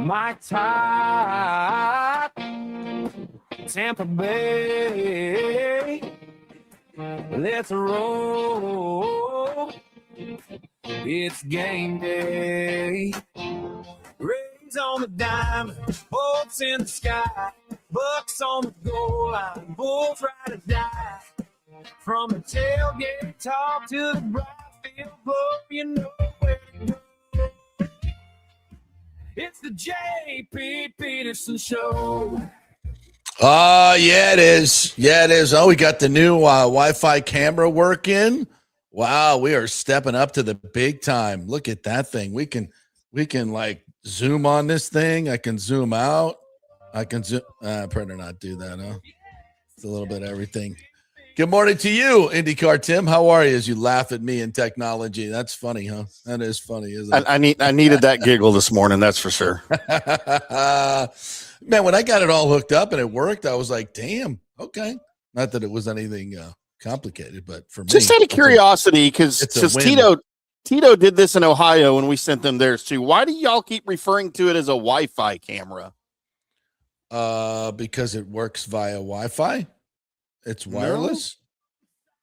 my type. Tampa Bay, let's roll. It's game day. Rays on the diamond, bolts in the sky. Bucs on the goal line, Bulls ride or die. From the tailgate talk to the bright field blow, you know where to go. It's the JP Peterson Show. Yeah, it is. Yeah, it is. Oh, we got the new Wi-Fi camera working. Wow, we are stepping up to the big time. Look at that thing. We can like zoom on this thing. I can zoom out. I can zoom. I better not do that, huh? It's a little bit of everything. Good morning to you, IndyCarTim. How are you as you laugh at me in technology? That's funny, huh? That is funny, isn't it? I needed that giggle this morning, that's for sure. Man, when I got it all hooked up and it worked, I was like, damn, okay. Not that it was anything complicated, but for me. Just out of curiosity, because Tito did this in Ohio when we sent them theirs too. Why do y'all keep referring to it as a Wi-Fi camera? Because it works via Wi-Fi. It's wireless.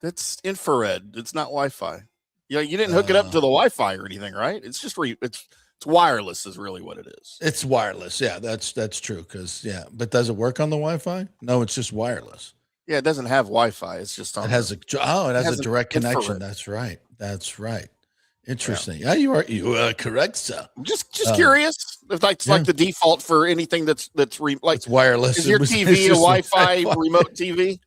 No, that's infrared. It's not Wi-Fi. Yeah, you didn't hook it up to the Wi-Fi or anything, right? It's just it's wireless is really what it is. It's wireless. Yeah, that's true. But does it work on the Wi-Fi? No, it's just wireless. Yeah, it doesn't have Wi-Fi. It's just on. It has a direct connection. That's right. Interesting. Yeah, you are correct, sir. I'm just curious. It's like the default for anything that's it's wireless. Is your TV a Wi-Fi remote TV?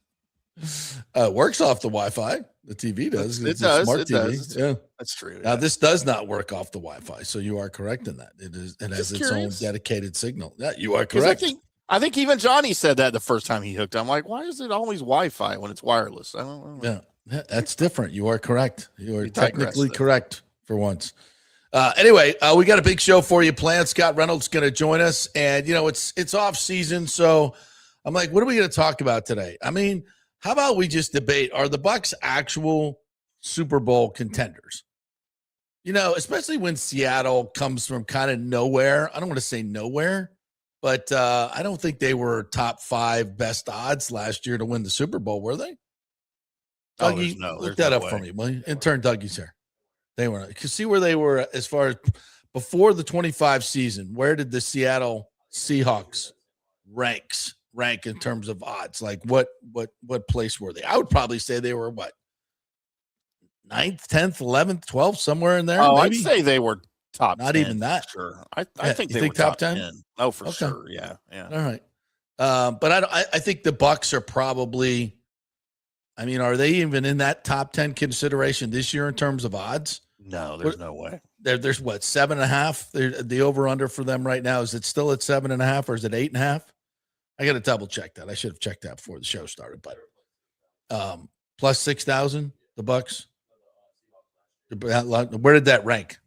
Works off the Wi-Fi. The TV does. It does. Smart it TV. does. Yeah, that's true. Now this does not work off the Wi-Fi, so you are correct in that. It has its own dedicated signal. Yeah, you are correct. I think even Johnny said that the first time he hooked. I'm like, why is it always Wi-Fi when it's wireless? I don't know. Yeah, that's different. You are correct. You are technically correct for once. Anyway, we got a big show for you planned. Scott Reynolds going to join us, and it's off season, so I'm like, what are we going to talk about today? I mean, how about we just debate, are the Bucs actual Super Bowl contenders? Especially when Seattle comes from kind of nowhere. I don't want to say nowhere, but I don't think they were top 5 best odds last year to win the Super Bowl, were they? Dougie, look that up for me, will you? Intern Dougie's here. They were. You can see where they were as far as before the 25 season. Where did the Seattle Seahawks rank in terms of odds? Like what place were they? I would probably say they were 9th, 10th, 11th, 12th, somewhere in there. Oh, maybe? I'd say they were top. Not 10, even that. Sure. I think they were top 10. Oh, for sure. Yeah. All right. But I think the Bucs are probably. I mean, are they even in that top 10 consideration this year in terms of odds? No, there's no way. There's 7.5. The over under for them right now. Is it still at 7.5 or is it 8.5? I got to double check that. I should have checked that before the show started. But plus 6,000, the Bucs. Where did that rank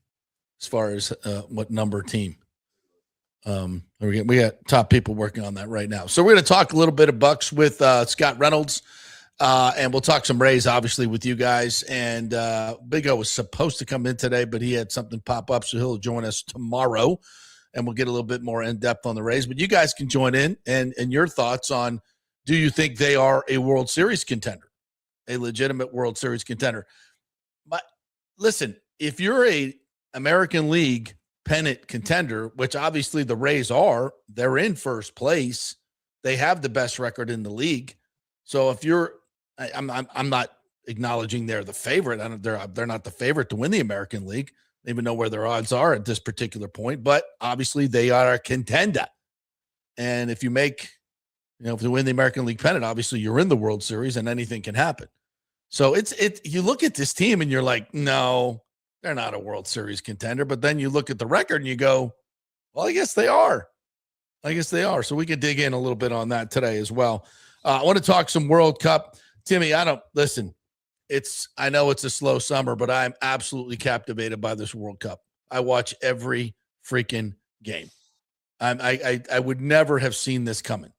as far as what number team? We got top people working on that right now. So we're going to talk a little bit of Bucs with Scott Reynolds. And we'll talk some Rays, obviously, with you guys. And Big O was supposed to come in today, but he had something pop up, so he'll join us tomorrow. And we'll get a little bit more in-depth on the Rays. But you guys can join in and your thoughts on, do you think they are a World Series contender, a legitimate World Series contender? But listen, if you're a American League pennant contender, which obviously the Rays are, they're in first place. They have the best record in the league. So if you're I'm not acknowledging they're the favorite. They're not the favorite to win the American League. I don't even know where their odds are at this particular point, but obviously they are a contender. And if you if you win the American League pennant, obviously you're in the World Series and anything can happen. So you look at this team and you're like, no, they're not a World Series contender. But then you look at the record and you go, well, I guess they are. So we could dig in a little bit on that today as well. I want to talk some World Cup. Timmy, I know it's a slow summer, but I'm absolutely captivated by this World Cup. I watch every freaking game. I would never have seen this coming.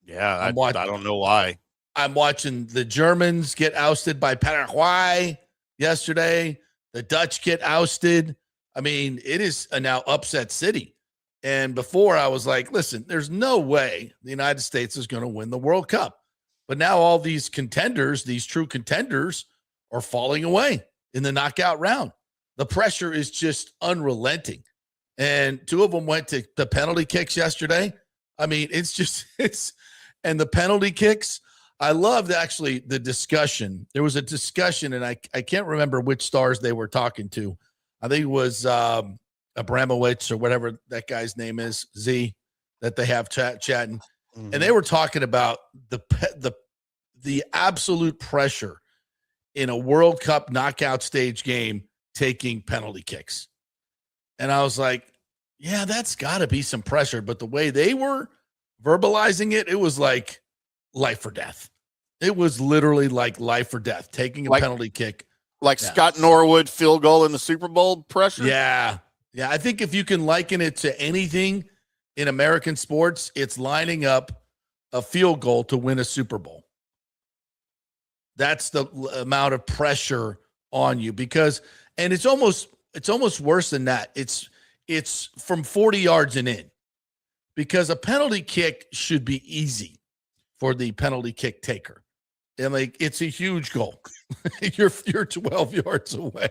Yeah, I don't know why. I'm watching the Germans get ousted by Paraguay yesterday. The Dutch get ousted. I mean, it is a now upset city. And before I was like, listen, there's no way the United States is going to win the World Cup. But now all these contenders, these true contenders, are falling away in the knockout round. The pressure is just unrelenting. And two of them went to the penalty kicks yesterday. I mean, and the penalty kicks, I loved actually the discussion. There was a discussion, and I can't remember which stars they were talking to. I think it was Abramowitz or whatever that guy's name is, Z, that they have chatting. Mm-hmm. And they were talking about the absolute pressure in a World Cup knockout stage game taking penalty kicks. And I was like, yeah, that's got to be some pressure. But the way they were verbalizing it, it was like life or death. It was literally like life or death, taking a penalty kick. Like Scott Norwood field goal in the Super Bowl pressure? Yeah. Yeah, I think if you can liken it to anything in American sports, it's lining up a field goal to win a Super Bowl. That's the amount of pressure on you and it's almost worse than that. It's from 40 yards and in, because a penalty kick should be easy for the penalty kick taker. And like, it's a huge goal. You're 12 yards away.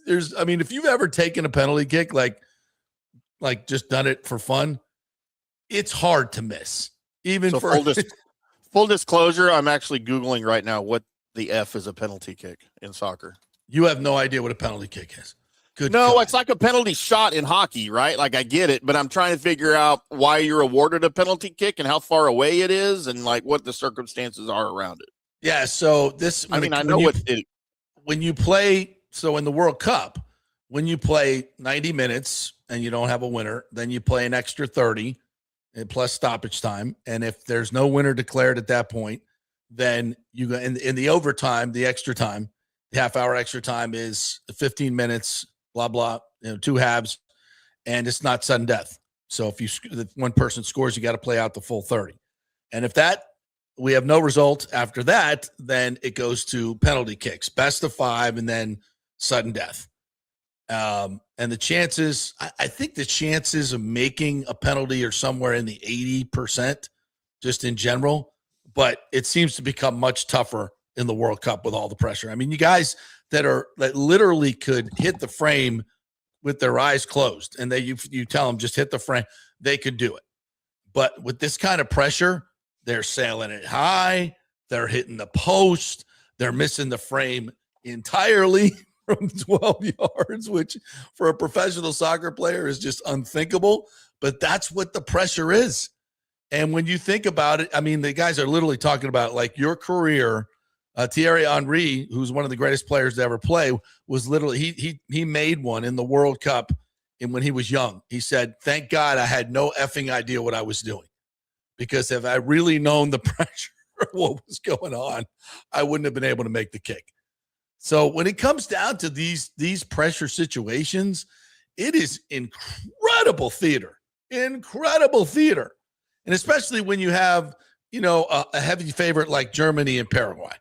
If you've ever taken a penalty kick, like just done it for fun, it's hard to miss. Even so for full disclosure, I'm actually Googling right now what the F is a penalty kick in soccer. You have no idea what a penalty kick is. No, God. It's like a penalty shot in hockey, right? Like, I get it, but I'm trying to figure out why you're awarded a penalty kick and how far away it is and like what the circumstances are around it. Yeah. So when you play, so in the World Cup, when you play 90 minutes and you don't have a winner, then you play an extra 30 and plus stoppage time. And if there's no winner declared at that point, then you go in the overtime, the extra time, the half-hour extra time is 15 minutes, blah, blah, two halves, and it's not sudden death. So if one person scores, you got to play out the full 30. And if we have no result after that, then it goes to penalty kicks, best of 5, and then sudden death. And the chances, I think the chances of making a penalty are somewhere in the 80%, just in general. But it seems to become much tougher in the World Cup with all the pressure. I mean, you guys that literally could hit the frame with their eyes closed, and you tell them just hit the frame, they could do it. But with this kind of pressure, they're sailing it high, they're hitting the post, they're missing the frame entirely from 12 yards, which for a professional soccer player is just unthinkable. But that's what the pressure is. And when you think about it, I mean, the guys are literally talking about like your career. Thierry Henry, who's one of the greatest players to ever play, was literally he made one in the World Cup, and when he was young, he said, "Thank God I had no effing idea what I was doing, because if I really known the pressure of what was going on, I wouldn't have been able to make the kick." So when it comes down to these pressure situations, it is incredible theater, and especially when you have a heavy favorite like Germany and Paraguay.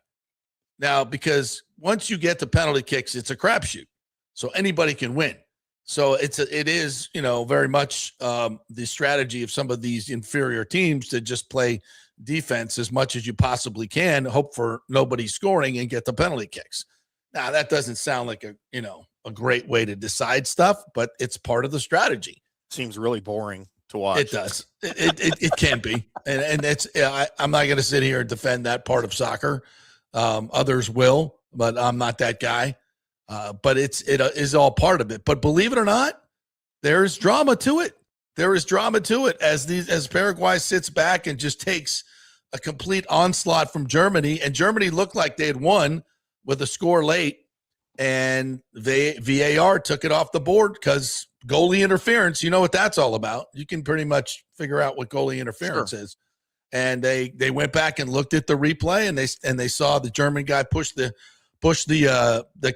Now, because once you get to penalty kicks, it's a crapshoot, so anybody can win. So it is very much the strategy of some of these inferior teams to just play defense as much as you possibly can, hope for nobody scoring, and get the penalty kicks. Now, that doesn't sound like a great way to decide stuff, but it's part of the strategy. Seems really boring to watch. It does. It can be, and it's. I'm not going to sit here and defend that part of soccer. Others will, but I'm not that guy. But it is all part of it. But believe it or not, there is drama to it. There is drama to it as Paraguay sits back and just takes a complete onslaught from Germany. And Germany looked like they had won with a score late, and VAR took it off the board because goalie interference. You know what that's all about. You can pretty much figure out what goalie interference is. And they went back and looked at the replay, and they saw the German guy push the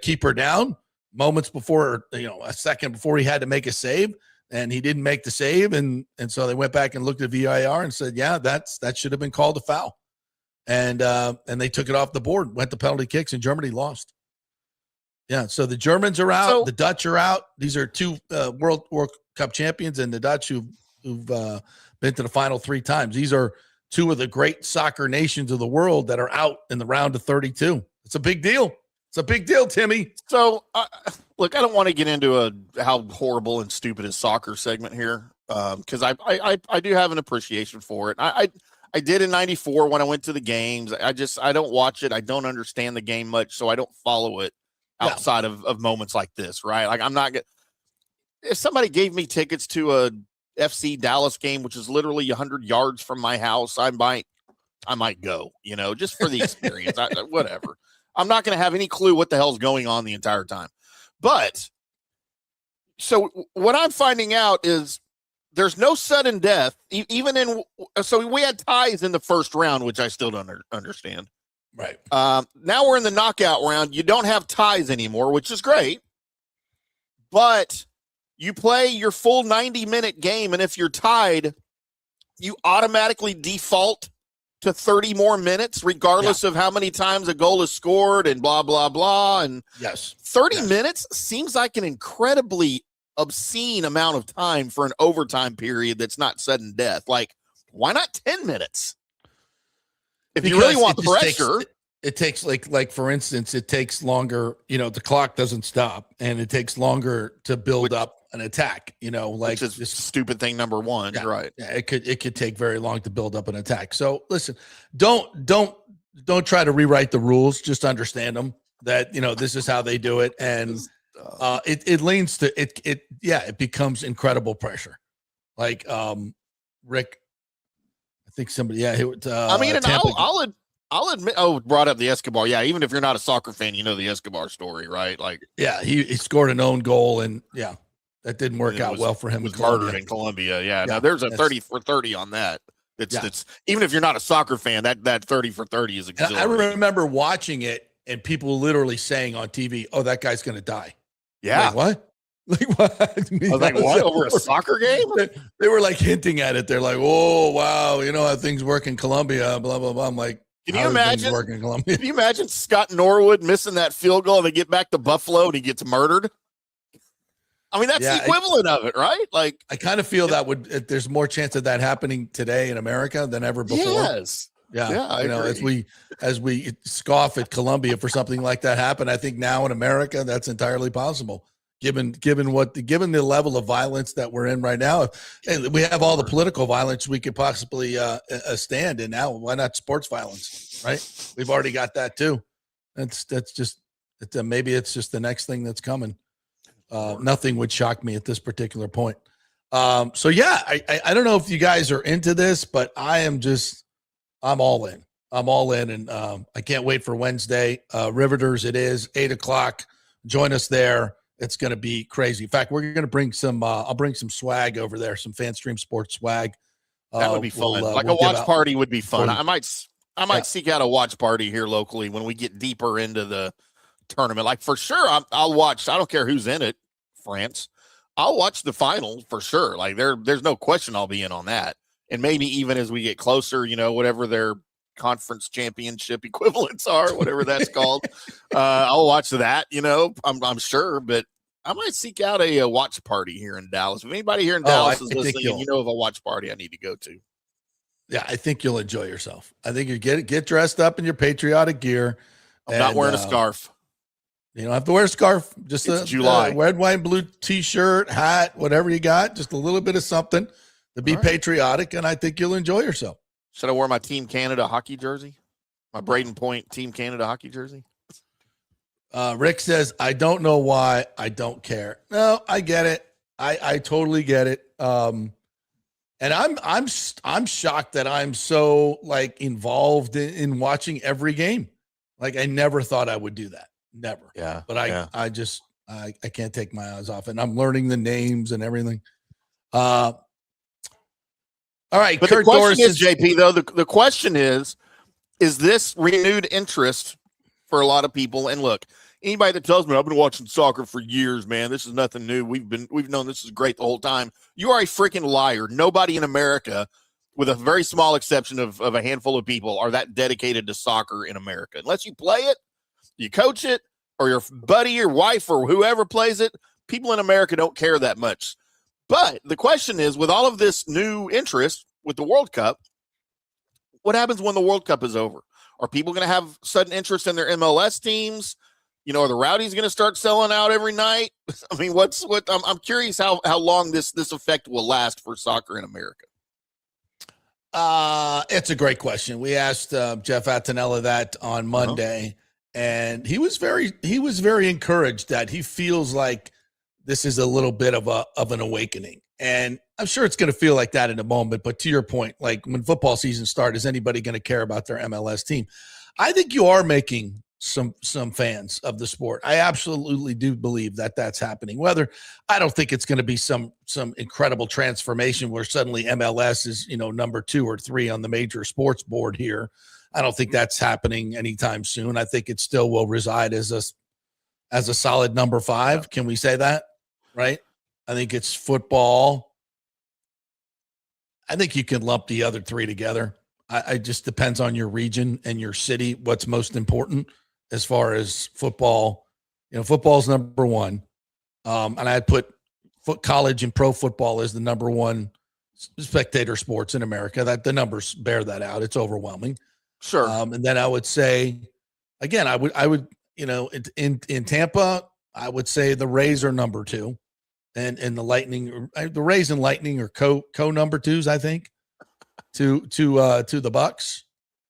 keeper down moments before, a second before he had to make a save, and he didn't make the save, and so they went back and looked at VAR and said, yeah, that should have been called a foul, and they took it off the board, went to penalty kicks, and Germany lost. Yeah, so the Germans are out, the Dutch are out. These are two World Cup champions and the Dutch who've been to the final 3 times. These are 2 of the great soccer nations of the world that are out in the round of 32. It's a big deal. It's a big deal, Timmy. So, look, I don't want to get into a how horrible and stupid is soccer segment here, because I do have an appreciation for it. I did in '94 when I went to the games. I don't watch it. I don't understand the game much, so I don't follow it outside of moments like this, right? Like, I'm not going – if somebody gave me tickets to a FC Dallas game, which is literally 100 yards from my house, I might go, just for the experience. Whatever. I'm not going to have any clue what the hell's going on the entire time. But so what I'm finding out is there's no sudden death, so we had ties in the first round, which I still don't understand. Right. Now we're in the knockout round. You don't have ties anymore, which is great. But you play your full 90-minute game, and if you're tied, you automatically default to 30 more minutes, regardless of how many times a goal is scored and blah, blah, blah. And 30 minutes seems like an incredibly obscene amount of time for an overtime period that's not sudden death. Like, why not 10 minutes? If you really want the pressure. It takes like for instance, it takes longer, the clock doesn't stop, and it takes longer to build up an attack, which is this stupid thing number one, right? Yeah, it could take very long to build up an attack. So listen, don't try to rewrite the rules. Just understand them, that this is how they do it, and it leans to it. It becomes incredible pressure. Like Rick, I think somebody, I'll admit. Oh, brought up the Escobar. Yeah, even if you're not a soccer fan, you know the Escobar story, right? Like, he scored an own goal, and that didn't work out well for him. He was murdered in Colombia. Yeah. Now there's a 30 for 30 on that. It's even if you're not a soccer fan, that 30 for 30 is exhilarating. I remember watching it and people literally saying on TV, "Oh, that guy's going to die." Yeah. Like, what? Like what? I was like, what? Over a soccer game? They were like hinting at it. They're like, "Oh, wow, how things work in Colombia." Blah blah blah. I'm like, can you imagine Scott Norwood missing that field goal and they get back to Buffalo and he gets murdered? I mean, that's the equivalent of it, right? Like, I kind of feel there's more chance of that happening today in America than ever before. Yes. Yeah. As we scoff at Colombia for something like that happen, I think now in America that's entirely possible. Given the level of violence that we're in right now, and we have all the political violence we could possibly stand in now. Why not sports violence, right? We've already got that too. Maybe it's just the next thing that's coming. Nothing would shock me at this particular point. I don't know if you guys are into this, but I'm all in. I'm all in, and I can't wait for Wednesday. Riveters, it is 8:00. Join us there. It's going to be crazy. In fact, we're going to bring some. I'll bring some swag over there, some FanStream Sports swag. That would be fun. A watch party would be fun. I might seek out a watch party here locally when we get deeper into the tournament. Like, for sure, I'll watch. I don't care who's in it. France. I'll watch the final for sure. Like, there's no question I'll be in on that. And maybe even as we get closer, whatever their conference championship equivalents are, whatever that's called, I'll watch that. I'm sure, but I might seek out a watch party here in Dallas. If anybody here in Dallas is listening, and of a watch party I need to go to. Yeah, I think you'll enjoy yourself. I think you get dressed up in your patriotic gear. I'm not wearing a scarf. You don't have to wear a scarf. Just a July red, white, and blue T-shirt, hat, whatever you got. Just a little bit of something to be patriotic, and I think you'll enjoy yourself. Should I wear my Team Canada hockey jersey? My Braden Point Team Canada hockey jersey? Rick says, I don't know why. I don't care. No, I get it. I totally get it. And I'm shocked that I'm so involved in watching every game. Like, I never thought I would do that. Never. Yeah. But I can't take my eyes off it. And I'm learning the names and everything. All right. But Kurt the question Doris is, JP, though, the question is this renewed interest for a lot of people? And look, anybody that tells me I've been watching soccer for years, man, this is nothing new. We've known this is great the whole time. You are a freaking liar. Nobody in America, with a very small exception of a handful of people, are that dedicated to soccer in America. Unless you play it, you coach it, or your buddy, your wife, or whoever plays it, people in America don't care that much. But the question is, with all of this new interest with the World Cup, what happens when the World Cup is over? Are people going to have sudden interest in their MLS teams? Are the Rowdies going to start selling out every night? I mean, I'm curious how long this effect will last for soccer in America. It's a great question. We asked Jeff Attanella that on Monday, and he was very encouraged that he feels like this is a little bit of an awakening. And I'm sure it's going to feel like that in a moment. But to your point, like when football season starts, is anybody going to care about their MLS team? I think you are making some fans of the sport. I absolutely do believe that that's happening. Whether I don't think it's going to be some incredible transformation where suddenly MLS is, number 2 or 3 on the major sports board here. I don't think that's happening anytime soon. I think it still will reside as a solid number 5. Can we say that? Right? I think it's football. I think you can lump the other 3 together. I just depends on your region and your city, what's most important as far as football. Football's number 1. And I'd put college and pro football as the number 1 spectator sports in America. That the numbers bear that out. It's overwhelming. Sure. And then I would say, again, I would, in Tampa, I would say the Rays are number 2. And the Lightning, the Rays and Lightning are co number 2s, I think, to the Bucs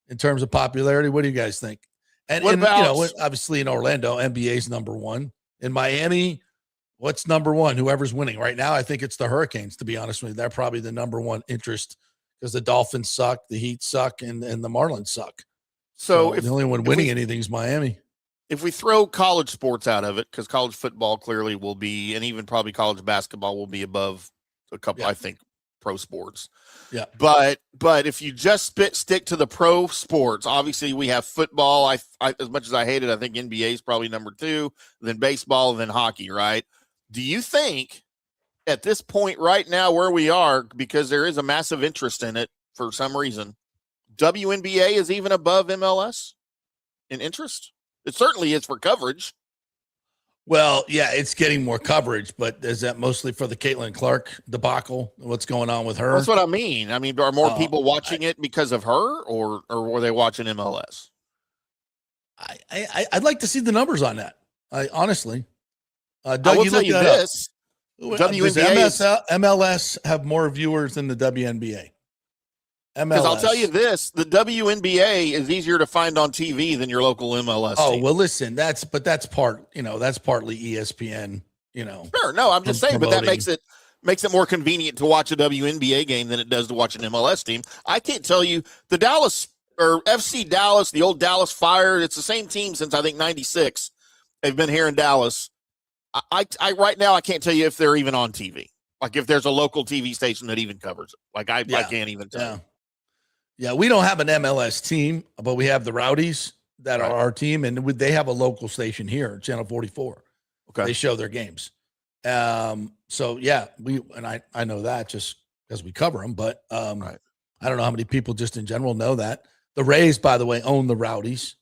in terms of popularity. What do you guys think? And obviously in Orlando, NBA's number 1. In Miami, what's number 1? Whoever's winning right now, I think it's the Hurricanes. To be honest with you, they're probably the number 1 interest because the Dolphins suck, the Heat suck, and the Marlins suck. So the only one winning anything is Miami. If we throw college sports out of it, because college football clearly will be, and even probably college basketball will be above a couple, I think, pro sports. Yeah. But if you just stick to the pro sports, obviously we have football. I as much as I hate it, I think NBA is probably number 2, then baseball, and then hockey, right? Do you think at this point right now where we are, because there is a massive interest in it for some reason, WNBA is even above MLS in interest? It certainly is for coverage. Well, yeah, it's getting more coverage, but is that mostly for the Caitlin Clark debacle? What's going on with her? That's what I mean. I mean, are more people watching it because of her, or were they watching MLS? I'd like to see the numbers on that. Honestly, Doug, I will tell you this: WNBA MLS have more viewers than the WNBA. Because I'll tell you this, the WNBA is easier to find on TV than your local MLS team. Well, listen, that's partly ESPN, Sure, no, I'm just saying, but that makes it more convenient to watch a WNBA game than it does to watch an MLS team. I can't tell you, the Dallas or FC Dallas, the old Dallas Fire, it's the same team since I think 96. They've been here in Dallas. I right now I can't tell you if they're even on TV. Like if there's a local TV station that even covers it. Like I can't even tell you. Yeah, we don't have an MLS team, but we have the Rowdies that are our team, and they have a local station here, Channel 44. Okay, they show their games. So yeah, I know that just because we cover them, but I don't know how many people just in general know that. The Rays, by the way, own the Rowdies,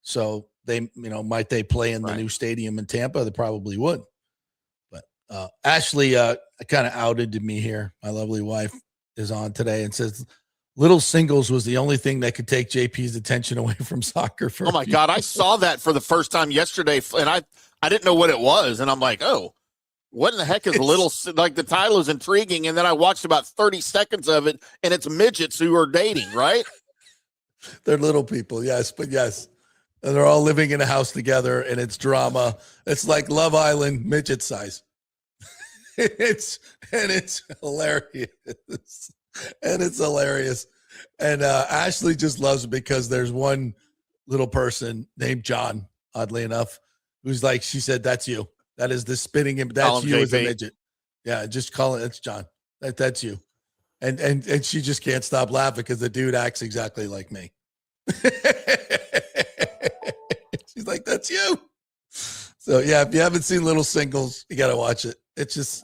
so they might they play in the new stadium in Tampa? They probably would. But Ashley kind of outed me here. My lovely wife is on today and says little singles was the only thing that could take JP's attention away from soccer. Oh my God. I saw that for the first time yesterday and I didn't know what it was. And I'm like, oh, what in the heck is little, like the title is intriguing. And then I watched about 30 seconds of it and it's midgets who are dating, right? They're little people. Yes. But yes. And they're all living in a house together and it's drama. It's like Love Island midget size. It's hilarious. And it's hilarious. And Ashley just loves it because there's one little person named John, oddly enough, who's like, she said, that's you. That is the spitting. That's you as a midget. Yeah, just call it. It's John. That's you. And she just can't stop laughing because the dude acts exactly like me. She's like, that's you. So yeah, if you haven't seen Little Singles, you got to watch it. It's just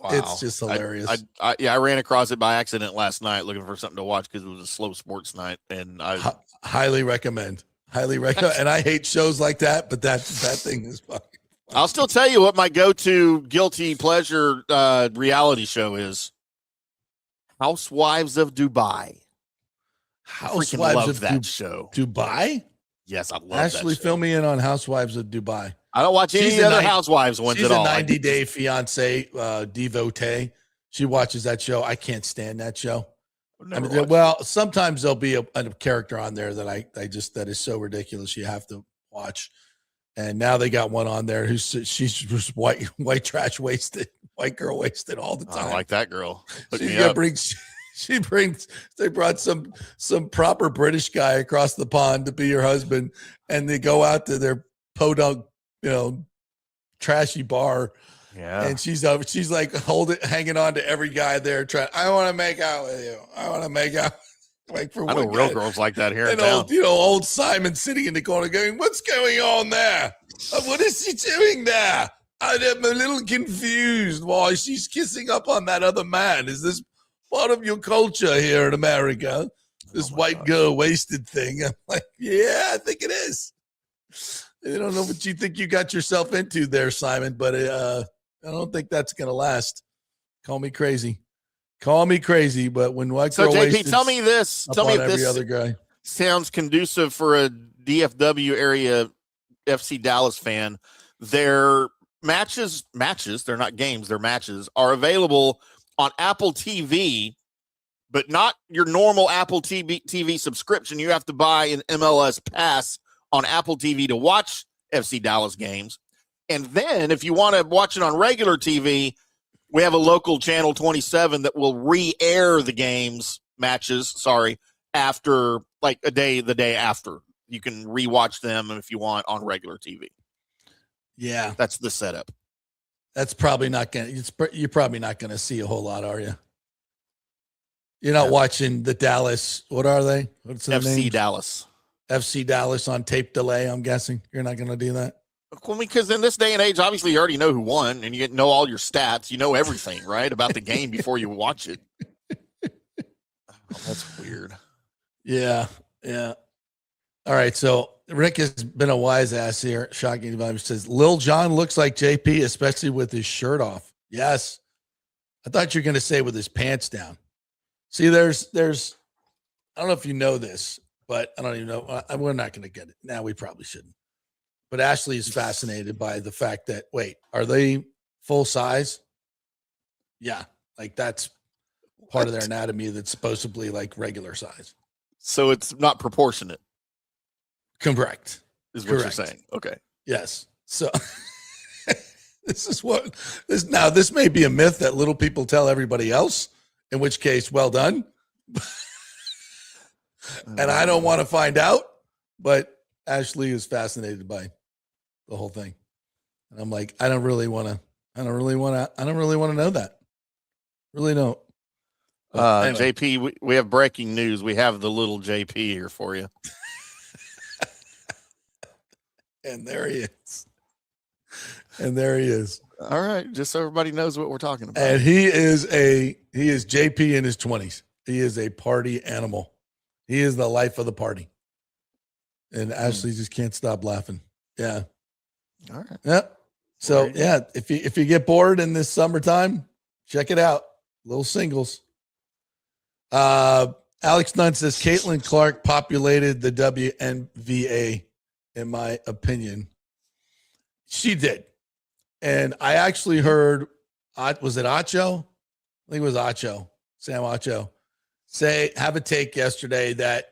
hilarious. I ran across it by accident last night looking for something to watch because it was a slow sports night, and I highly recommend. And I hate shows like that, but that thing is fucking funny. I'll still tell you what my go-to guilty pleasure reality show is. Housewives of Dubai. Housewives love of that show. Dubai? Yes, I love Ashley, that show. fill me in on Housewives of Dubai. I don't watch any other Housewives ones at all. She's a 90-day fiance devotee. She watches that show. I can't stand that show. Sometimes there'll be a character on there that that is so ridiculous you have to watch. And now they got one on there she's just white trash wasted, white girl wasted all the time. I like that girl. They brought some proper British guy across the pond to be her husband, and they go out to their podunk, trashy bar. Yeah. And she's like hanging on to every guy there. I want to make out with you. I want to make out. Like for I know real girls like that here. And old Simon sitting in the corner going, "What's going on there? What is she doing there? I'm a little confused. Why she's kissing up on that other man? Is this part of your culture here in America? This white girl wasted thing?" I'm like, yeah, I think it is. I don't know what you think you got yourself into there, Simon, but I don't think that's going to last. Call me crazy, but when white girl JP, tell me this. Tell me if every this other guy sounds conducive for a DFW area FC Dallas fan. Their matches, they're not games, they're matches, are available on Apple TV, but not your normal Apple TV subscription. You have to buy an MLS pass on Apple TV to watch FC Dallas games. And then if you want to watch it on regular TV, we have a local channel 27 that will re-air the matches, after like the day after. You can rewatch them if you want on regular TV. Yeah. That's the setup. That's probably not going to, you're probably not going to see a whole lot, are you? You're not watching the Dallas, what are they? What's the FC name? Dallas. FC Dallas on tape delay, I'm guessing. You're not going to do that? Well, because in this day and age, obviously you already know who won and you know all your stats. You know everything, right, about the game before you watch it. That's weird. Yeah. All right, so Rick has been a wise ass here. Shocking Vibe says, Lil Jon looks like JP, especially with his shirt off. Yes. I thought you were going to say with his pants down. See, there's I don't know if you know this, but I don't even know. We're not going to get it. Now we probably shouldn't. But Ashley is fascinated by the fact that, wait, are they full size? Yeah. Like that's part of their anatomy that's supposedly like regular size. So it's not proportionate. Correct. Is what you're saying. Okay. Yes. So this may be a myth that little people tell everybody else, in which case, well done. And I don't want to find out, but Ashley is fascinated by the whole thing. And I'm like, I don't really want to know that. Really don't. Anyway. JP, we have breaking news. We have the little JP here for you. And there he is. All right. Just so everybody knows what we're talking about. And he is JP in his 20s. He is a party animal. He is the life of the party. And Ashley just can't stop laughing. Yeah. All right. Yep. So yeah, if you get bored in this summertime, check it out. Little singles. Alex Nunn says Caitlin Clark populated the WNBA, in my opinion. She did. And I actually heard, was it Acho? I think it was Acho, Sam Acho, have a take yesterday that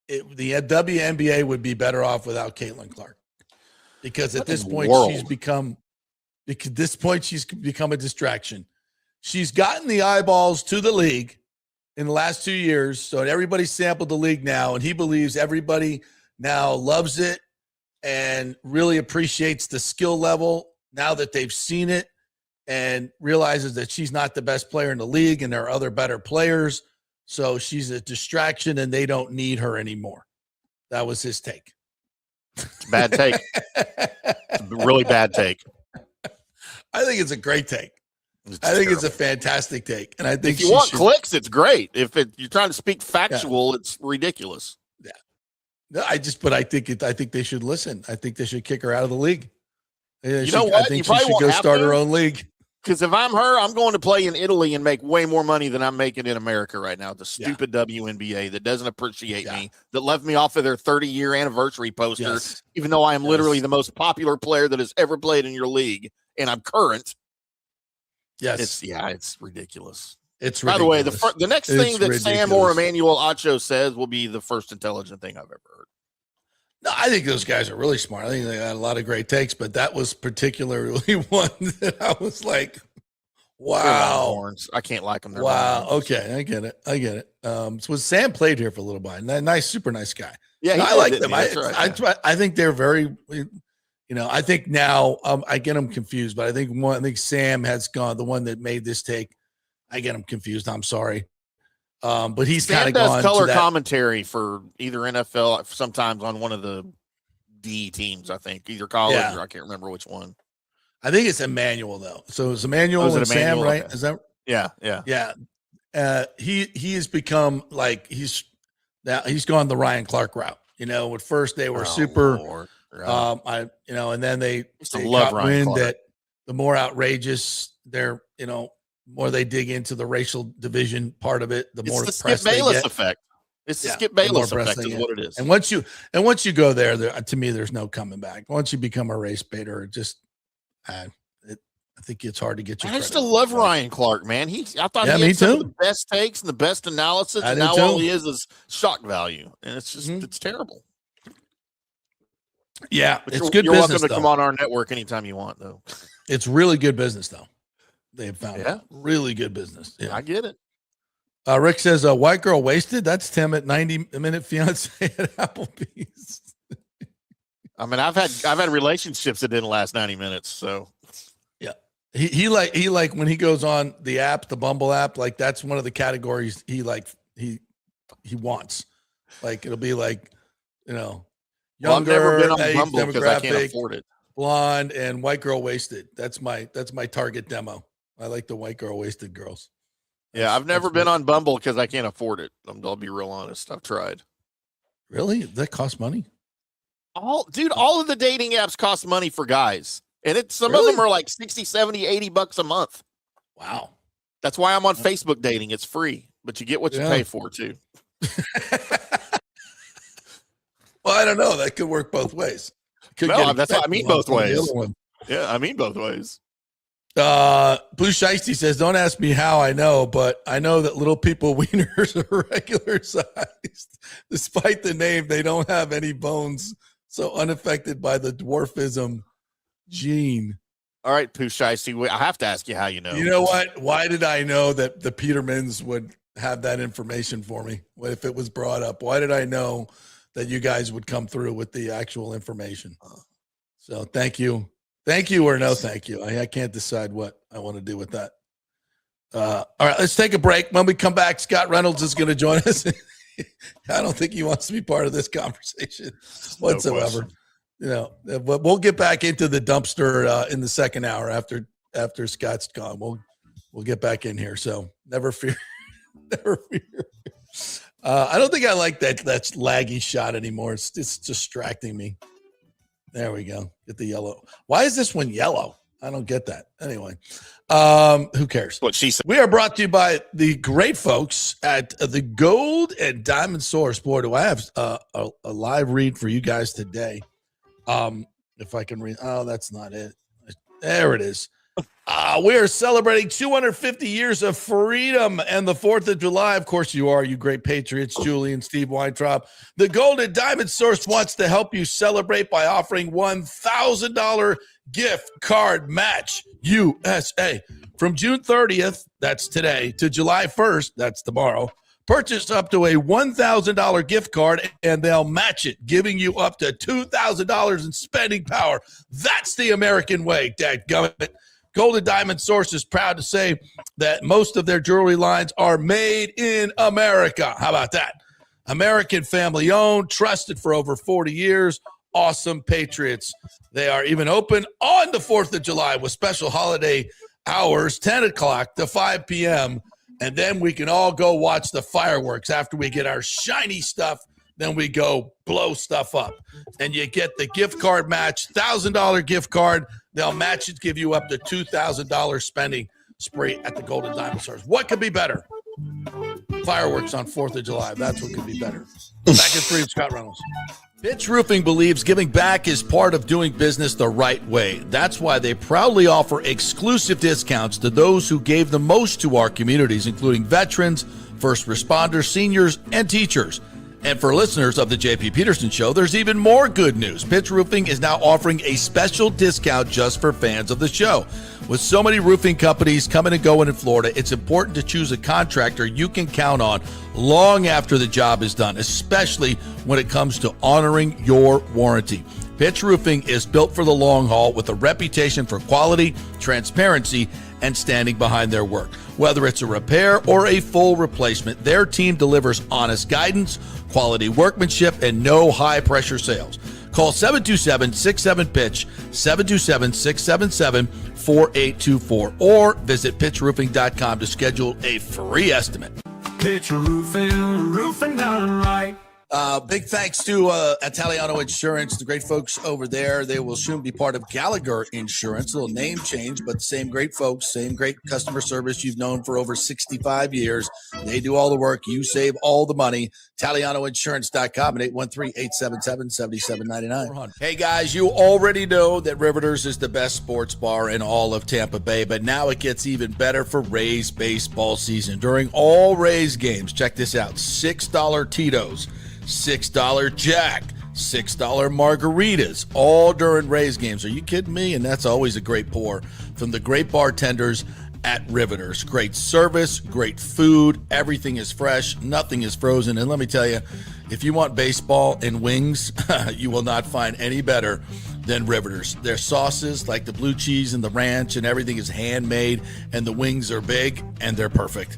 the WNBA would be better off without Caitlin Clark. Because at this point, she's become a distraction. She's gotten the eyeballs to the league in the last 2 years. So everybody sampled the league now, and he believes everybody now loves it and really appreciates the skill level now that they've seen it and realizes that she's not the best player in the league and there are other better players. So she's a distraction and they don't need her anymore. That was his take. Bad take. It's a really bad take. I think it's a great take. I think it's a fantastic take. And I think if you want clicks, it's great. If you're trying to speak factual, it's ridiculous. Yeah. No, I think they should listen. I think they should kick her out of the league. You know what? I think she should go start her own league. Because if I'm her, I'm going to play in Italy and make way more money than I'm making in America right now. The stupid WNBA that doesn't appreciate me, that left me off of their 30-year anniversary poster, even though I am literally the most popular player that has ever played in your league, and I'm current. Yes. It's ridiculous. It's ridiculous. By the way, the next thing that Sam or Emmanuel Acho says will be the first intelligent thing I've ever heard. No, I think those guys are really smart. I think they got a lot of great takes, but that was particularly one that I was like, wow. I can't like them. Wow. Okay. I get it. So Sam played here for a little while. Nice, super nice guy. Yeah. I like them. I think they're very, I think now I get them confused, but I think Sam has gone, the one that made this take. I get him confused. I'm sorry. But he's kind of gone color commentary for either NFL, sometimes on one of the D teams, I think, either college or I can't remember which one. I think it's Emmanuel though. So it's Emmanuel and Sam, right? Okay. Is that? Yeah. He has become like he's gone the Ryan Clark route. At first they were super. Lord. And then they got wind Clark. That the more outrageous they're, more they dig into the racial division part of it, the more the Skip Bayless effect. It's the Skip Bayless effect is what it is. And once you go there, to me, there's no coming back. Once you become a race baiter, I think it's hard to get you. I still love Ryan Clark, man. I thought he had some of the best takes and the best analysis, and now all he is shock value, and it's just it's terrible. Yeah, but it's good you're business. Welcome to come on our network anytime you want, though. It's really good business, though. They have found really good business. Yeah, I get it. Rick says, "White girl wasted." That's Tim at 90-minute fiance at Applebee's. I mean, I've had relationships that didn't last 90 minutes. So, yeah, he like when he goes on the app, the Bumble app, like that's one of the categories he wants. Like it'll be like, younger. Well, I've never been on Bumble because I can't afford it. Blonde and white girl wasted. That's my target demo. I like the white girl wasted girls. Yeah, I've never been on Bumble because I can't afford it. I'll be real honest. I've tried. Really? That costs money? All of the dating apps cost money for guys. And some of them are like 60, 70, $80 a month. Wow. That's why I'm on Facebook dating. It's free, but you get what you pay for too. Well, I don't know. That could work both ways. That's what I mean both ways. Yeah, I mean both ways. Blue Shiesty says, "Don't ask me how I know, but I know that little people wieners are regular sized. Despite the name, they don't have any bones, so unaffected by the dwarfism gene." All right, Pooh Shiesty, I have to ask you how you know. You know what? Why did I know that the Petermans would have that information for me if it was brought up? Why did I know that you guys would come through with the actual information? So thank you. Thank you or no thank you. I can't decide what I want to do with that. All right, let's take a break. When we come back, Scott Reynolds is going to join us. I don't think he wants to be part of this conversation whatsoever. But we'll get back into the dumpster in the second hour after Scott's gone. We'll get back in here. So never fear. Never fear. I don't think I like that laggy shot anymore. It's distracting me. There we go. Get the yellow. Why is this one yellow? I don't get that. Anyway, who cares? What she said. We are brought to you by the great folks at the Gold and Diamond Source. Boy, do I have a live read for you guys today. If I can read. Oh, that's not it. There it is. We are celebrating 250 years of freedom and the 4th of July. Of course you are, you great patriots, Julie and Steve Weintraub. The Golden Diamond Source wants to help you celebrate by offering $1,000 gift card match, USA. From June 30th, that's today, to July 1st, that's tomorrow. Purchase up to a $1,000 gift card and they'll match it, giving you up to $2,000 in spending power. That's the American way, dadgummit. Golden Diamond Source is proud to say that most of their jewelry lines are made in America. How about that? American family owned, trusted for over 40 years. Awesome patriots. They are even open on the 4th of July with special holiday hours, 10 o'clock to 5 p.m. And then we can all go watch the fireworks after we get our shiny stuff. Then we go blow stuff up. And you get the gift card match, $1,000 gift card. they'll match it, give you up to $2,000 spending spree at the Golden Diamond Source. What could be better? Fireworks on 4th of July. That's what could be better. Back in 3 with Scott Reynolds. Pitch Roofing believes giving back is part of doing business the right way. That's why they proudly offer exclusive discounts to those who gave the most to our communities, including veterans, first responders, seniors, and teachers. And for listeners of the JP Peterson Show, there's even more good news. Pitch Roofing is now offering a special discount just for fans of the show. With so many roofing companies coming and going in Florida, it's important to choose a contractor you can count on long after the job is done, especially when it comes to honoring your warranty. Pitch Roofing is built for the long haul with a reputation for quality, transparency, and standing behind their work. Whether it's a repair or a full replacement, their team delivers honest guidance, quality workmanship, and no high-pressure sales. Call 727-67-PITCH, 727-677-4824, or visit pitchroofing.com to schedule a free estimate. Pitch roofing done right. Big thanks to Italiano Insurance, the great folks over there. They will soon be part of Gallagher Insurance. A little name change, but same great folks, same great customer service you've known for over 65 years. They do all the work. You save all the money. ItalianoInsurance.com at 813-877-7799. Hey, guys, you already know that Riveters is the best sports bar in all of Tampa Bay, but now it gets even better for Rays baseball season. During all Rays games, check this out, $6 Tito's, $6 Jack, $6 margaritas, all during Rays games. Are you kidding me? And that's always a great pour from the great bartenders at Riveters. Great service, great food, everything is fresh, nothing is frozen. And let me tell you, if you want baseball and wings, you will not find any better than Riveters. Their sauces, like the blue cheese and the ranch, and everything is handmade, and the wings are big, and they're perfect.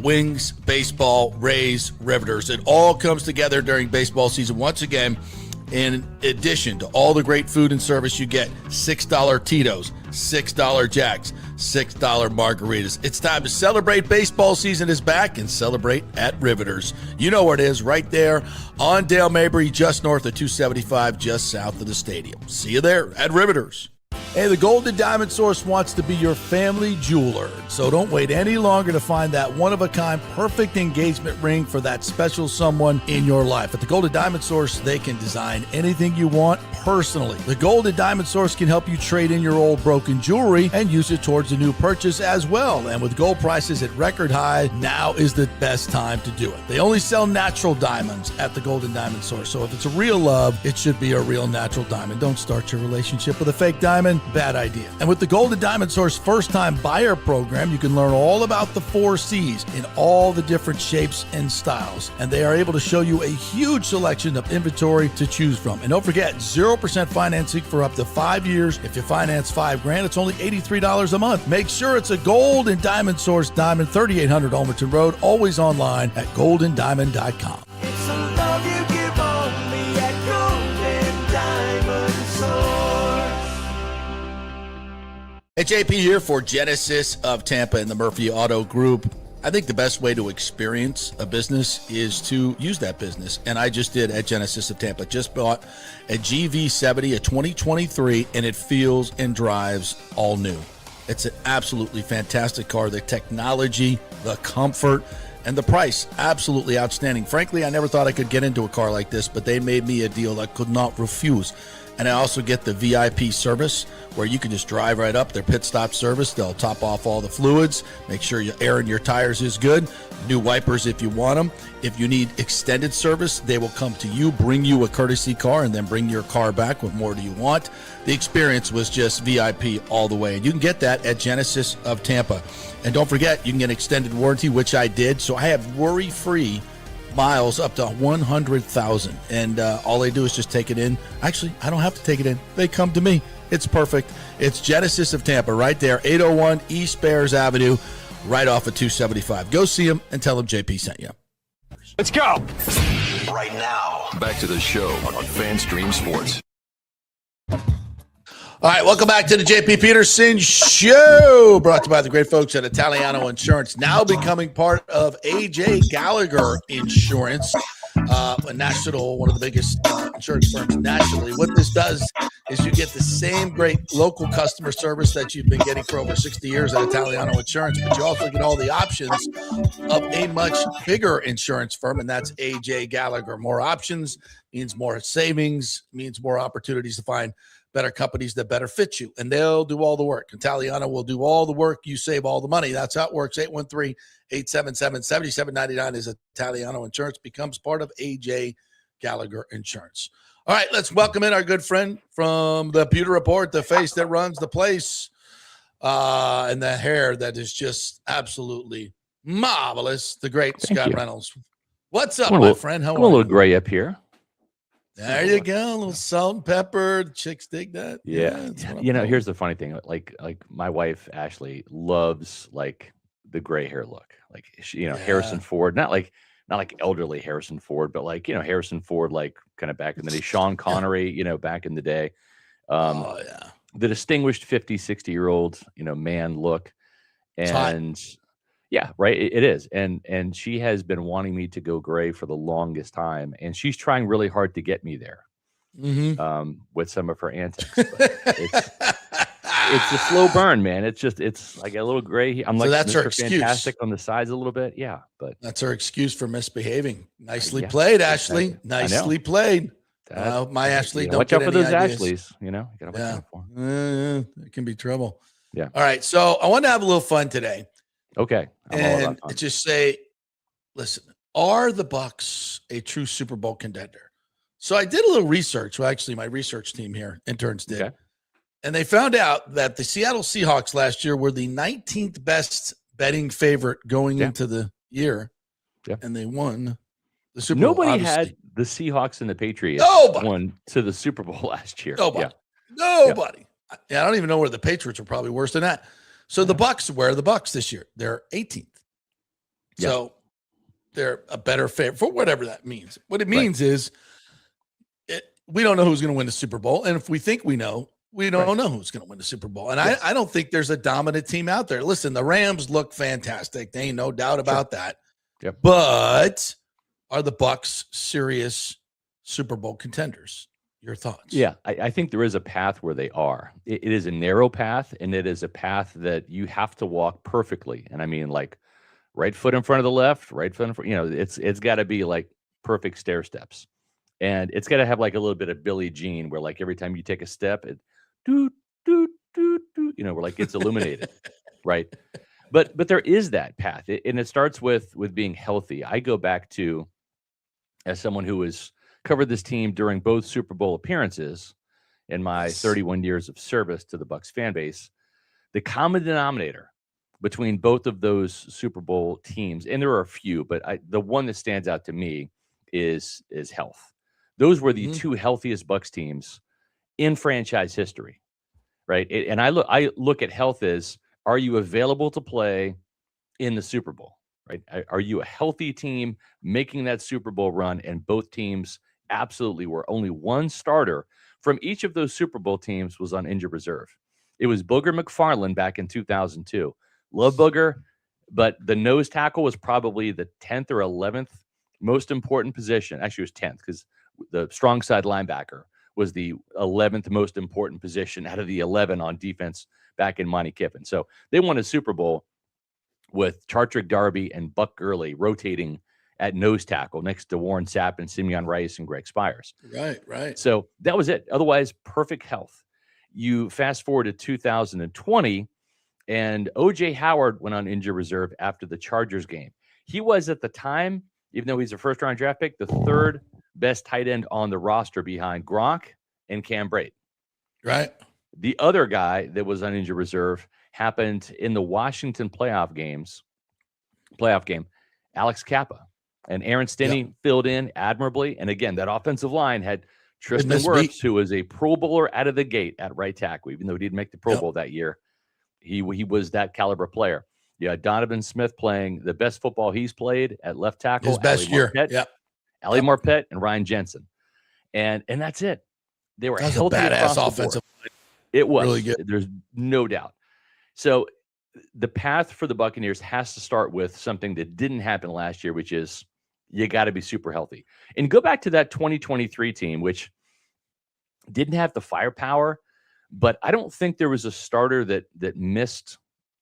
Wings, baseball, Rays, Riveters. It all comes together during baseball season. Once again, in addition to all the great food and service you get, $6 Tito's, $6 Jacks, $6 margaritas. It's time to celebrate. Baseball season is back, and celebrate at Riveters. You know where it is, right there on Dale Mabry, just north of 275, just south of the stadium. See you there at Riveters. Hey, the Golden Diamond Source wants to be your family jeweler, so don't wait any longer to find that one-of-a-kind perfect engagement ring for that special someone in your life. At the Golden Diamond Source, they can design anything you want personally. The Golden Diamond Source can help you trade in your old broken jewelry and use it towards a new purchase as well. And with gold prices at record high, now is the best time to do it. They only sell natural diamonds at the Golden Diamond Source, so if it's a real love, it should be a real natural diamond. Don't start your relationship with a fake diamond. Bad idea. And with the Golden Diamond Source first-time buyer program, you can learn all about the 4 C's in all the different shapes and styles. And they are able to show you a huge selection of inventory to choose from. And don't forget, 0% financing for up to 5 years. If you finance $5,000, it's only $83 a month. Make sure it's a Golden Diamond Source diamond, 3800 Almerton Road, always online at goldendiamond.com. It's a love you give only at Golden Diamond Source. Hey, JP here for Genesis of Tampa and the Murphy Auto Group. I think the best way to experience a business is to use that business. And I just did at Genesis of Tampa. Just bought a GV70, a 2023, and it feels and drives all new. It's an absolutely fantastic car. The technology, the comfort, and the price, absolutely outstanding. Frankly, I never thought I could get into a car like this, but they made me a deal I could not refuse. And I also get the VIP service where you can just drive right up, their pit stop service. They'll top off all the fluids, make sure your air in your tires is good, new wipers if you want them. If you need extended service, they will come to you, bring you a courtesy car, and then bring your car back. What more do you want? The experience was just VIP all the way. And you can get that at Genesis of Tampa. And don't forget, you can get extended warranty, which I did. So I have worry-free miles up to 100,000, and all they do is just take it in. Actually, I don't have to take it in. They come to me. It's perfect. It's Genesis of Tampa right there, 801 East Bears Avenue, right off of 275. Go see them and tell them JP sent you. Let's go. Right now, back to the show on FanStream Sports. All right, welcome back to the JP Peterson Show, brought to you by the great folks at Italiano Insurance, now becoming part of AJ Gallagher Insurance, a national, one of the biggest insurance firms nationally. What this does is you get the same great local customer service that you've been getting for over 60 years at Italiano Insurance, but you also get all the options of a much bigger insurance firm, and that's AJ Gallagher. More options means more savings, means more opportunities to find better companies that better fit you, and they'll do all the work. Italiano will do all the work. You save all the money. That's how it works. 813-877-7799 is Italiano Insurance, becomes part of AJ Gallagher Insurance. All right, let's welcome in our good friend from the Pewter Report, the face that runs the place, and the hair that is just absolutely marvelous, the great Scott Reynolds. What's up, my friend? How are you? A little gray up here. There you go, a little salt and pepper. The chicks dig that. Yeah. Here's the funny thing. Like my wife Ashley loves like the gray hair look. Like Harrison Ford, not like elderly Harrison Ford, but like Harrison Ford, like kind of back in the day. Sean Connery, back in the day. The distinguished 50, 60-year-old man look. And yeah, right. It is. And she has been wanting me to go gray for the longest time. And she's trying really hard to get me there with some of her antics. But it's a slow burn, man. It's like a little gray. I'm like, that's her Mr. excuse. Fantastic on the sides a little bit. Yeah. But that's her excuse for misbehaving. Nicely played, Ashley. Exactly. Nicely played. My Ashley, don't watch get out for any those ideas. Ashleys. You gotta watch out for them. It can be trouble. Yeah. All right. So I want to have a little fun today. Okay. And just say, listen, are the Bucs a true Super Bowl contender? So I did a little research. Well, actually, my research team here, interns did. Okay. And they found out that the Seattle Seahawks last year were the 19th best betting favorite going into the year. Yeah. And they won the Super Bowl. Nobody had the Seahawks and the Patriots won to the Super Bowl last year. Nobody. Nobody. Yeah, I don't even know where the Patriots are probably worse than that. So the Bucs, where are the Bucs this year? They're 18th. So they're a better favorite for whatever that means. What it means is we don't know who's going to win the Super Bowl. And if we think we know, we don't know who's going to win the Super Bowl. And I don't think there's a dominant team out there. Listen, the Rams look fantastic. There ain't no doubt about that. Yep. But are the Bucs serious Super Bowl contenders? Your thoughts? Yeah, I think there is a path where they are. It is a narrow path, and it is a path that you have to walk perfectly. And I mean, like, right foot in front of the left, right foot in front. It's got to be like perfect stair steps, and it's got to have like a little bit of Billie Jean, where like every time you take a step, it do do do do. Where like it's illuminated, right? But there is that path, and it starts with being healthy. I go back to, as someone who was covered this team during both Super Bowl appearances in my 31 years of service to the Bucs fan base, the common denominator between both of those Super Bowl teams, and there are a few, but the one that stands out to me is health. Those were the two healthiest Bucs teams in franchise history, right? And I look at health as, are you available to play in the Super Bowl, right? Are you a healthy team making that Super Bowl run? And both teams absolutely were. Only one starter from each of those Super Bowl teams was on injured reserve. It was Booger McFarland back in 2002. Love Booger, but the nose tackle was probably the 10th or 11th most important position. Actually, it was 10th because the strong side linebacker was the 11th most important position out of the 11 on defense back in Monty Kiffin. So they won a Super Bowl with Chartrick Darby and Buck Gurley rotating at nose tackle next to Warren Sapp and Simeon Rice and Greg Spires. Right. So that was it. Otherwise, perfect health. You fast forward to 2020, and O.J. Howard went on injured reserve after the Chargers game. He was, at the time, even though he's a first-round draft pick, the third best tight end on the roster behind Gronk and Cam Brate. Right. The other guy that was on injured reserve happened in the Washington playoff game, Alex Kappa. And Aaron Stinney filled in admirably. And again, that offensive line had Tristan Wirfs, who was a Pro Bowler out of the gate at right tackle. Even though he didn't make the Pro Bowl that year, he was that caliber player. Yeah, Donovan Smith playing the best football he's played at left tackle. His best year. Ali Marpet and Ryan Jensen. And that's it. They were That's a healthy badass offensive line. It was. Really good. There's no doubt. So the path for the Buccaneers has to start with something that didn't happen last year, which is you got to be super healthy. And go back to that 2023 team, which didn't have the firepower, but I don't think there was a starter that missed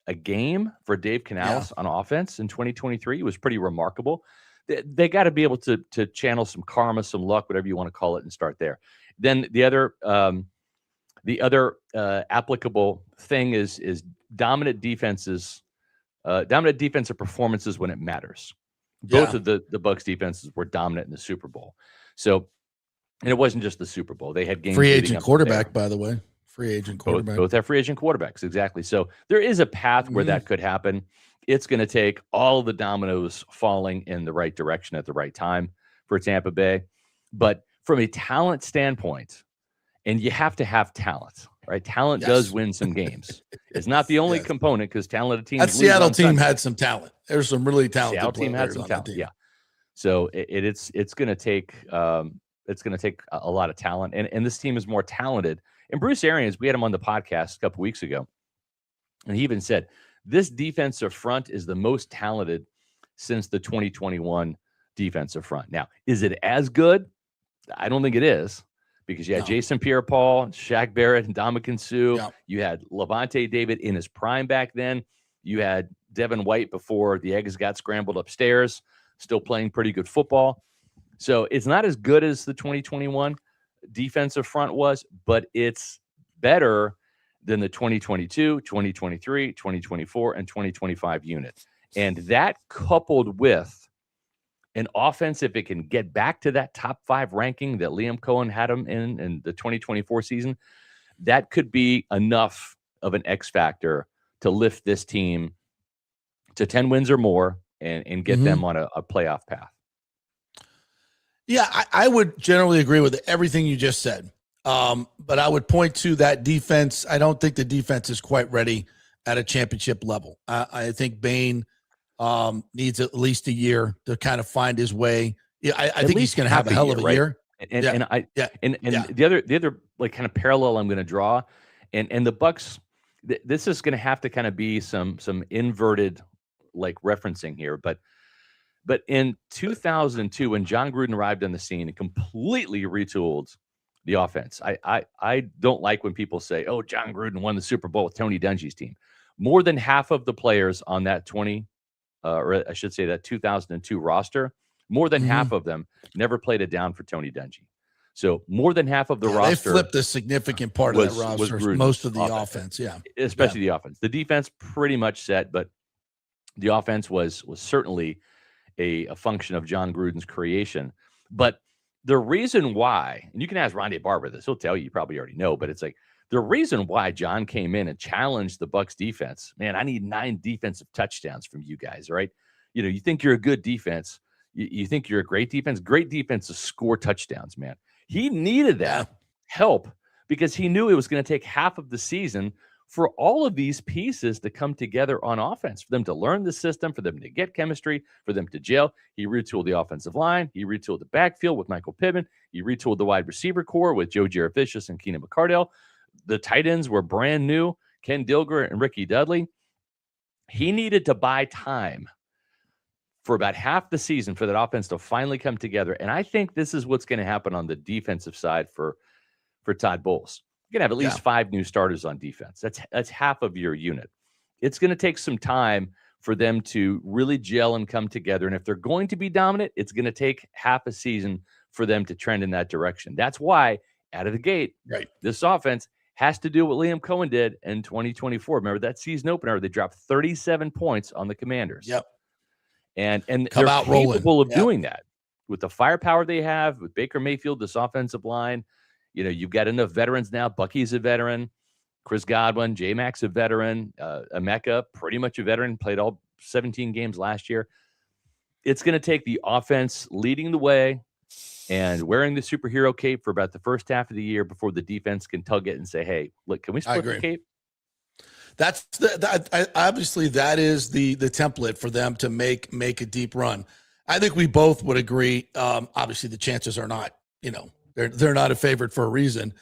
a game for Dave Canales on offense in 2023. It was pretty remarkable. They got to be able to channel some karma, some luck, whatever you want to call it, and start there. Then the other applicable thing is dominant defenses, dominant defensive performances when it matters. Both of the Bucs defenses were dominant in the Super Bowl. So, and it wasn't just the Super Bowl. They had games. Free agent quarterback, by the way. Free agent quarterback. Both have free agent quarterbacks. Exactly. So there is a path where that could happen. It's going to take all the dominoes falling in the right direction at the right time for Tampa Bay. But from a talent standpoint, and you have to have talent, right? Talent does win some games. It's not the only component, because talented teams. That Seattle team had some talent. There's some really talented Seattle team had some talent. Yeah. So it's going to take a lot of talent, and this team is more talented. And Bruce Arians, we had him on the podcast a couple weeks ago, and he even said this defensive front is the most talented since the 2021 defensive front. Now, is it as good? I don't think it is, because you had Jason Pierre-Paul, Shaq Barrett, and Ndamukong Suh. Yeah. You had Levante David in his prime back then. You had Devin White before the eggs got scrambled upstairs, still playing pretty good football. So it's not as good as the 2021 defensive front was, but it's better than the 2022, 2023, 2024, and 2025 unit. And that, coupled with an offense, if it can get back to that top 5 ranking that Liam Cohen had him in the 2024 season, that could be enough of an X factor to lift this team to 10 wins or more and get them on a playoff path. Yeah, I would generally agree with everything you just said. But I would point to that defense. I don't think the defense is quite ready at a championship level. I think Bain needs at least a year to kind of find his way. Yeah, I think he's going to have a hell of a year. And the other like kind of parallel I'm going to draw, and the Bucs, this is going to have to kind of be some inverted like referencing here, but in 2002, when John Gruden arrived on the scene and completely retooled the offense, I don't like when people say, "Oh, John Gruden won the Super Bowl with Tony Dungy's team." More than half of the players on that 2002 roster, more than half of them never played it down for Tony Dungy. So more than half of the roster, they flipped a significant part of that roster. Most of the offense, especially the offense. The defense pretty much set, but the offense was certainly a function of John Gruden's creation. But the reason why, and you can ask Rondé Barber this, he'll tell you, you probably already know, but it's like the reason why John came in and challenged the Bucs defense. Man, I need 9 defensive touchdowns from you guys, right? You know, you think you're a good defense. You think you're a great defense. Great defense to score touchdowns, man. He needed that help because he knew it was going to take half of the season for all of these pieces to come together on offense, for them to learn the system, for them to get chemistry, for them to gel. He retooled the offensive line. He retooled the backfield with Michael Pittman. He retooled the wide receiver core with Joe Jurevicius and Keenan McCardell. The tight ends were brand new, Ken Dilger and Ricky Dudley. He needed to buy time for about half the season for that offense to finally come together. And I think this is what's going to happen on the defensive side for Todd Bowles. You're going to have at least 5 new starters on defense. That's half of your unit. It's going to take some time for them to really gel and come together. And if they're going to be dominant, it's going to take half a season for them to trend in that direction. That's why, out of the gate, this offense has to do what Liam Cohen did in 2024. Remember that season opener? They dropped 37 points on the Commanders. Yep. And they're capable of doing that with the firepower they have, with Baker Mayfield, this offensive line. You know, you've got enough veterans now. Bucky's a veteran. Chris Godwin, J-Mac's a veteran. Emeka, pretty much a veteran, played all 17 games last year. It's going to take the offense leading the way and wearing the superhero cape for about the first half of the year before the defense can tug it and say, hey, look, can we split the cape? That's obviously that is the template for them to make a deep run. I think we both would agree. Obviously, the chances are not, they're not a favorite for a reason.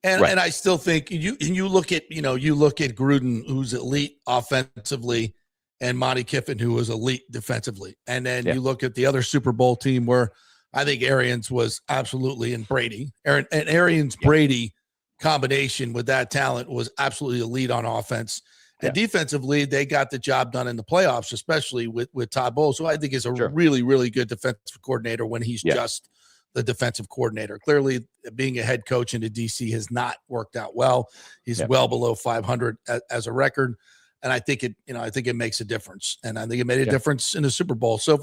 And I still think you look at Gruden, who's elite offensively, and Monty Kiffin, who was elite defensively. And then you look at the other Super Bowl team where I think Arians was absolutely, and Brady, Arians Brady combination with that talent was absolutely elite on offense. And defensively, they got the job done in the playoffs, especially with Todd Bowles, who I think is a really, really good defensive coordinator when he's just the defensive coordinator. Clearly, being a head coach in the DC has not worked out well. He's well below 500 as a record. And I think it makes a difference. And I think it made a difference in the Super Bowl. So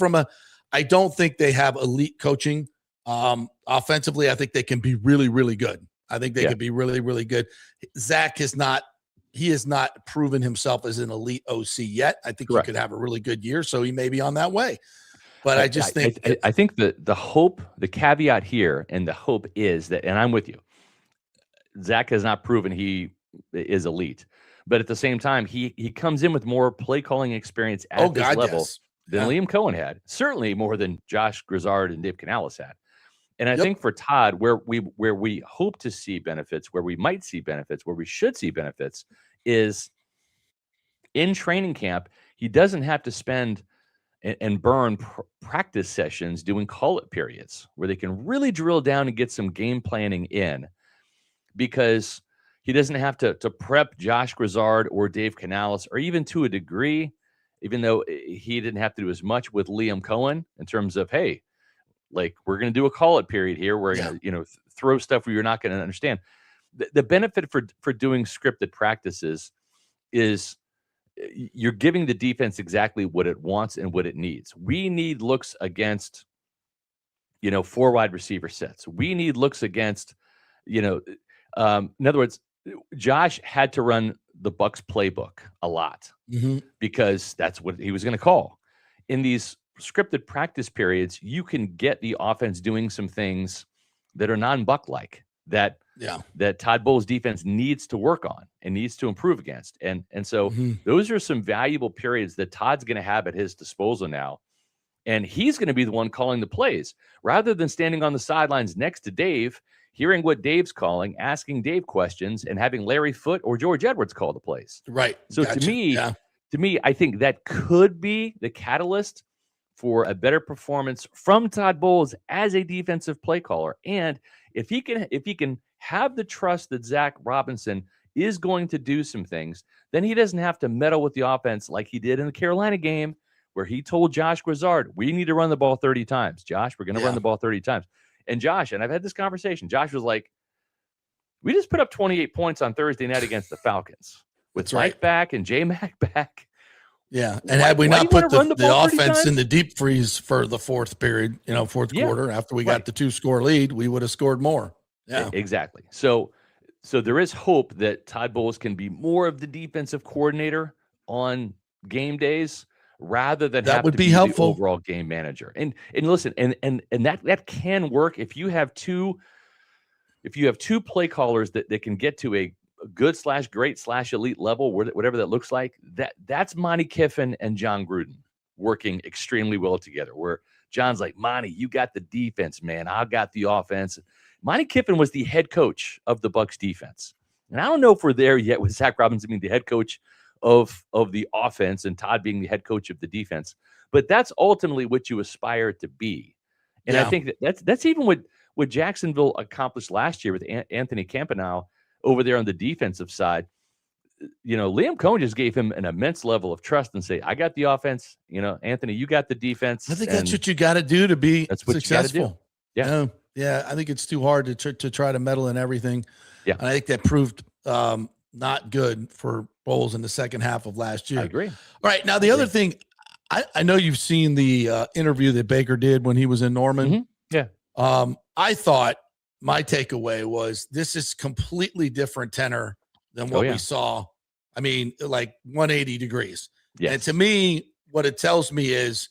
I don't think they have elite coaching. Offensively, I think they can be really, really good. I think they could be really, really good. Zach has not proven himself as an elite OC yet. I think he could have a really good year, so he may be on that way. But I think the hope, the caveat here, and the hope is that, and I'm with you, Zach has not proven he is elite. But at the same time, he comes in with more play calling experience at this level than Liam Cohen had. Certainly more than Josh Grizzard and Dave Canales had. And I think for Todd, where we hope to see benefits, where we might see benefits, where we should see benefits, is in training camp. He doesn't have to spend and burn practice sessions doing call-up periods where they can really drill down and get some game planning in, because he doesn't have to prep Josh Grizzard or Dave Canales, or even to a degree, even though he didn't have to do as much with Liam Cohen in terms of, hey, like, we're going to do a call-it period here. We're going to, throw stuff where you're not going to understand. The benefit for doing scripted practices is you're giving the defense exactly what it wants and what it needs. We need looks against, 4 wide receiver sets. We need looks against, in other words, Josh had to run the Bucs playbook a lot because that's what he was going to call. In these scripted practice periods, you can get the offense doing some things that are non-Buck-like that Todd Bowles' defense needs to work on and needs to improve against. And so those are some valuable periods that Todd's going to have at his disposal now. And he's going to be the one calling the plays rather than standing on the sidelines next to Dave, hearing what Dave's calling, asking Dave questions, and having Larry Foote or George Edwards call the plays. Right. So to me, I think that could be the catalyst for a better performance from Todd Bowles as a defensive play caller. And if he can have the trust that Zach Robinson is going to do some things, then he doesn't have to meddle with the offense like he did in the Carolina game, where he told Josh Grizzard, we need to run the ball 30 times. Josh, we're going to run the ball 30 times. And Josh, and I've had this conversation, Josh was like, we just put up 28 points on Thursday night against the Falcons with Mike back and J-Mac back. Yeah, and had we not put the offense in the deep freeze for the fourth period, fourth quarter, after we got the 2-score lead, we would have scored more. Yeah, exactly. So there is hope that Todd Bowles can be more of the defensive coordinator on game days rather than have to be helpful. The overall game manager. And listen, and that can work if you have two play callers that can get to a good / great / elite level, whatever that looks like. That's Monty Kiffin and John Gruden working extremely well together, where John's like, Monty, you got the defense, man. I got the offense. Monty Kiffin was the head coach of the Bucs defense. And I don't know if we're there yet with Zach Robinson being the head coach of the offense and Todd being the head coach of the defense, but that's ultimately what you aspire to be. And I think that's even what Jacksonville accomplished last year with Anthony Campanile over there on the defensive side. Liam Cohen just gave him an immense level of trust and say, I got the offense, Anthony, you got the defense. I think that's what you got to do to be successful. Yeah. Yeah. I think it's too hard to try to meddle in everything. Yeah. And I think that proved not good for Bowles in the second half of last year. I agree. All right. Now, the other thing, I know you've seen the interview that Baker did when he was in Norman. Yeah. I thought my takeaway was this is completely different tenor than what we saw. I mean, like 180 degrees. Yes. And to me, what it tells me is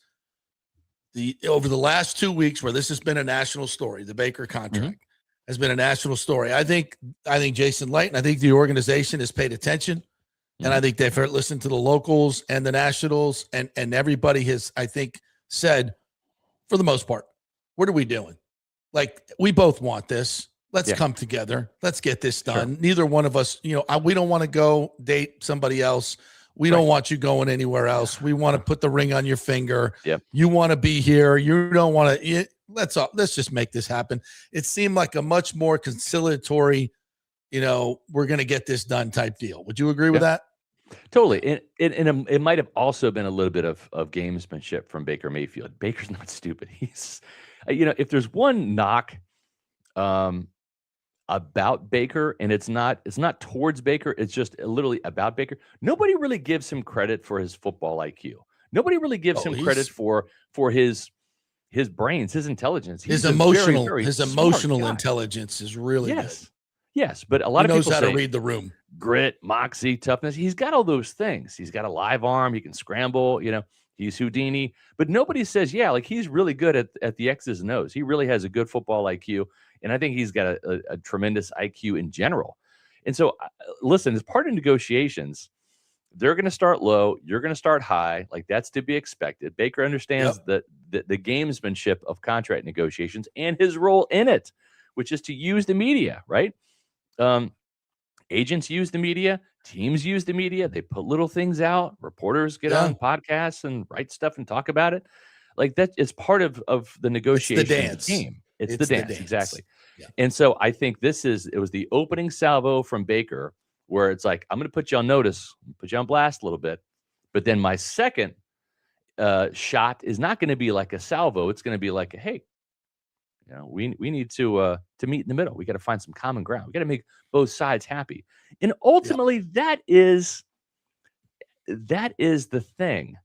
over the last 2 weeks where this has been a national story, the Baker contract has been a national story. I think Jason Light and I think the organization has paid attention. And I think they've listened to the locals and the nationals and everybody has, I think, said, for the most part, what are we doing? Like, we both want this. Let's come together. Let's get this done. Sure. Neither one of us, we don't want to go date somebody else. We don't want you going anywhere else. We want to put the ring on your finger. Yep. You want to be here. You don't want to. Let's just make this happen. It seemed like a much more conciliatory, we're going to get this done type deal. Would you agree with that? Totally. And it might have also been a little bit of gamesmanship from Baker Mayfield. Baker's not stupid. He's, if there's one knock about Baker, and it's not towards Baker, it's just literally about Baker. Nobody really gives him credit for his football IQ. Nobody really gives him credit for his brains, his intelligence. His emotional smart intelligence is really good. Yes, but a lot of people knows how to read the room. Grit, moxie, toughness. He's got all those things. He's got a live arm. He can scramble. He's Houdini. But nobody says, he's really good at the X's and O's. He really has a good football IQ. And I think he's got a tremendous IQ in general. And so, listen, as part of negotiations, they're going to start low. You're going to start high. Like, that's to be expected. Baker understands the gamesmanship of contract negotiations and his role in it, which is to use the media, right? Agents use the media, teams use the media. They put little things out. Reporters get on podcasts and write stuff and talk about it. Like, that is part of the negotiation game. It's the dance. Exactly. Yeah. And so I think it was the opening salvo from Baker, where it's like, I'm going to put you on notice, put you on blast a little bit. But then my second shot is not going to be like a salvo. It's going to be like, hey, we need to meet in the middle. We got to find some common ground. We got to make both sides happy. And ultimately, that is the thing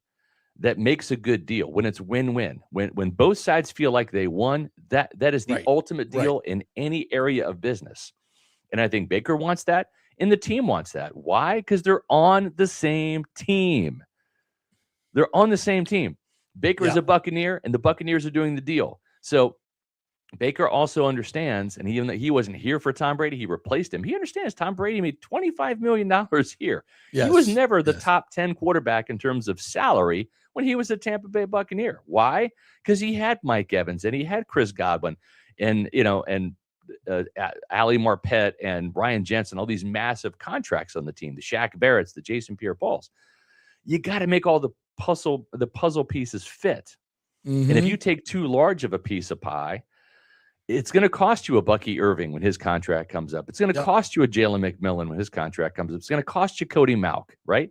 that makes a good deal, when it's win-win. When both sides feel like they won, that is the ultimate deal in any area of business. And I think Baker wants that, and the team wants that. Why? Because they're on the same team. They're on the same team. Baker's a Buccaneer, and the Buccaneers are doing the deal. So Baker also understands, and even that he wasn't here for Tom Brady, he replaced him. He understands Tom Brady made $25 million here. He was never the top 10 quarterback in terms of salary when he was a Tampa Bay Buccaneer. Why? Because he had Mike Evans, and he had Chris Godwin, and Ali Marpet and Ryan Jensen, all these massive contracts on the team, the Shaq Barretts, the Jason Pierre-Pauls. You got to make all the puzzle pieces fit. Mm-hmm. And if you take too large of a piece of pie, it's going to cost you a Bucky Irving when his contract comes up. It's going to cost you a Jalen McMillan when his contract comes up. It's going to cost you Cody Mauch, right?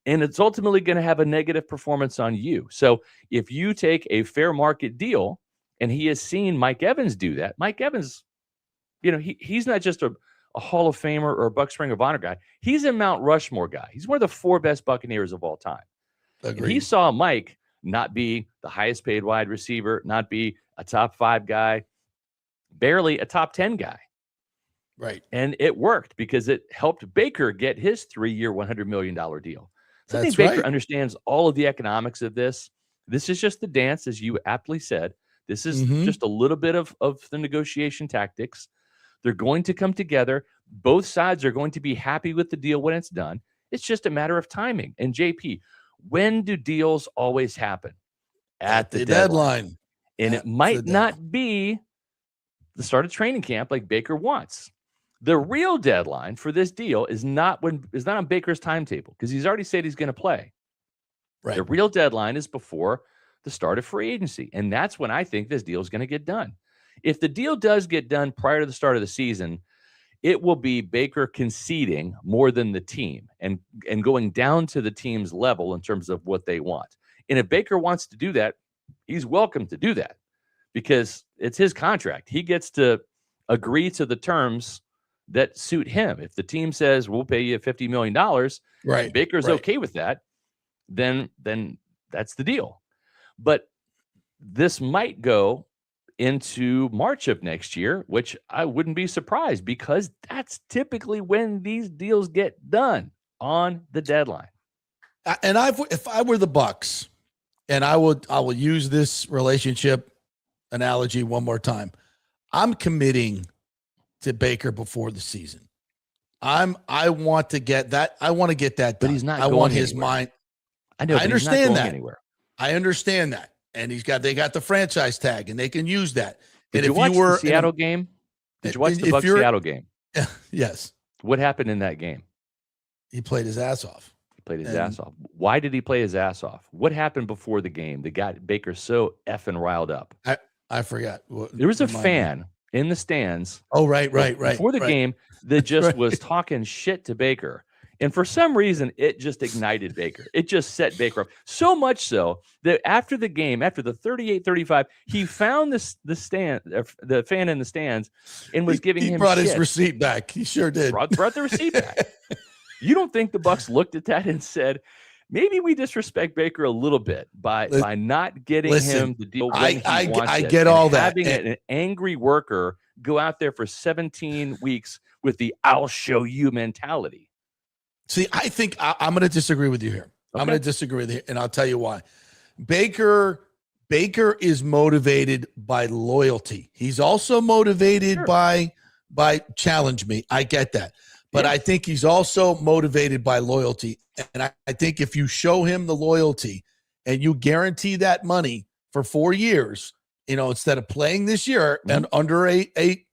And it's ultimately going to have a negative performance on you. So if you take a fair market deal, and he has seen Mike Evans do that, Mike Evans, he's not just a Hall of Famer or a Bucs Ring of Honor guy. He's a Mount Rushmore guy. He's one of the 4 best Buccaneers of all time. And he saw Mike not be the highest paid wide receiver, not be a top 5 guy, barely a top 10 guy. Right. And it worked because it helped Baker get his 3-year, $100 million deal. So I think Baker understands all of the economics of this. This is just the dance, as you aptly said. This is just a little bit of the negotiation tactics. They're going to come together. Both sides are going to be happy with the deal when it's done. It's just a matter of timing. And JP, when do deals always happen? At the deadline. And it might not be the start of training camp like Baker wants. The real deadline for this deal is not on Baker's timetable, because he's already said he's going to play. Right. The real deadline is before the start of free agency. And that's when I think this deal is going to get done. If the deal does get done prior to the start of the season, it will be Baker conceding more than the team and going down to the team's level in terms of what they want. And if Baker wants to do that, he's welcome to do that, because it's his contract. He gets to agree to the terms that suit him. If the team says, we'll pay you $50 million, right, Baker's okay with that, then that's the deal. But this might go into March of next year, which I wouldn't be surprised, because that's typically when these deals get done, on the deadline. And if I were the Bucs, and I will use this relationship analogy one more time, I'm committing to Baker before the season. I want to get that. I want to get that done. But he's not. I want his mind. I know. I understand that. Anywhere. I understand that. And they got the franchise tag, and they can use that. Did you watch the Seattle game? Did you watch the Bucs Seattle game? Yes. What happened in that game? He played his ass off. Played his ass off. Why did he play his ass off? What happened before the game that got Baker so effing riled up? I forgot. There was a fan in the stands. Oh, right. Before the game that just was talking shit to Baker. And for some reason, it just ignited Baker. It just set Baker up. So much so that after the game, after the 38-35, he found the fan in the stands and was giving him He brought shit. his receipt back. He sure did. Brought the receipt back. You don't think the Bucs looked at that and said, maybe we disrespect Baker a little bit by not getting him the deal when he wants I it, get all that. Having an angry worker go out there for 17 weeks with the "I'll show you" mentality. See, I think I'm going to disagree with you here. Okay. I'm going to disagree with you, and I'll tell you why. Baker is motivated by loyalty. He's also motivated by challenge me. I get that. But I think he's also motivated by loyalty. And I think if you show him the loyalty and you guarantee that money for 4 years, instead of playing this year and under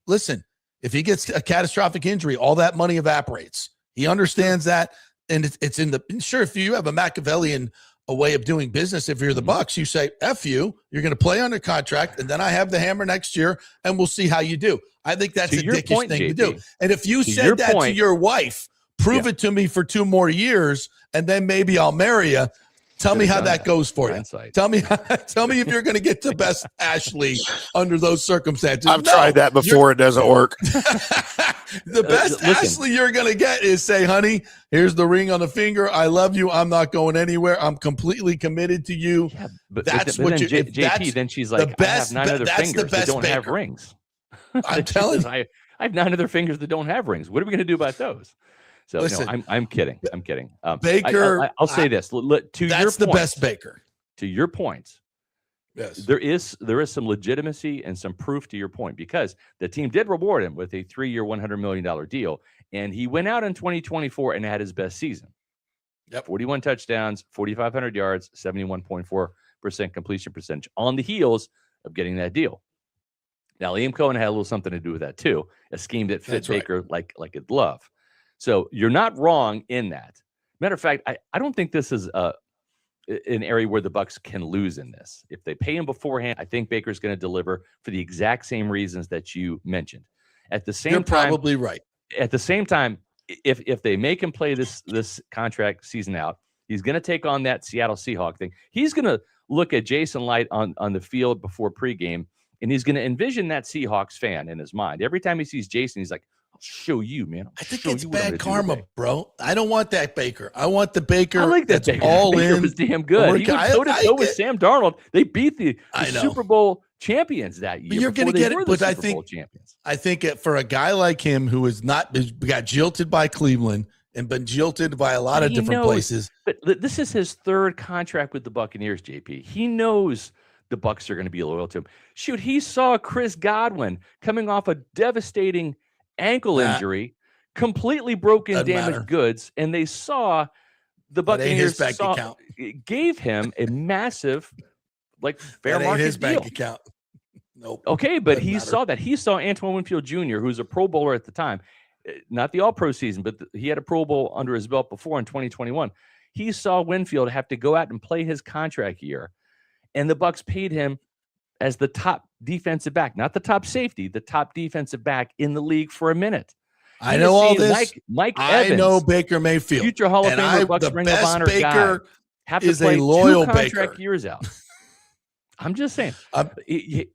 listen, if he gets a catastrophic injury, all that money evaporates. He understands that. And it's if you have a Machiavellian way of doing business, if you're the Bucs, you say, F you, you're going to play under contract. And then I have the hammer next year and we'll see how you do. I think that's a dickish thing to do. And if you said that to your wife, prove it to me for 2 more years, and then maybe I'll marry you. Tell me how that goes for you. Tell me if you're going to get the best Ashley under those circumstances. I've tried that before. It doesn't work. The best Ashley you're going to get is say, honey, here's the ring on the finger. I love you. I'm not going anywhere. I'm completely committed to you. Yeah, but JP, then she's like, I have 9 other fingers that don't have rings. I'm telling you. I have 9 other fingers that don't have rings. What are we going to do about those? So listen, no, I'm kidding. I'm kidding. Baker, I'll say this. That's the best Baker. To your point, yes, there is some legitimacy and some proof to your point, because the team did reward him with a 3-year, $100 million deal, and he went out in 2024 and had his best season. Yep, 41 touchdowns, 4,500 yards, 71.4% completion percentage on the heels of getting that deal. Now, Liam Cohen had a little something to do with that too, a scheme that fit Baker like a glove. So you're not wrong in that. Matter of fact, I don't think this is an area where the Bucs can lose in this. If they pay him beforehand, I think Baker's going to deliver for the exact same reasons that you mentioned. At the same time, you're probably right. At the same time, if they make him play this contract season out, he's going to take on that Seattle Seahawk thing. He's going to look at Jason Light on the field before pregame, and he's going to envision that Seahawks fan in his mind. Every time he sees Jason, he's like, I'll show you, man. I think it's bad karma, bro. I don't want that Baker. I want the Baker. I like that that's Baker. all Baker in. was damn good. He was toe-to-toe with Sam Darnold. They beat the Super Bowl champions that year. But you're going to get it. But I think champions. I think for a guy like him who is got jilted by Cleveland and been jilted by a lot of different places. But this is his 3rd contract with the Buccaneers, JP. He knows the Bucs are going to be loyal to him. Shoot, he saw Chris Godwin coming off a devastating ankle injury, completely broken, damaged goods, and they saw the Buccaneers gave him a massive, fair market his deal. bank account. Nope. Okay, but he saw that. He saw Antoine Winfield Jr., who's a Pro Bowler at the time, not the All-Pro season, but he had a Pro Bowl under his belt before in 2021. He saw Winfield have to go out and play his contract year, and the Bucs paid him as the top defensive back, not the top safety, the top defensive back in the league for a minute. I know all this. Mike Evans, I know Baker Mayfield, future Hall of Famer, Bucs Ring of Honor guy, have to play 2 contract years out. I'm just saying.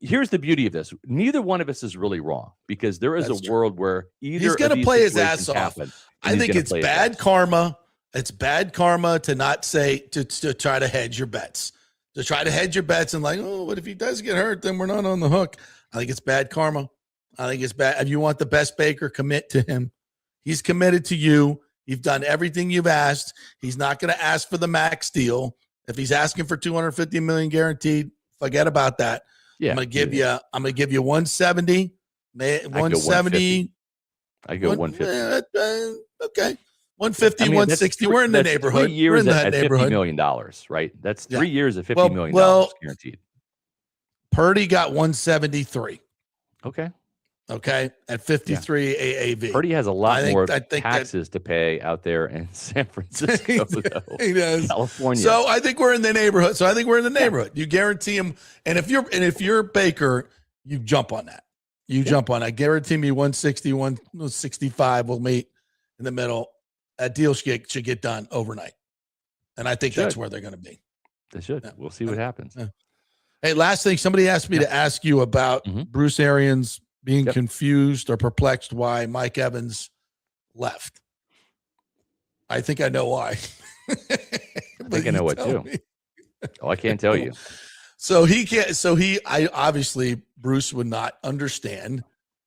Here's the beauty of this: neither one of us is really wrong, because there is a world where he's going to play his ass off. I think it's bad karma. It's bad karma to not say to try to hedge your bets. To try to hedge your bets and what if he does get hurt, then we're not on the hook. I think it's bad karma. I think it's bad. If you want the best Baker, commit to him. He's committed to you. You've done everything you've asked. He's not going to ask for the max deal. If he's asking for $250 million guaranteed, forget about that. Yeah, I'm going to give you 170. 170. I go 150. Okay. 150, 160. We're in the neighborhood. We're in that neighborhood. $50 million, right? That's 3 years of $50 million guaranteed. Purdy got 173. Okay. Okay, at 53 AAV. Purdy has a lot more I think taxes to pay out there in San Francisco, though. He does. California. So I think we're in the neighborhood. You guarantee him, and if you're Baker, you jump on that. Jump on that. Guarantee me 160, 165. We'll meet in the middle. That deal should get done overnight, and I think that's where they're going to be. They should. Yeah. We'll see what happens. Yeah. Hey, last thing. Somebody asked me to ask you about Bruce Arians being confused or perplexed why Mike Evans left. I think I know why. I think I know what too. Oh, I can't tell you. So he can't. I obviously Bruce would not understand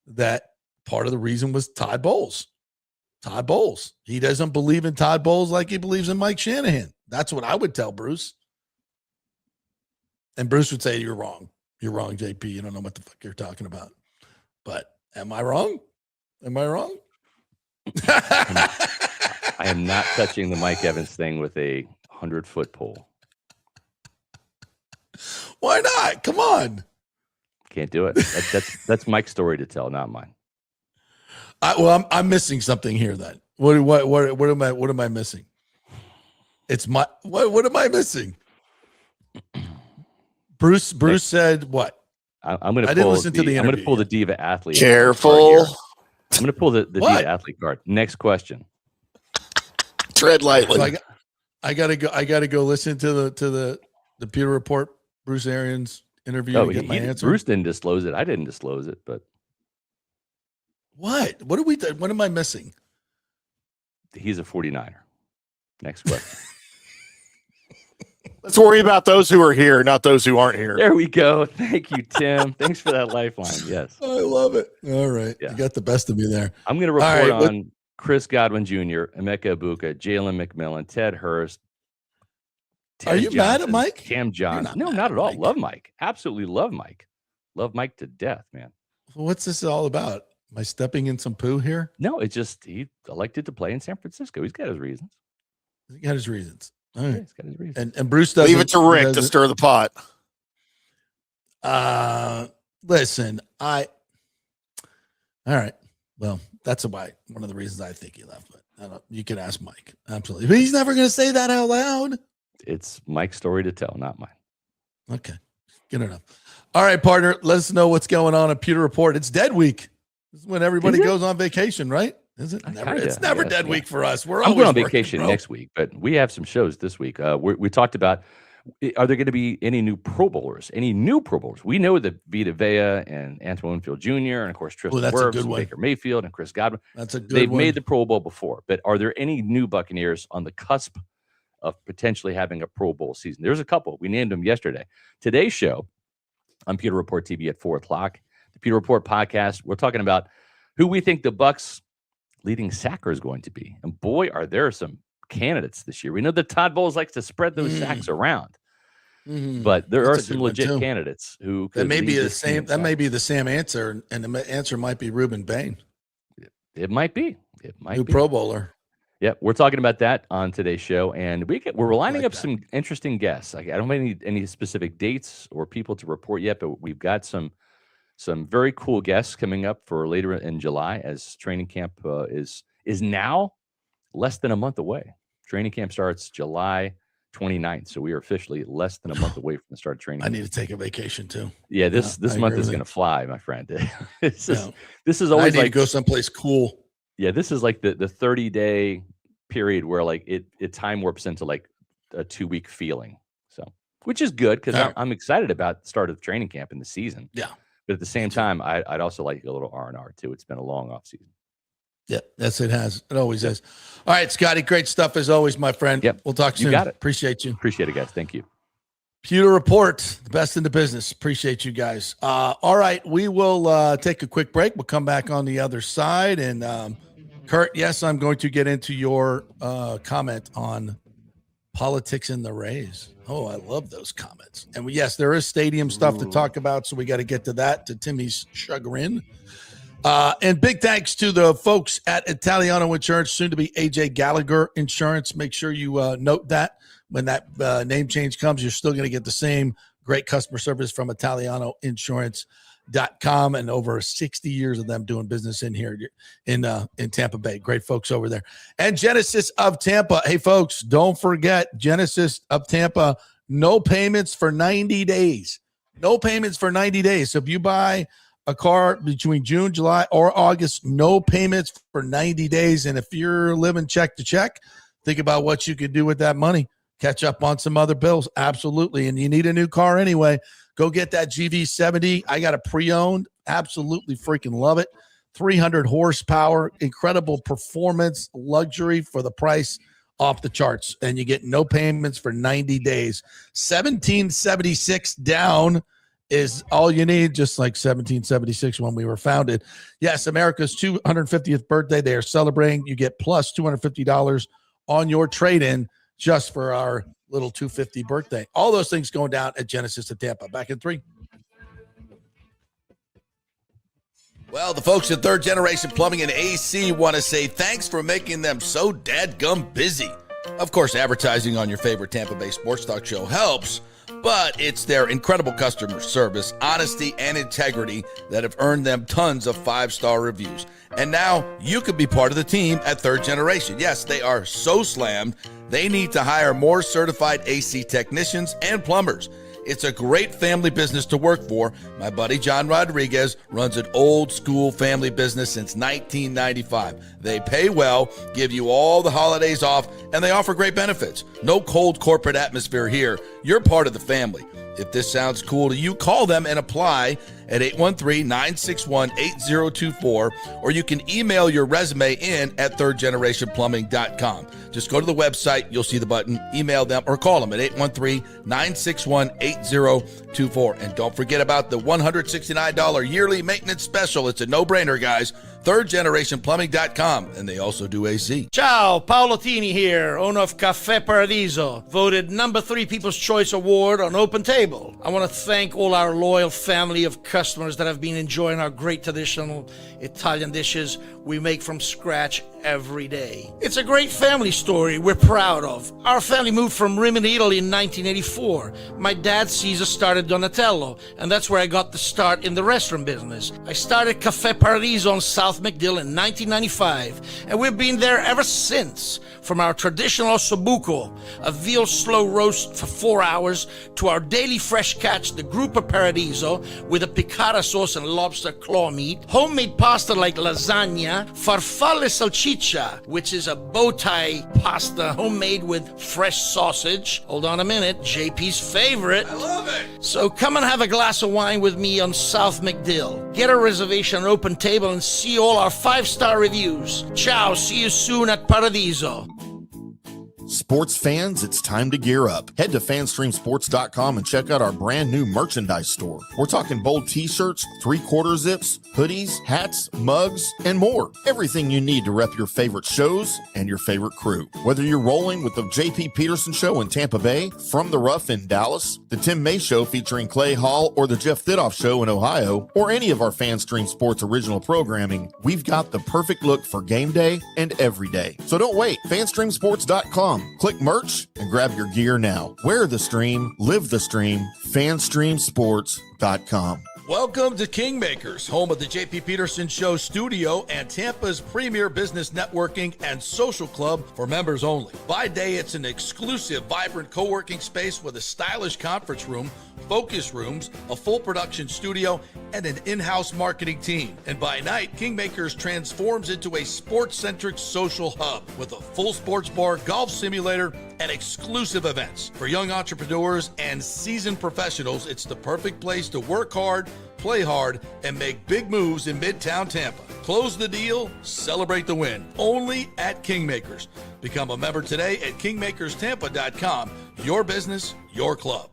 that part of the reason was Todd Bowles. Todd Bowles. He doesn't believe in Todd Bowles like he believes in Mike Shanahan. That's what I would tell Bruce. And Bruce would say, "You're wrong. You're wrong, JP. You don't know what the fuck you're talking about." But am I wrong? I am not touching the Mike Evans thing with a 100-foot pole. Why not? Come on. Can't do it. That's Mike's story to tell, not mine. I'm missing something here. Then what am I missing? It's my what am I missing? Bruce said what? I'm going to. I didn't listen to the interview. I'm going to pull the Diva Athlete. Careful. I'm going to pull the Diva Athlete card. Next question. Tread lightly. So I got to go listen to the Pewter Report Bruce Arians interview to get my answer. Bruce didn't disclose it. I didn't disclose it, but what? What am I missing? He's a 49er. Next question. Let's worry about those who are here, not those who aren't here. There we go. Thank you, Tim. Thanks for that lifeline. Yes. I love it. All right. Yeah. You got the best of me there. I'm going to report on Chris Godwin Jr., Emeka Ibuka, Jalen McMillan, Ted Hurst. Are you mad at Mike? Cam Johnson. No, not at all. Love Mike. Absolutely love Mike. Love Mike to death, man. What's this all about? Am I stepping in some poo here? No, it's just he elected to play in San Francisco. He's got his reasons. All right. He's got his reasons. And Bruce doesn't. Leave it to Rick to stir the pot. Listen, all right. Well, that's one of the reasons I think he left. But you can ask Mike. Absolutely. But he's never going to say that out loud. It's Mike's story to tell, not mine. Okay. Good enough. All right, partner. Let us know what's going on at Pewter Report. It's dead week. This is when everybody goes on vacation, right? Is it? It's never dead week for us. I'm going on vacation next week, but we have some shows this week. We talked about, are there going to be any new Pro Bowlers? We know that Vita Vea and Antoine Winfield Jr. and, of course, Tristan Wirfs, Baker Mayfield, and Chris Godwin. That's a good They've one. made the Pro Bowl before, but are there any new Buccaneers on the cusp of potentially having a Pro Bowl season? There's a couple. We named them yesterday. Today's show on Pewter Report TV at 4 o'clock, the Pewter Report podcast, we're talking about who we think the Bucs leading sacker is going to be. And boy, are there some candidates this year. We know that Todd Bowles likes to spread those sacks around. But there are some legit candidates who could that may be the same. That may be the same answer, and the answer might be Reuben Bain. It might be. It might be Pro Bowler. Yeah, we're talking about that on today's show, and we're lining up some interesting guests. I don't have any specific dates or people to report yet, but we've got some very cool guests coming up for later in July, as training camp is now less than a month away. Training camp starts July 29th, so we are officially less than a month away from the start of training. I need to take a vacation too. Yeah, this month is going to fly, my friend. This is always I need to go someplace cool. Yeah, this is like the 30-day period where like it time warps into like a 2-week feeling. So, which is good because I'm excited about the start of training camp in the season. Yeah. But at the same time, I'd also like a little R&R too. It's been a long off season. Yeah, yes, it has. It always is. All right, Scotty, great stuff as always, my friend. Yep. We'll talk soon. You got it. Appreciate you. Appreciate it, guys. Thank you. Pewter Report, the best in the business. Appreciate you guys. All right, we will take a quick break. We'll come back on the other side. And Kurt, yes, I'm going to get into your comment on politics in the Rays. Oh, I love those comments. And yes, there is stadium stuff to talk about, so we got to get to that, to Timmy's chagrin. And big thanks to the folks at Italiano Insurance, soon to be AJ Gallagher Insurance. Make sure you note that when that name change comes, you're still going to get the same great customer service from Italiano Insurance. IndyCarTim, and over 60 years of them doing business in here in Tampa Bay. Great folks over there. And Genesis of Tampa. Hey, folks, don't forget Genesis of Tampa, no payments for 90 days. No payments for 90 days. So if you buy a car between June, July, or August, no payments for 90 days. And if you're living check to check, think about what you could do with that money. Catch up on some other bills. Absolutely. And you need a new car anyway. Go get that GV70. I got a pre-owned. Absolutely freaking love it. 300 horsepower, incredible performance, luxury for the price, off the charts. And you get no payments for 90 days. $17.76 down is all you need, just like 1776 when we were founded. Yes, America's 250th birthday. They are celebrating. You get plus $250 on your trade-in just for our little 250 birthday. All those things going down at Genesis of Tampa. Back in 3. Well, the folks at Third Generation Plumbing and AC want to say thanks for making them so dadgum busy. Of course, advertising on your favorite Tampa Bay sports talk show helps, but it's their incredible customer service, honesty, and integrity that have earned them tons of 5-star reviews. And now you could be part of the team at Third Generation. Yes, they are so slammed, they need to hire more certified AC technicians and plumbers. It's a great family business to work for. My buddy John Rodriguez runs an old school family business since 1995. They pay well, give you all the holidays off, and they offer great benefits. No cold corporate atmosphere here. You're part of the family. If this sounds cool to you, call them and apply at 813-961-8024, or you can email your resume in at thirdgenerationplumbing.com. Just go to the website, you'll see the button, email them, or call them at 813-961-8024. And don't forget about the $169 yearly maintenance special. It's a no-brainer, guys. thirdgenerationplumbing.com, and they also do AC. Ciao, Paolo Tini here, owner of Caffè Paradiso, voted number 3 People's Choice Award on Open Table. I want to thank all our loyal family of customers that have been enjoying our great traditional Italian dishes we make from scratch every day. It's a great family story we're proud of. Our family moved from Rimini, Italy in 1984. My dad, Caesar, started Donatello, and that's where I got the start in the restaurant business. I started Caffè Paradiso on South McDill in 1995, and we've been there ever since. From our traditional ossobuco, a veal slow roast for 4 hours, to our daily fresh catch, the Gruppo Paradiso, with a piccata sauce and lobster claw meat, homemade pasta like lasagna, farfalle salchicha, which is a bow tie pasta homemade with fresh sausage. Hold on a minute, JP's favorite. I love it. So come and have a glass of wine with me on South McDill. Get a reservation on Open Table and see all our 5-star reviews. Ciao, see you soon at Paradiso. Sports fans, it's time to gear up. Head to fanstreamsports.com and check out our brand new merchandise store. We're talking bold t-shirts, 3/4 zips, hoodies, hats, mugs, and more. Everything you need to rep your favorite shows and your favorite crew. Whether you're rolling with the JP Peterson Show in Tampa Bay, From the Rough in Dallas, the Tim May Show featuring Clay Hall, or the Jeff Thidoff Show in Ohio, or any of our FanStream Sports original programming, we've got the perfect look for game day and every day. So don't wait. fanstreamsports.com. Click merch and grab your gear now. Wear the stream, live the stream, fanstreamsports.com. Welcome to Kingmakers, home of the JP Peterson Show studio and Tampa's premier business networking and social club for members only. By day, it's an exclusive, vibrant co-working space with a stylish conference room, focus rooms, a full production studio, and an in-house marketing team. And by night, Kingmakers transforms into a sports-centric social hub with a full sports bar, golf simulator, and exclusive events. For young entrepreneurs and seasoned professionals, it's the perfect place to work hard, play hard, and make big moves in Midtown Tampa. Close the deal, celebrate the win. Only at Kingmakers. Become a member today at kingmakerstampa.com. Your business, your club.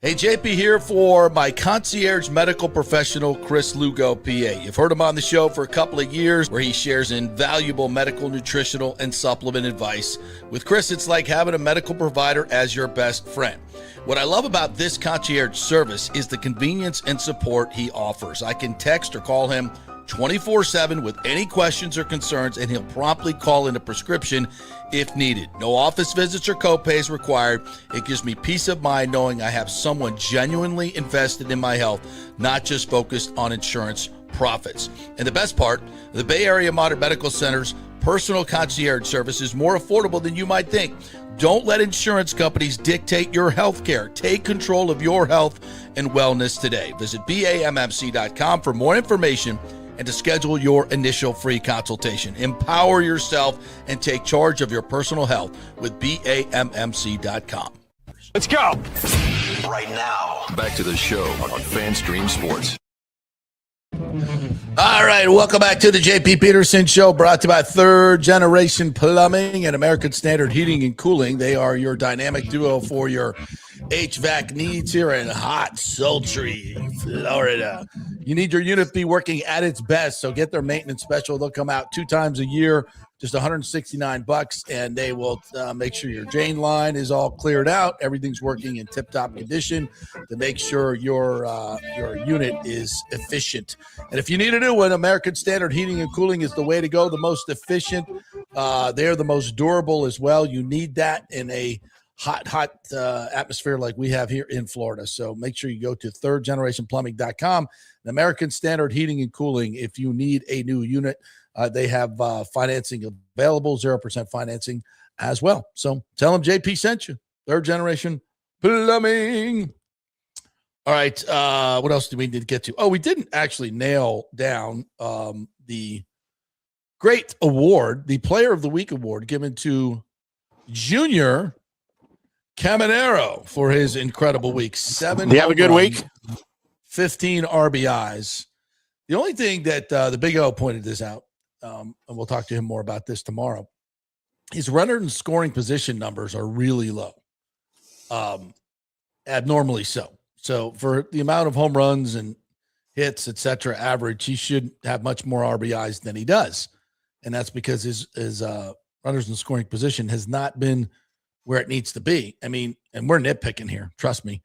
Hey, JP here for my concierge medical professional, Chris Lugo, PA. You've heard him on the show for a couple of years where he shares invaluable medical, nutritional, and supplement advice. With Chris, it's like having a medical provider as your best friend. What I love about this concierge service is the convenience and support he offers. I can text or call him 24/7 with any questions or concerns, and he'll promptly call in a prescription if needed. No office visits or copays required. It gives me peace of mind knowing I have someone genuinely invested in my health, not just focused on insurance profits. And the best part, the Bay Area Modern Medical Center's personal concierge service is more affordable than you might think. Don't let insurance companies dictate your health care. Take control of your health and wellness today. Visit BAMMC.com for more information and to schedule your initial free consultation. Empower yourself and take charge of your personal health with BAMMC.com. Let's go. Right now, back to the show on FanStream Sports. All right, welcome back to the JP Peterson Show, brought to you by Third Generation Plumbing and American Standard Heating and Cooling. They are your dynamic duo for your HVAC needs here in hot, sultry Florida. You need your unit to be working at its best, so get their maintenance special. They'll come out 2 times a year, just $169, and they will make sure your drain line is all cleared out, everything's working in tip-top condition to make sure your unit is efficient. And if you need a new one, American Standard Heating and Cooling is the way to go, the most efficient. They're the most durable as well. You need that in a hot atmosphere like we have here in Florida. So make sure you go to thirdgenerationplumbing.com. American Standard Heating and Cooling. If you need a new unit, they have financing available, 0% financing as well. So tell them JP sent you. Third Generation Plumbing. All right. What else do we need to get to? Oh, we didn't actually nail down the great award, the Player of the Week award given to Junior Caminero for his incredible week. 7 Do you have a good week? 15 RBIs. The only thing that the Big O pointed this out, and we'll talk to him more about this tomorrow, his runner and scoring position numbers are really low, abnormally so. So for the amount of home runs and hits, et cetera, average, he should have much more RBIs than he does. And that's because his runners in scoring position has not been where it needs to be. I mean, and we're nitpicking here, trust me.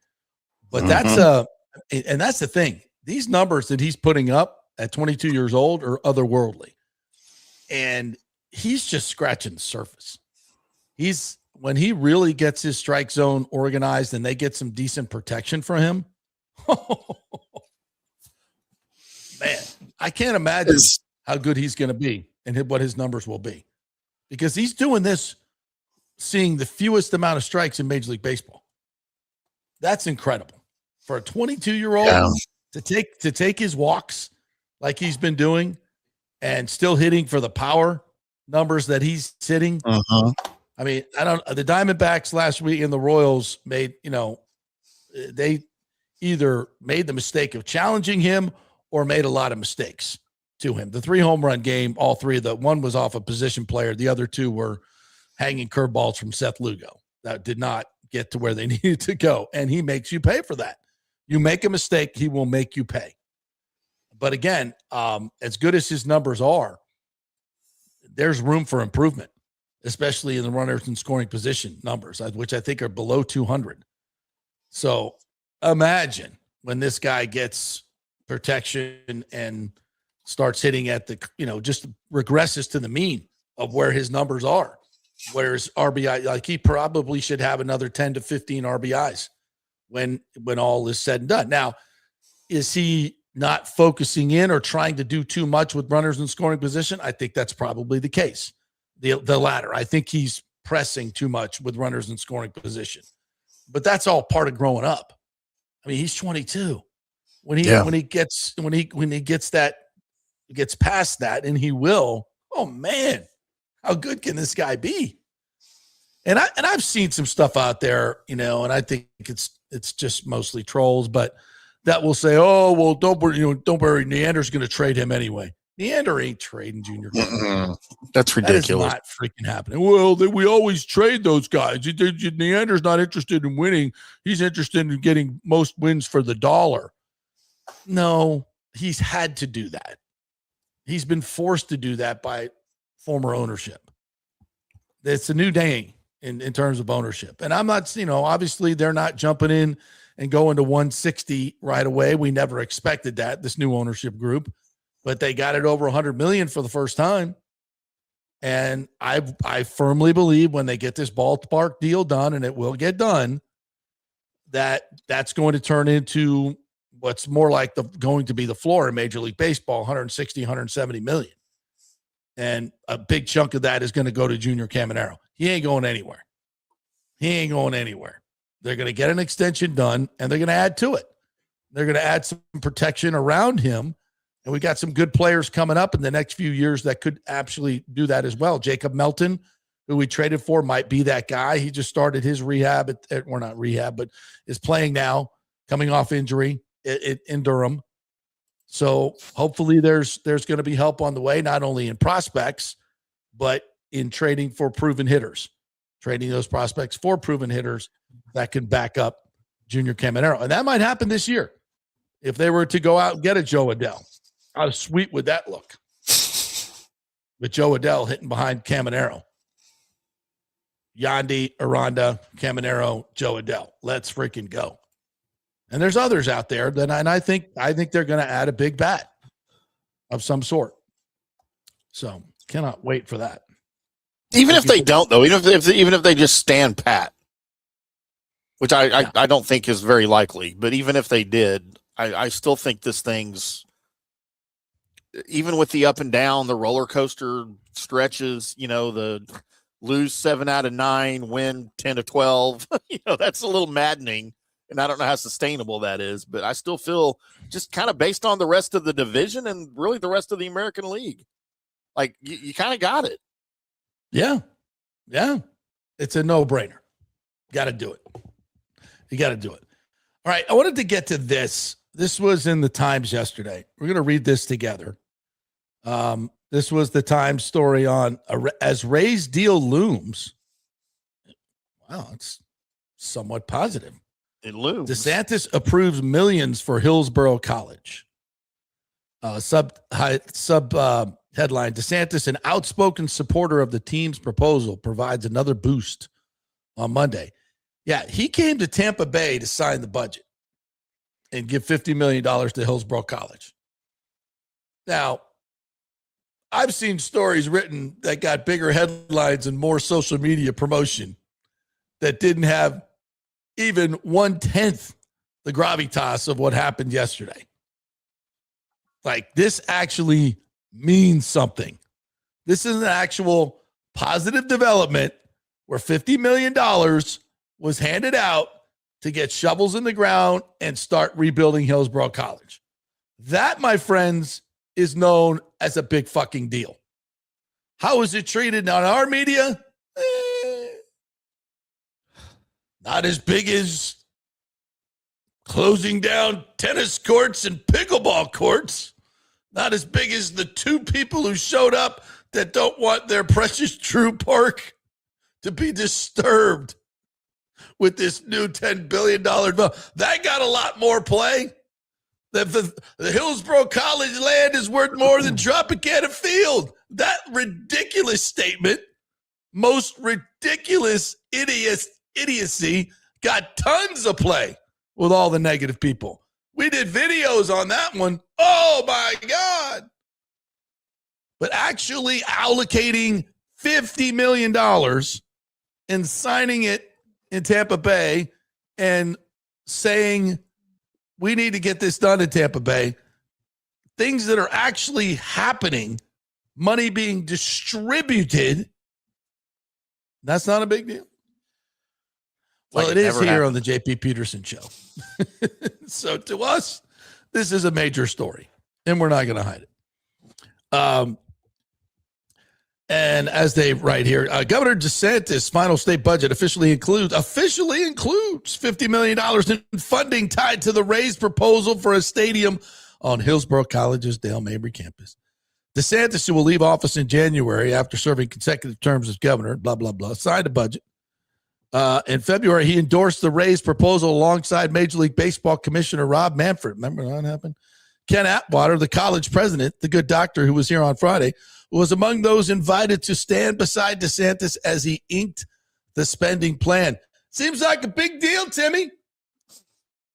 But that's the thing. These numbers that he's putting up at 22 years old are otherworldly. And he's just scratching the surface. When he really gets his strike zone organized and they get some decent protection for him, man, I can't imagine how good he's going to be and what his numbers will be, because he's doing this seeing the fewest amount of strikes in Major League Baseball. That's incredible for a 22-year-old to take his walks like he's been doing and still hitting for the power numbers that he's hitting. I mean, the Diamondbacks last week and the Royals made, they either made the mistake of challenging him or made a lot of mistakes to him. The 3 home run game, all 3 of them, one was off a position player. The other 2 were hanging curveballs from Seth Lugo that did not get to where they needed to go. And he makes you pay for that. You make a mistake, he will make you pay. But again, as good as his numbers are, there's room for improvement, especially in the runners in scoring position numbers, which I think are below 200. So imagine when this guy gets protection and starts hitting at the, just regresses to the mean of where his numbers are, where his RBI, like he probably should have another 10 to 15 RBIs when all is said and done. Now, is he not focusing in or trying to do too much with runners in scoring position? I think that's probably the case. The latter. I think he's pressing too much with runners in scoring position. But that's all part of growing up. I mean, he's 22. When he gets past that, and he will, oh man, how good can this guy be? And I've seen some stuff out there, and I think it's just mostly trolls, but that will say, oh, well, don't worry, Neander's going to trade him anyway. Neander ain't trading Junior. That's ridiculous. That is not freaking happening. Well, we always trade those guys. Neander's not interested in winning. He's interested in getting most wins for the dollar. No, he's had to do that. He's been forced to do that by former ownership. It's a new day in terms of ownership. And I'm not, obviously they're not jumping in and going to 160 right away. We never expected that, this new ownership group. but they got it over 100 million for the first time. And I firmly believe when they get this ballpark deal done, and it will get done, that's going to turn into what's more like going to be the floor in Major League Baseball, 160, 170 million. And a big chunk of that is going to go to Junior Caminero. He ain't going anywhere. They're going to get an extension done, and they're going to add to it. They're going to add some protection around him. And we got some good players coming up in the next few years that could actually do that as well. Jacob Melton, who we traded for, might be that guy. He just started his rehab or not rehab, but is playing now, coming off injury in Durham. So hopefully there's going to be help on the way, not only in prospects, but in trading for proven hitters, trading those prospects for proven hitters that can back up Junior Caminero. And that might happen this year if they were to go out and get a Joe Adell. How sweet would that look? With Joe Adell hitting behind Caminero. Yandy, Aranda, Caminero, Joe Adell. Let's freaking go. And there's others out there that, and I think they're going to add a big bat of some sort. So cannot wait for that. Even if they don't, though, even if they just stand pat, which I don't think is very likely, but even if they did, I still think this thing's, even with the up and down, the roller coaster stretches, the lose 7 out of 9, win 10 to 12, that's a little maddening. And I don't know how sustainable that is, but I still feel just kind of based on the rest of the division and really the rest of the American League, like you kind of got it. Yeah. It's a no-brainer. Got to do it. You got to do it. All right. I wanted to get to this. This was in the Times yesterday. We're going to read this together. This was the Times story on as Ray's deal looms. Wow, it's somewhat positive. It looms. DeSantis approves millions for Hillsborough College. Sub headline: DeSantis, an outspoken supporter of the team's proposal, provides another boost on Monday. Yeah, he came to Tampa Bay to sign the budget and give $50 million to Hillsborough College. Now, I've seen stories written that got bigger headlines and more social media promotion that didn't have even 1/10 the gravitas of what happened yesterday. Like, this actually means something. This is an actual positive development where $50 million was handed out to get shovels in the ground and start rebuilding Hillsborough College. That, my friends, is known as a big fucking deal. How is it treated on our media? Not as big as closing down tennis courts and pickleball courts. Not as big as the 2 people who showed up that don't want their precious True Park to be disturbed with this new $10 billion bill. That got a lot more play. The Hillsborough College land is worth more than Tropicana Field. That ridiculous statement, most ridiculous idiocy, got tons of play with all the negative people. We did videos on that one. Oh, my God. But actually allocating $50 million and signing it in Tampa Bay and saying we need to get this done in Tampa Bay, things that are actually happening, money being distributed, that's not a big deal. Well, it is here on the JP Peterson Show. So to us, this is a major story, and we're not going to hide it. And as they write here, Governor DeSantis' final state budget officially includes $50 million in funding tied to the Rays proposal for a stadium on Hillsborough College's Dale Mabry campus. DeSantis, who will leave office in January after serving consecutive terms as governor, blah, blah, blah, signed a budget. In February, he endorsed the Rays proposal alongside Major League Baseball Commissioner Rob Manfred. Remember that happened? Ken Atwater, the college president, the good doctor who was here on Friday, was among those invited to stand beside DeSantis as he inked the spending plan. Seems like a big deal, Timmy.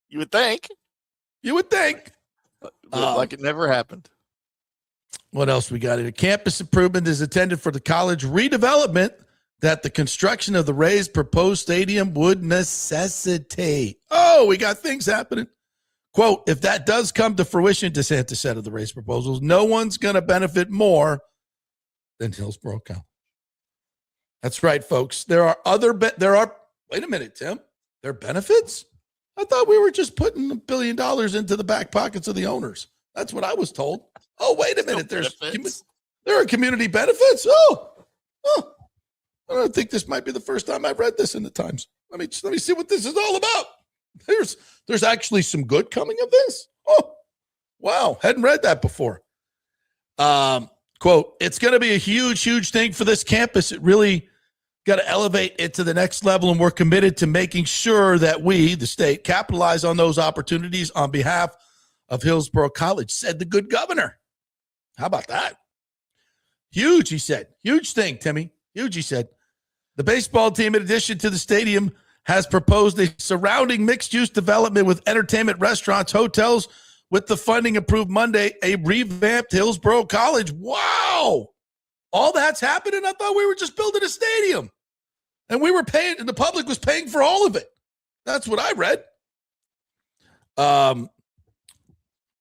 You would think. You would think. Like it never happened. What else we got here? Campus improvement is intended for the college redevelopment that the construction of the Rays' proposed stadium would necessitate. Oh, we got things happening. Quote, if that does come to fruition, DeSantis said of the Rays' proposals, no one's going to benefit more than Hillsborough College. That's right, folks. There are wait a minute, Tim. There are benefits? I thought we were just putting $1 billion into the back pockets of the owners. That's what I was told. Oh, wait a minute. There are community benefits? Oh, I don't think this might be the first time I've read this in the Times. Let me see what this is all about. There's actually some good coming of this. Oh, wow. Hadn't read that before. Quote, it's going to be a huge, huge thing for this campus. It really got to elevate it to the next level, and we're committed to making sure that we, the state, capitalize on those opportunities on behalf of Hillsborough College, said the good governor. How about that? Huge, he said. Huge thing, Timmy. Huge, he said. The baseball team, in addition to the stadium, has proposed a surrounding mixed-use development with entertainment, restaurants, hotels, with the funding approved Monday, a revamped Hillsborough College. Wow. All that's happening? I thought we were just building a stadium. And we were paying, and the public was paying for all of it. That's what I read.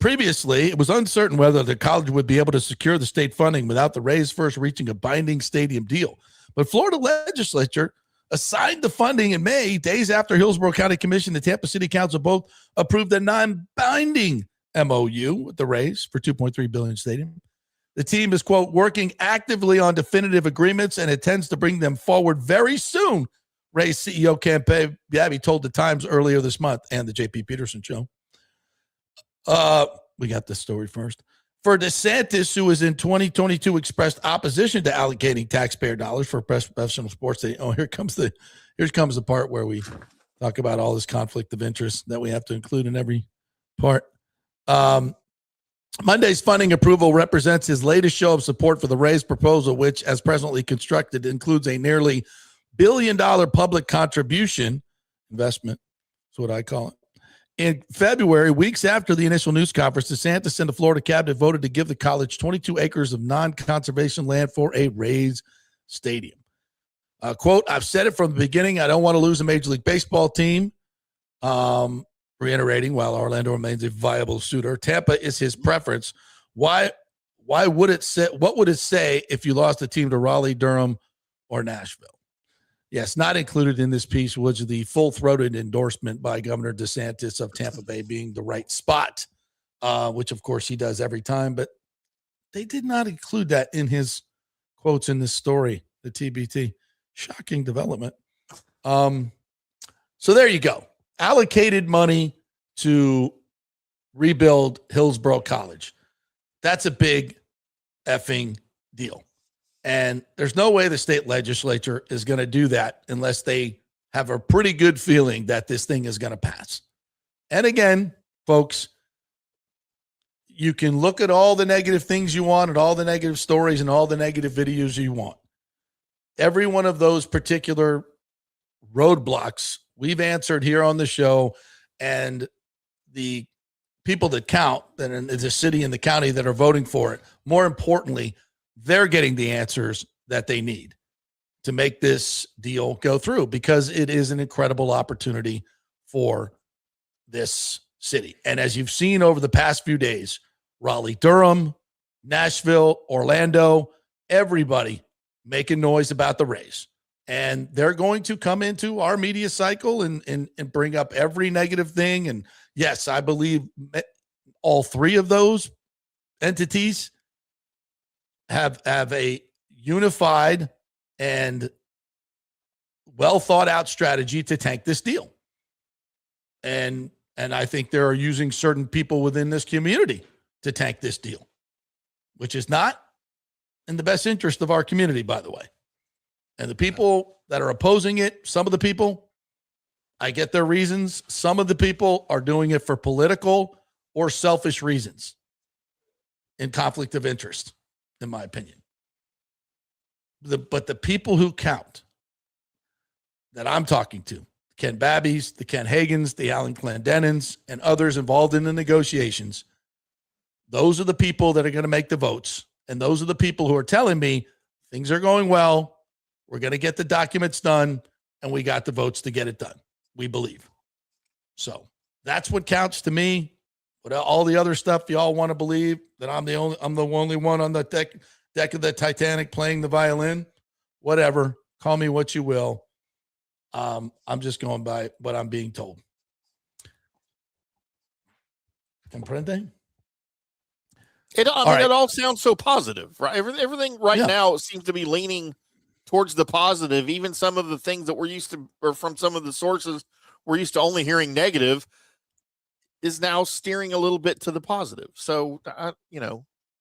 Previously, it was uncertain whether the college would be able to secure the state funding without the Rays first reaching a binding stadium deal. But Florida legislature assigned the funding in May, days after Hillsborough County Commission and Tampa City Council both approved a non-binding MOU with the Rays for $2.3 billion stadium. The team is, quote, working actively on definitive agreements and intends to bring them forward very soon, Rays CEO Campay Gabby told the Times earlier this month and the JP Peterson Show. We got this story first. For DeSantis, who is in 2022 expressed opposition to allocating taxpayer dollars for professional sports. Here comes the part where we talk about all this conflict of interest that we have to include in every part. Monday's funding approval represents his latest show of support for the Rays proposal, which, as presently constructed, includes a nearly $1 billion public contribution investment. That's what I call it. In February, weeks after the initial news conference, DeSantis and the Florida cabinet voted to give the college 22 acres of non-conservation land for a Rays stadium. Quote, I've said it from the beginning. I don't want to lose a Major League Baseball team. Reiterating, while Orlando remains a viable suitor, Tampa is his preference. Why would it say? What would it say if you lost a team to Raleigh, Durham, or Nashville? Yes, not included in this piece was the full-throated endorsement by Governor DeSantis of Tampa Bay being the right spot, which, of course, he does every time. But they did not include that in his quotes in this story, the TBT. Shocking development. So there you go. Allocated money to rebuild Hillsborough College. That's a big effing deal. And there's no way the state legislature is going to do that unless they have a pretty good feeling that this thing is going to pass. And again, folks, you can look at all the negative things you want and all the negative stories and all the negative videos you want. Every one of those particular roadblocks we've answered here on the show, and the people that count, that in the city and the county that are voting for it, more importantly, they're getting the answers that they need to make this deal go through, because it is an incredible opportunity for this city. And as you've seen over the past few days, Raleigh, Durham, Nashville, Orlando, everybody making noise about the Rays. And they're going to come into our media cycle and bring up every negative thing. And yes, I believe all three of those entities have a unified and well thought out strategy to tank this deal. And I think they're using certain people within this community to tank this deal, which is not in the best interest of our community, by the way. And the people that are opposing it, some of the people, I get their reasons. Some of the people are doing it for political or selfish reasons in conflict of interest, in my opinion. But the people who count that I'm talking to, Ken Babbies, the Ken Hagans, the Alan Clendenins, and others involved in the negotiations, Those are the people that are going to make the votes. And those are the people who are telling me things are going well. We're going to get the documents done, and we got the votes to get it done. We believe. So that's what counts to me. But all the other stuff y'all want to believe that I'm the only one on the deck of the Titanic playing the violin, whatever. Call me what you will. I'm just going by what I'm being told. Comprende? It all sounds so positive, right? Everything now seems to be leaning towards the positive. Even some of the things that we're used to, or from some of the sources we're used to only hearing negative, is now steering a little bit to the positive. So,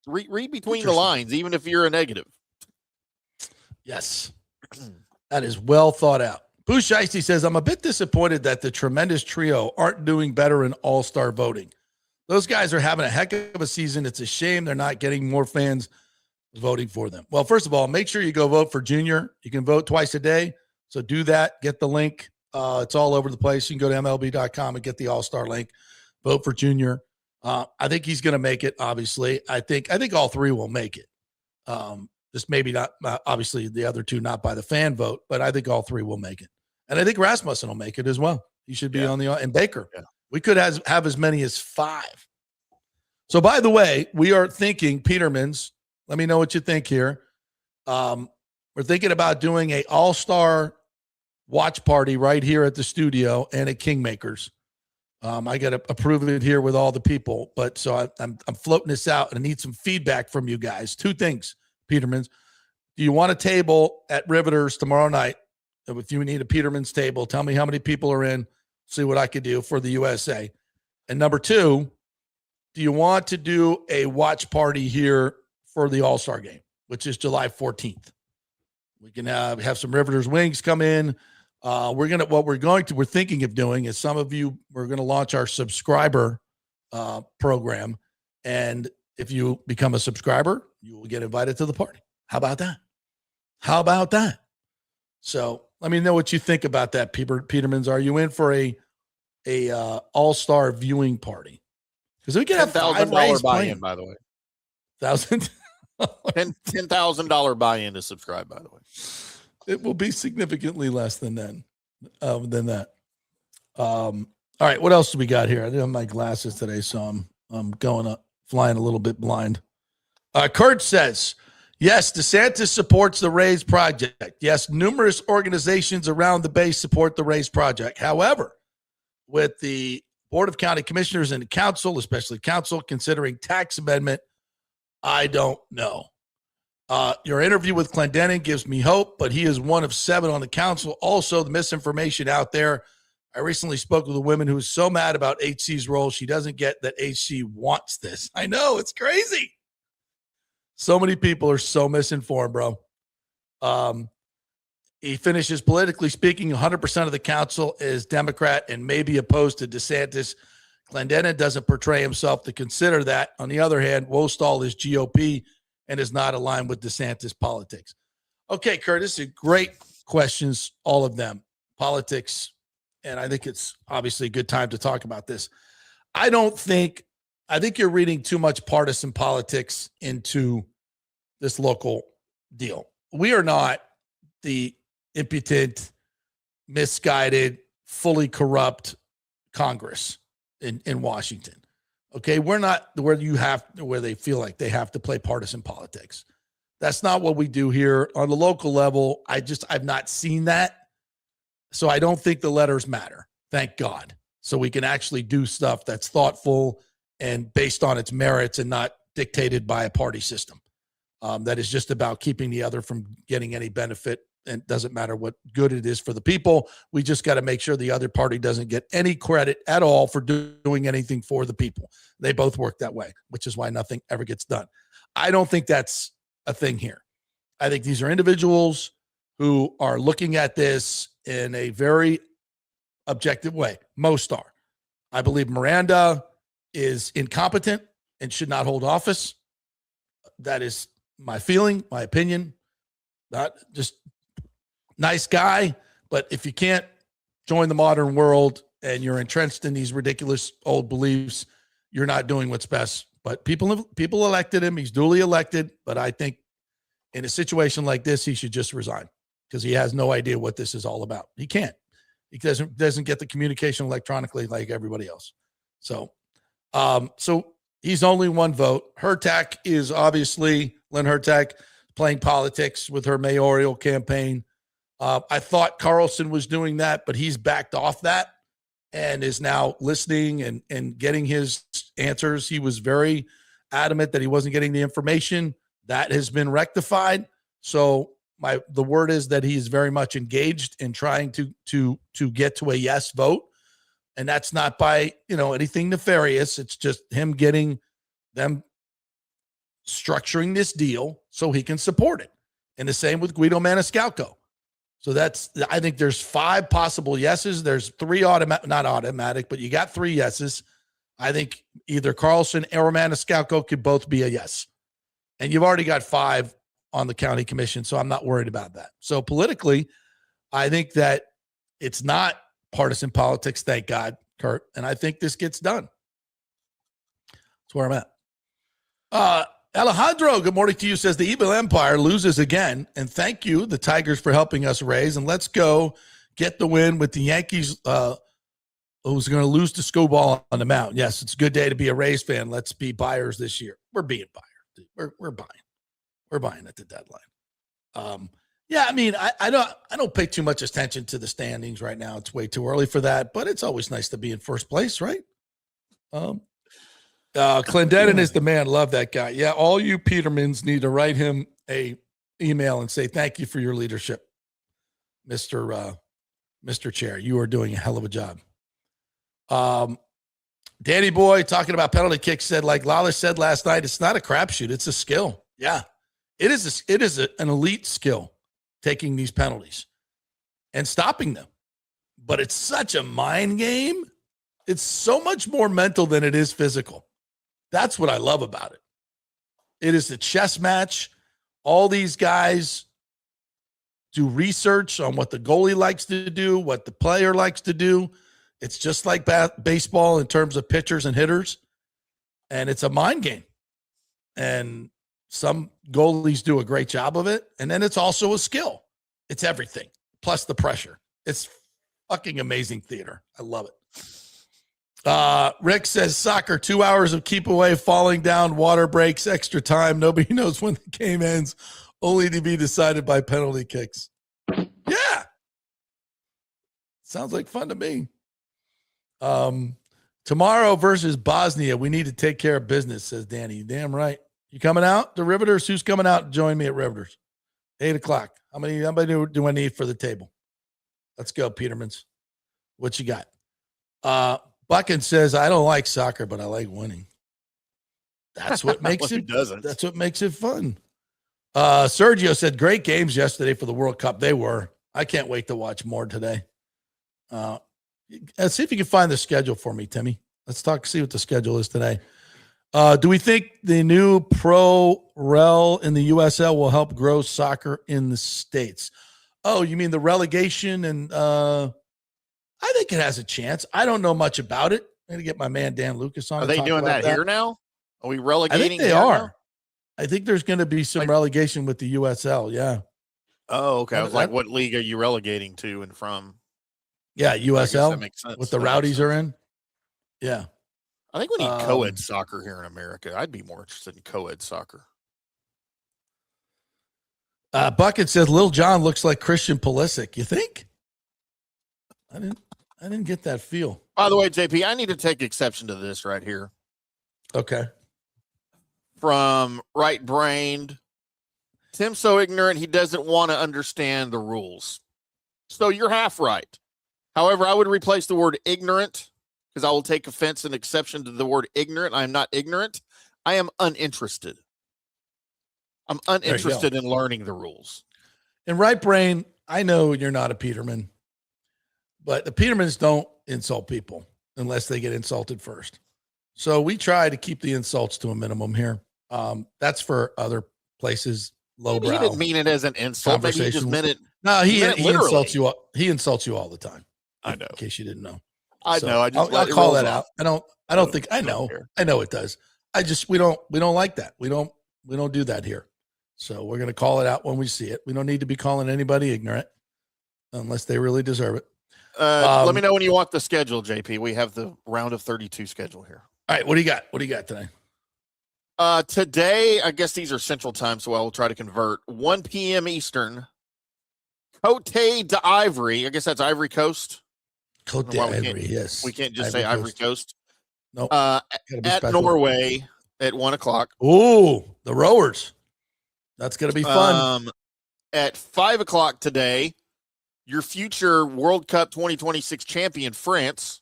read between the lines, even if you're a negative. Yes, that is well thought out. Boo Shiesty says, I'm a bit disappointed that the tremendous trio aren't doing better in all-star voting. Those guys are having a heck of a season. It's a shame they're not getting more fans voting for them. Well, first of all, make sure you go vote for Junior. You can vote twice a day. So do that. Get the link. It's all over the place. You can go to MLB.com and get the all-star link. Vote for Junior. I think he's going to make it, obviously. I think all three will make it. Just maybe not, obviously, the other two not by the fan vote, but I think all three will make it. And I think Rasmussen will make it as well. He should be on the – and Baker. Yeah. We could have as many as 5. So, by the way, we are thinking, Petermans, let me know what you think here. We're thinking about doing a all-star watch party right here at the studio and at Kingmakers. I got to approve it here with all the people. But so I'm floating this out, and I need some feedback from you guys. 2 things, Petermans. Do you want a table at Riveters tomorrow night? If you need a Peterman's table, tell me how many people are in. See what I could do for the USA. And number 2, do you want to do a watch party here for the All-Star game, which is July 14th? We can have some Riveters wings come in. We're thinking of doing is we're going to launch our subscriber program. And if you become a subscriber, you will get invited to the party. How about that? So let me know what you think about that, Petermans. Are you in for a all-star viewing party? Because we can have $10,000 buy-in, by the way. $10,000 buy-in to subscribe, by the way. It will be significantly less than that. All right, what else do we got here? I didn't have my glasses today, so I'm flying a little bit blind. Kurt says, yes, DeSantis supports the Raise Project. Yes, numerous organizations around the base support the Raise Project. However, with the Board of County Commissioners and the council, especially council, considering tax amendment, I don't know. Your interview with Clendenin gives me hope, but he is one of 7 on the council. Also, the misinformation out there. I recently spoke with a woman who is so mad about HC's role, she doesn't get that HC wants this. I know, it's crazy. So many people are so misinformed, bro. He finishes, politically speaking, 100% of the council is Democrat and maybe opposed to DeSantis. Clendenin doesn't portray himself to consider that. On the other hand, Wostall is GOP and is not aligned with DeSantis politics. Okay, Curtis, great questions, all of them. Politics, and I think it's obviously a good time to talk about this. I think you're reading too much partisan politics into this local deal. We are not the impotent, misguided, fully corrupt Congress in Washington. Okay, we're not where they feel like they have to play partisan politics. That's not what we do here on the local level. I've not seen that. So I don't think the letters matter. Thank God. So we can actually do stuff that's thoughtful and based on its merits and not dictated by a party system. That is just about keeping the other from getting any benefit, and it doesn't matter what good it is for the people. We just got to make sure the other party doesn't get any credit at all for doing anything for the people. They both work that way, which is why nothing ever gets done. I don't think that's a thing here. I think these are individuals who are looking at this in a very objective way. Most are. I believe Miranda is incompetent and should not hold office. That is my feeling, my opinion. Not just nice guy, but if you can't join the modern world and you're entrenched in these ridiculous old beliefs, you're not doing what's best But people elected him. He's duly elected. But I think in a situation like this, he should just resign because he has no idea what this is all about. He can't. He doesn't get the communication electronically like everybody else. So he's only one vote. Hertak is obviously Lynn Hertak playing politics with her mayoral campaign. I thought Carlson was doing that, but he's backed off that and is now listening and getting his answers. He was very adamant that he wasn't getting the information. That has been rectified. So the word is that he is very much engaged in trying to get to a yes vote. And that's not by, anything nefarious. It's just him getting them structuring this deal so he can support it. And the same with Guido Maniscalco. So I think there's 5 possible yeses. There's 3 not automatic, but you got 3 yeses. I think either Carlson or Maniscalco could both be a yes. And you've already got 5 on the county commission, so I'm not worried about that. So politically, I think that it's not partisan politics, thank God, Kurt. And I think this gets done. That's where I'm at. Alejandro, good morning to you, says the Evil Empire loses again. And thank you, the Tigers, for helping us raise. And let's go get the win with the Yankees, who's going to lose to Skowball on the mound. Yes, it's a good day to be a Rays fan. Let's be buyers this year. We're being buyers. We're buying. We're buying at the deadline. Yeah, I mean, I don't pay too much attention to the standings right now. It's way too early for that, but it's always nice to be in first place, right? Clendenin is the man. Love that guy. Yeah, all you Petermans need to write him a email and say thank you for your leadership, Mr. Chair. You are doing a hell of a job. Danny Boy talking about penalty kicks said, like Lala said last night, it's not a crapshoot. It's a skill. Yeah, it is an elite skill taking these penalties and stopping them. But it's such a mind game. It's so much more mental than it is physical. That's what I love about it. It is a chess match. All these guys do research on what the goalie likes to do, what the player likes to do. It's just like baseball in terms of pitchers and hitters. And it's a mind game. And some goalies do a great job of it. And then it's also a skill. It's everything, plus the pressure. It's fucking amazing theater. I love it. Rick says soccer, 2 hours of keep away, falling down, water breaks, extra time. Nobody knows when the game ends, only to be decided by penalty kicks. Yeah. Sounds like fun to me. Tomorrow versus Bosnia, we need to take care of business, says Danny. Damn right. You coming out to Riveters? Who's coming out and join me at Riveters? 8:00. How many do I need for the table? Let's go, Petermans. What you got? Buckin says, I don't like soccer, but I like winning. That's what makes it. That's what makes it fun. Sergio said, great games yesterday for the World Cup. They were. I can't wait to watch more today. Let's see if you can find the schedule for me, Timmy. Let's see what the schedule is today. Do we think the new pro rel in the USL will help grow soccer in the States? Oh, you mean the relegation? And I think it has a chance. I don't know much about it. I'm going to get my man Dan Lucas on. Are they doing that here now? Are we relegating? I think they are. Now? I think there's going to be some relegation with the USL. Yeah. Oh, okay. I was like, what league are you relegating to and from? Yeah, USL. That makes sense. What the Rowdies are in. Yeah. I think we need co-ed soccer here in America. I'd be more interested in co-ed soccer. Bucket says Lil John looks like Christian Pulisic. You think? I didn't get that feel. By the way, JP, I need to take exception to this right here. Okay. From right-brained. Tim's so ignorant, he doesn't want to understand the rules. So you're half right. However, I would replace the word ignorant because I will take offense and exception to the word ignorant. I am not ignorant. I am uninterested. I'm uninterested in learning the rules. In right brain, I know you're not a Peterman, but the Petermans don't insult people unless they get insulted first. So we try to keep the insults to a minimum here. That's for other places. Lowbrow. He didn't mean it as an insult. Maybe he just meant it. No, he insults you. He insults you all the time. I know. In case you didn't know. I know. I'll call that out. I don't think I know. I know it does. we don't like that. We don't do that here. So we're going to call it out when we see it. We don't need to be calling anybody ignorant unless they really deserve it. Let me know when you want the schedule, JP. We have the round of 32 schedule here. All right. What do you got? What do you got today? Today, I guess these are Central Time, so I will try to convert. 1 p.m. Eastern. Cote d'Ivory. I guess that's Ivory Coast. Cote d'Ivory, yes. We can't just say Ivory Coast. No. Nope. At Norway at 1 o'clock. Ooh, the rowers. That's going to be fun. At 5 o'clock today, your future World Cup 2026 champion France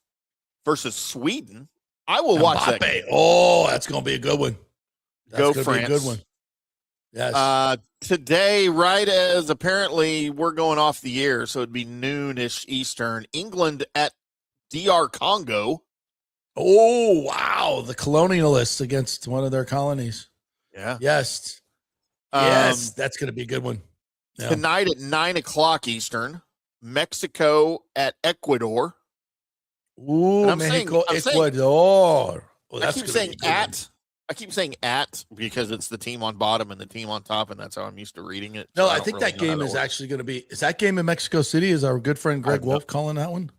versus Sweden. I will watch that game. Oh, that's going to be a good one. Go France. Be a good one. Yes. Today, right as apparently we're going off the air, so it'd be noonish Eastern. England at DR Congo. Oh, wow. The colonialists against one of their colonies. Yeah. Yes. Yes, that's going to be a good one. Yeah. Tonight at 9 o'clock Eastern, Mexico at Ecuador. Ooh, Mexico, Ecuador. I keep saying at because it's the team on bottom and the team on top, and that's how I'm used to reading it. No, I think that game is actually going to be. Is that game in Mexico City? Is our good friend Greg Wolf calling that one?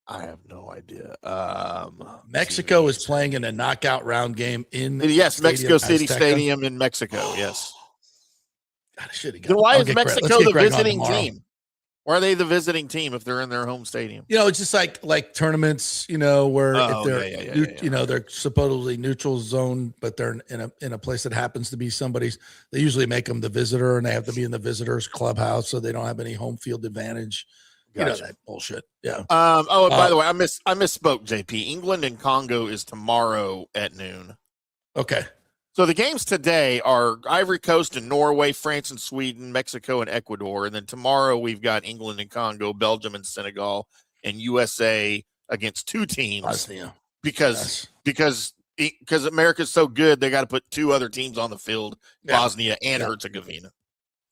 I have no idea. Mexico is playing in a knockout round game in Mexico City Stadium in Mexico. Yes. God, then why is Mexico the visiting team? Why are they the visiting team if they're in their home stadium? It's just like tournaments, where if they're they're supposedly neutral zone, but they're in a place that happens to be somebody's. They usually make them the visitor, and they have to be in the visitors' clubhouse, so they don't have any home field advantage. Gotcha. That bullshit. Yeah. By the way, I misspoke, JP. England and Congo is tomorrow at noon. Okay. So the games today are Ivory Coast and Norway, France and Sweden, Mexico and Ecuador. And then tomorrow we've got England and Congo, Belgium and Senegal, and USA against two teams. Bosnia. Because America's so good, they got to put two other teams on the field, Bosnia and Herzegovina.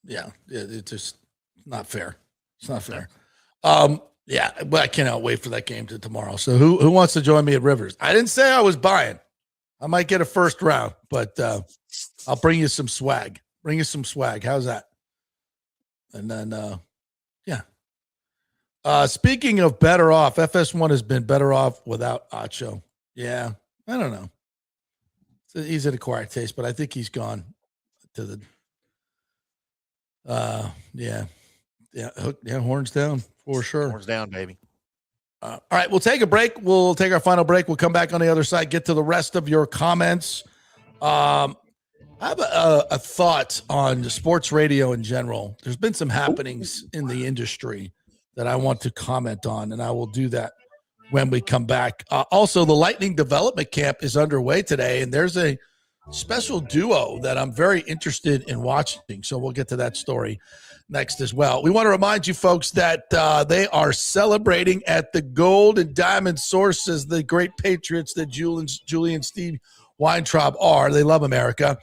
Yeah. It's just not fair. It's not fair. But I cannot wait for that game to tomorrow. So who wants to join me at Rivers? I didn't say I was buying. I might get a first round, but I'll bring you some swag. How's that? And then, speaking of better off, FS1 has been better off without Acho. Yeah, I don't know. He's an acquired taste, but I think he's gone to the. Horns down for sure. Horns down, baby. All right, we'll take a break. We'll take our final break. We'll come back on the other side, get to the rest of your comments. I have a thought on sports radio in general. There's been some happenings in the industry that I want to comment on, and I will do that when we come back. Also, the Lightning Development Camp is underway today, and there's a special duo that I'm very interested in watching, so we'll get to that story next as well. We want to remind you folks that they are celebrating at the Gold and Diamond Source as the great patriots that Julie and Steve Weintraub are. They love America.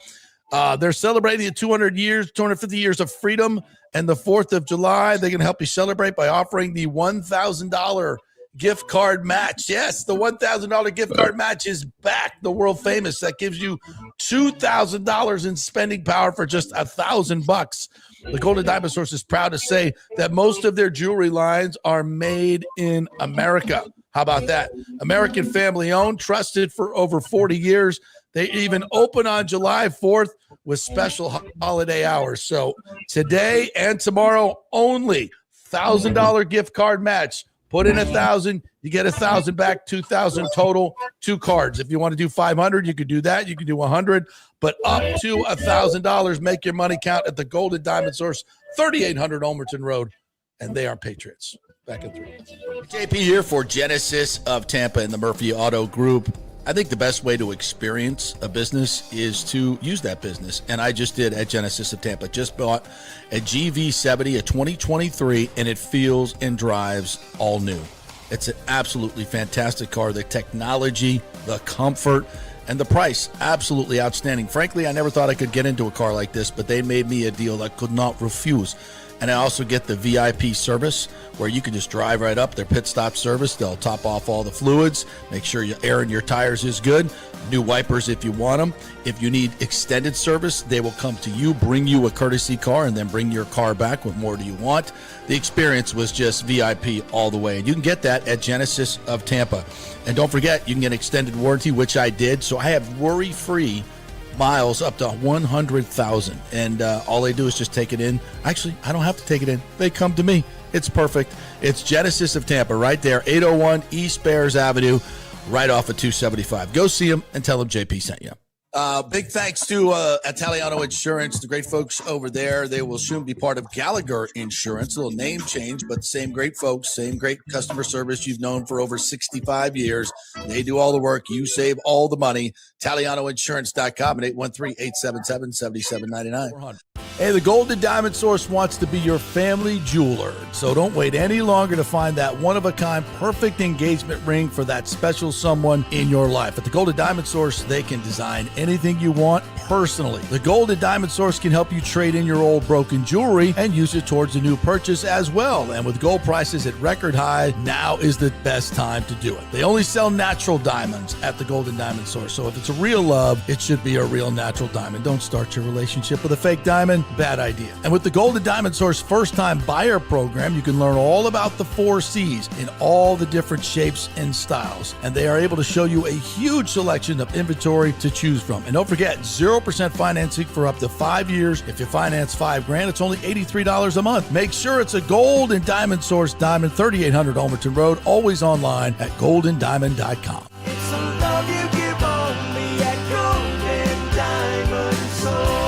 They're celebrating the 250 years of freedom and the 4th of July. They're going to help you celebrate by offering the $1,000 gift card match. Yes, the $1,000 gift card match is back. The world famous. That gives you $2,000 in spending power for just $1,000. The Golden Diamond Source is proud to say that most of their jewelry lines are made in America. How about that? American family owned, trusted for over 40 years. They even open on July 4th with special holiday hours. So today and tomorrow only, $1,000 gift card match. Put in 1,000, you get 1,000 back, 2,000 total, 2 cards. If you want to do 500, you could do that. You can do 100, but up to $1,000. Make your money count at the Golden Diamond Source, 3800 Olmerton Road, and they are Patriots. Back in 3. JP here for Genesis of Tampa and the Murphy Auto Group. I think the best way to experience a business is to use that business. And I just did at Genesis of Tampa. Just bought a GV70, a 2023, and it feels and drives all new. It's an absolutely fantastic car. The technology, the comfort, and the price, absolutely outstanding. Frankly, I never thought I could get into a car like this, but they made me a deal I could not refuse. And I also get the VIP service where you can just drive right up, their pit stop service. They'll top off all the fluids, make sure your air in your tires is good. New wipers if you want them. If you need extended service, they will come to you, bring you a courtesy car, and then bring your car back. What more do you want? The experience was just VIP all the way. And you can get that at Genesis of Tampa. And don't forget, you can get extended warranty, which I did. So I have worry-free miles up to 100,000. And all they do is just take it in. Actually, I don't have to take it in. They come to me. It's perfect. It's Genesis of Tampa right there, 801 East Bears Avenue, right off of 275. Go see them and tell them JP sent you. Big thanks to Italiano Insurance, the great folks over there. They will soon be part of Gallagher Insurance. A little name change, but same great folks, same great customer service you've known for over 65 years. They do all the work. You save all the money. ItalianoInsurance.com at 813-877-7799. Hey, the Golden Diamond Source wants to be your family jeweler. So don't wait any longer to find that one-of-a-kind perfect engagement ring for that special someone in your life. At the Golden Diamond Source, they can design anything you want personally. The Golden Diamond Source can help you trade in your old broken jewelry and use it towards a new purchase as well. And with gold prices at record high, now is the best time to do it. They only sell natural diamonds at the Golden Diamond Source. So if it's a real love, it should be a real natural diamond. Don't start your relationship with a fake diamond. Bad idea. And with the Golden Diamond Source first-time buyer program, you can learn all about the 4 C's in all the different shapes and styles. And they are able to show you a huge selection of inventory to choose from. And don't forget, 0% financing for up to 5 years. If you finance $5,000, it's only $83 a month. Make sure it's a Golden Diamond Source diamond, 3800 Almerton Road, always online at goldendiamond.com. It's the love you give only at Golden Diamond Source.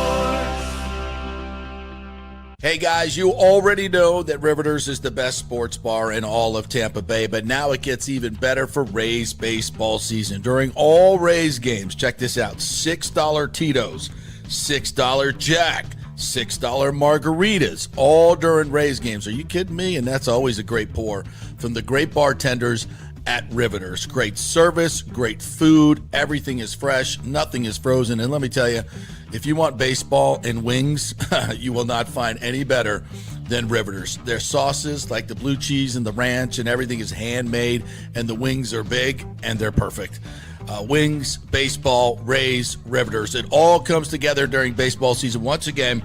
Hey guys, you already know that Riveters is the best sports bar in all of Tampa Bay, but now it gets even better for Rays baseball season. During all Rays games, check this out, $6 Tito's, $6 Jack, $6 margaritas, all during Rays games. Are you kidding me? And that's always a great pour from the great bartenders at Riveters. Great service, great food, everything is fresh, nothing is frozen. And let me tell you, if you want baseball and wings, you will not find any better than Riveters. Their sauces, like the blue cheese and the ranch and everything, is handmade, and the wings are big and they're perfect. Wings, baseball, Rays, Riveters. It all comes together during baseball season. Once again,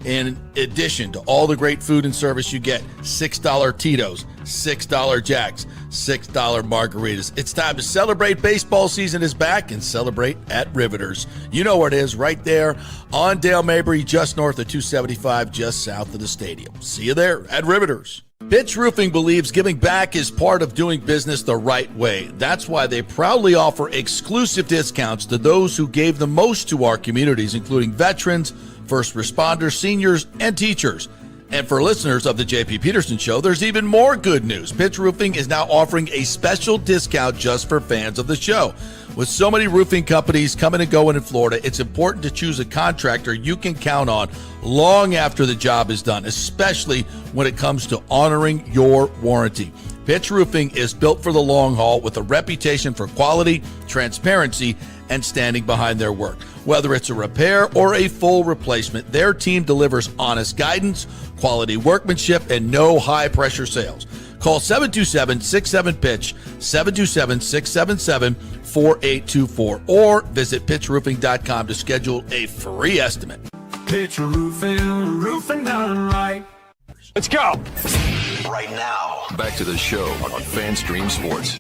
in addition to all the great food and service, you get $6 Tito's, $6 Jacks, $6 margaritas. It's time to celebrate. Baseball season is back, and celebrate at Riveters. You know where it is, right there on Dale Mabry, just north of 275, just south of the stadium. See you there at Riveters. Pitch Roofing believes giving back is part of doing business the right way. That's why they proudly offer exclusive discounts to those who gave the most to our communities, including veterans, first responders, seniors, and teachers. And for listeners of the JP Peterson Show, there's even more good news. Pitch Roofing is now offering a special discount just for fans of the show. With so many roofing companies coming and going in Florida, it's important to choose a contractor you can count on long after the job is done, especially when it comes to honoring your warranty. Pitch Roofing is built for the long haul with a reputation for quality, transparency, and standing behind their work. Whether it's a repair or a full replacement, their team delivers honest guidance, quality workmanship, and no high-pressure sales. Call 727-67-PITCH, 727-677-4824, or visit pitchroofing.com to schedule a free estimate. Pitch roofing, roofing done right. Let's go. Right now, back to the show on FanStream Sports.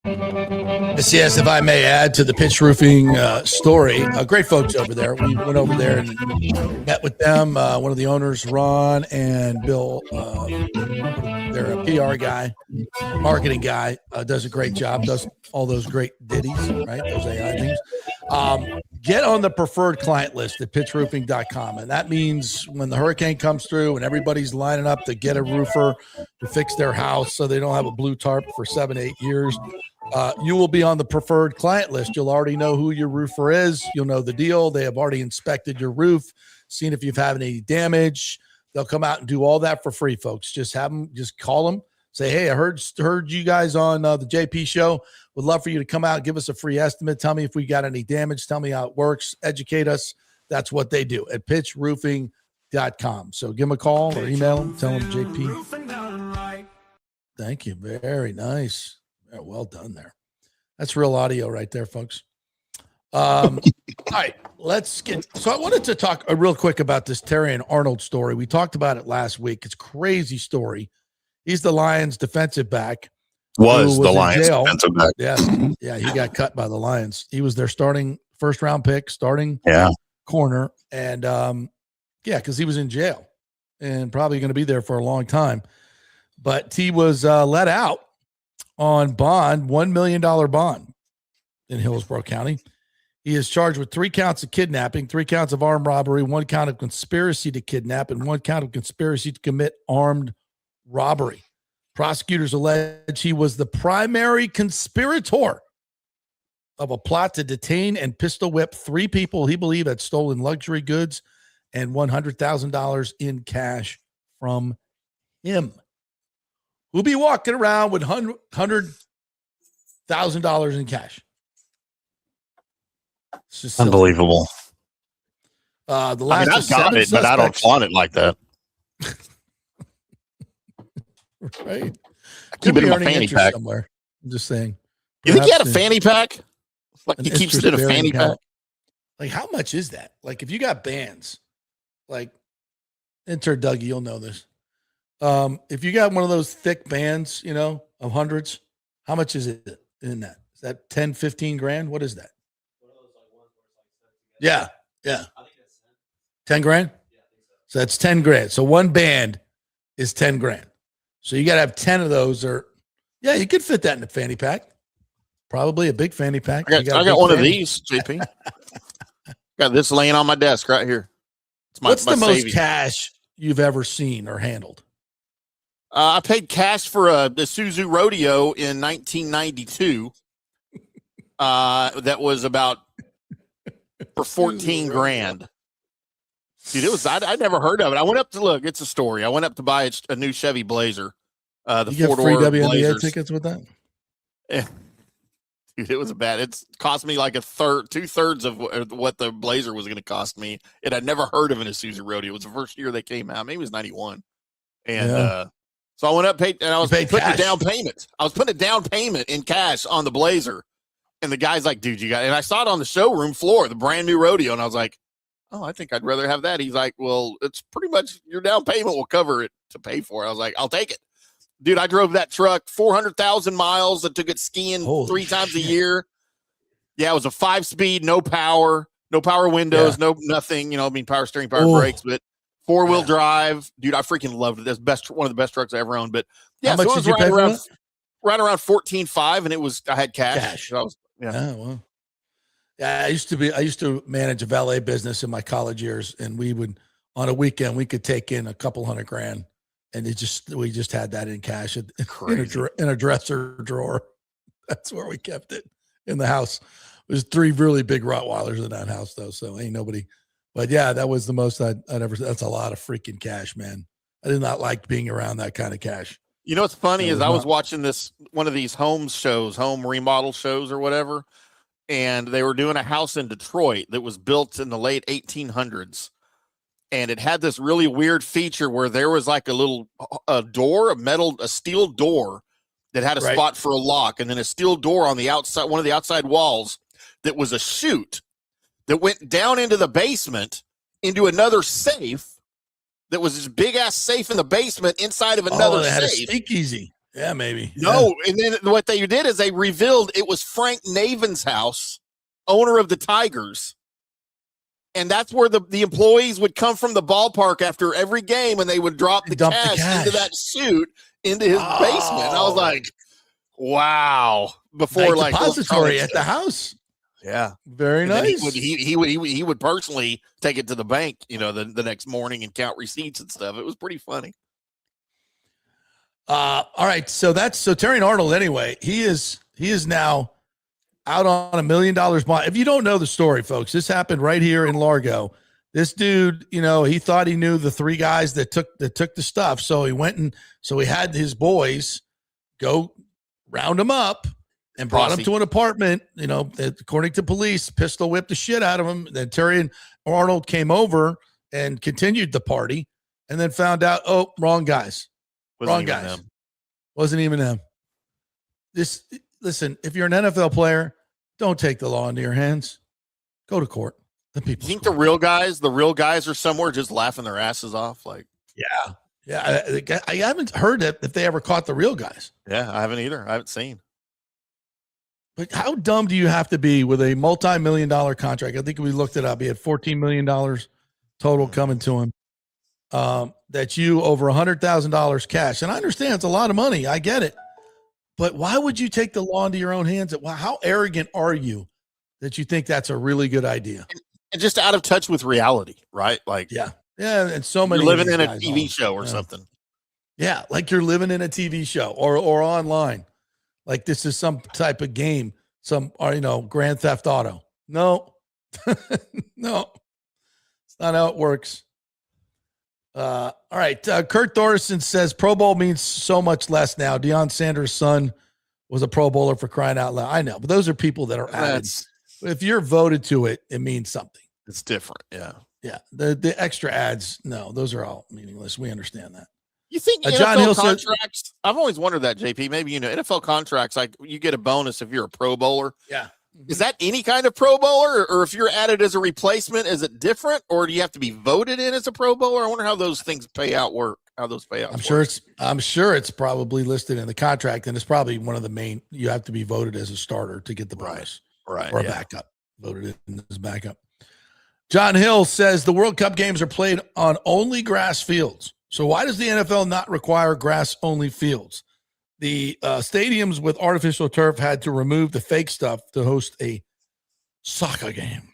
Yes, if I may add to the Pitch Roofing story, great folks over there. We went over there and met with them. One of the owners, Ron and Bill, they're a PR guy, marketing guy, does a great job, does all those great ditties, right? Those AI things. Get on the preferred client list at pitchroofing.com. And that means when the hurricane comes through and everybody's lining up to get a roofer to fix their house so they don't have a blue tarp for 7-8 years, you will be on the preferred client list. You'll already know who your roofer is. You'll know the deal. They have already inspected your roof, seen if you've had any damage. They'll come out and do all that for free, folks. Just call them. Say, hey, I heard you guys on the JP show. Would love for you to come out, give us a free estimate. Tell me if we got any damage. Tell me how it works. Educate us. That's what they do at pitchroofing.com. JP.com. So give him a call or email him. Tell him JP. Roofing done right. Thank you. Very nice. Yeah, well done there. That's real audio right there, folks. All right, let's get. So I wanted to talk real quick about this Terrion Arnold story. We talked about it last week. It's a crazy story. He's the Lions defensive back. Was the in Lions jail. defensive back. Yeah, he got cut by the Lions. He was their starting first round pick, starting corner. And because he was in jail and probably going to be there for a long time. But he was let out on bond, $1 million bond in Hillsborough County. He is charged with 3 counts of kidnapping, 3 counts of armed robbery, 1 count of conspiracy to kidnap, and 1 count of conspiracy to commit armed robbery. Prosecutors allege he was the primary conspirator of a plot to detain and pistol whip 3 people he believed had stolen luxury goods and $100,000 in cash from him. Who'll be walking around with $100,000 in cash? It's just Unbelievable. The last I've got it, but I don't flaunt it like that. Right. Keep it in my earning fanny interest pack. somewhere. I'm just saying. You think he had a Perhaps fanny pack? Like an he keeps it in a interest-bearing fanny pack? account. Like, how much is that? Like, if you got bands, like, enter Dougie, you'll know this. If you got one of those thick bands, of hundreds, how much is it in that? Is that 10, 15 grand? What is that? Yeah. 10 grand? So that's 10 grand. So one band is 10 grand. So you got to have 10 of those you could fit that in a fanny pack. Probably a big fanny pack. I got one of these, JP. Got this laying on my desk right here. It's What's the most savings. cash you've ever seen or handled? I paid cash for the Isuzu Rodeo in 1992. That was about for 14 grand. Dude, it was, I'd never heard of it. I went up to look, it's a story. I went up to buy a new Chevy Blazer. The You get free four-door WNBA Blazers. tickets with that? Dude, it was bad. It's cost me like 2/3 of what the Blazer was going to cost me. And I'd never heard of an Isuzu Rodeo. It was the first year they came out. Maybe it was 91. And so I went up, paid, and I was putting a down payment. I was putting a down payment in cash on the Blazer. And the guy's like, dude, you got it. And I saw it on the showroom floor, the brand new Rodeo. And I was like, oh, I think I'd rather have that. He's like, well, it's pretty much your down payment will cover it to pay for it. I was like, I'll take it. Dude, I drove that truck 400,000 miles. I took it skiing 3 times a year. Yeah, it was a 5-speed, no power windows, no nothing. Power steering, power brakes, but 4-wheel drive. Dude, I freaking loved it. That's one of the best trucks I ever owned. But yeah, how much so did you pay for it? Right around 14.5, and I had cash. So Well. Yeah, I used to manage a valet business in my college years, and we would on a weekend we could take in a couple $100,000, and we just had that in cash in a dresser drawer. That's where we kept it in the house. There's 3 really big Rottweilers in that house though, so ain't nobody. But yeah, that was the most I'd ever. That's a lot of freaking cash, man. I did not like being around that kind of cash. You know what's funny is I was watching one of these home remodel shows or whatever. And they were doing a house in Detroit that was built in the late 1800s. And it had this really weird feature where there was like a door, a steel door that had a spot for a lock. And then a steel door on the outside, one of the outside walls that was a chute that went down into the basement into another safe that was this big ass safe in the basement inside of another they had safe. A speakeasy. Yeah, maybe. No, and then what they did is they revealed it was Frank Navin's house, owner of the Tigers. And that's where the employees would come from the ballpark after every game, and they would drop the cash into that chute into his basement. And I was like, wow. Before nice depository at the house. Yeah. Very nice. He would personally take it to the bank, the next morning and count receipts and stuff. It was pretty funny. All right, so Terrion Arnold. Anyway, he is now out on $1 million bond. If you don't know the story, folks, this happened right here in Largo. This dude, he thought he knew the 3 guys that took the stuff, so he went so he had his boys go round him up and brought him to an apartment. According to police, pistol whipped the shit out of him. Then Terrion Arnold came over and continued the party, and then found out, oh, wrong guys. Wrong guys. Wasn't even them. Listen, if you're an NFL player, don't take the law into your hands. Go to court. The people. You think the real guys are somewhere just laughing their asses off? Like, yeah. I haven't heard if they ever caught the real guys. Yeah, I haven't either. I haven't seen. But how dumb do you have to be with a multi-million-dollar contract? I think we looked it up. He had $14 million total coming to him. That you over $100,000 cash. And I understand it's a lot of money. I get it. But why would you take the law into your own hands? How arrogant are you that you think that's a really good idea? And just out of touch with reality, right? Like, yeah. And so many living in a TV show or something. Yeah, like you're living in a TV show or online. Like this is some type of game, Grand Theft Auto. No, no, it's not how it works. All right. Kurt Thorson says Pro Bowl means so much less now. Deion Sanders' son was a Pro Bowler, for crying out loud. I know, but those are people that are added. If you're voted to it, it means something. It's different. Yeah. Yeah. The extra ads, no, those are all meaningless. We understand that. You think John NFL Hill contracts? I've always wondered that, JP. Maybe NFL contracts, like you get a bonus if you're a Pro Bowler. Yeah. Is that any kind of Pro Bowler, or if you're added as a replacement, is it different, or do you have to be voted in as a Pro Bowler? I wonder how those things work. How those payouts? I'm sure it's probably listed in the contract, and it's probably one of the main. You have to be voted as a starter to get the bonus, right? Or a backup. Voted in as backup. John Hill says the World Cup games are played on only grass fields. So why does the NFL not require grass-only fields? The stadiums with artificial turf had to remove the fake stuff to host a soccer game.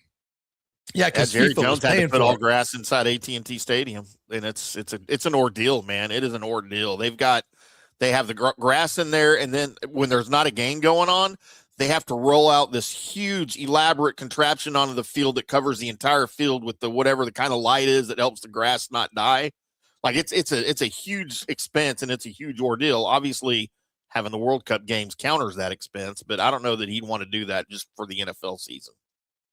Yeah, because Jerry Jones had to put all grass inside AT&T Stadium, and it's an ordeal, man. It is an ordeal. They have the grass in there, and then when there's not a game going on, they have to roll out this huge, elaborate contraption onto the field that covers the entire field with whatever the kind of light is that helps the grass not die. Like it's a huge expense, and it's a huge ordeal. Obviously, having the World Cup games counters that expense, but I don't know that he'd want to do that just for the NFL season.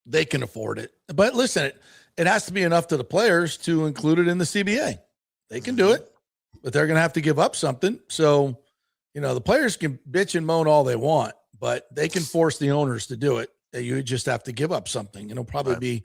They can afford it. But listen, it has to be enough to the players to include it in the CBA. They can do it, but they're going to have to give up something. So, the players can bitch and moan all they want, but they can force the owners to do it. You just have to give up something. It'll probably be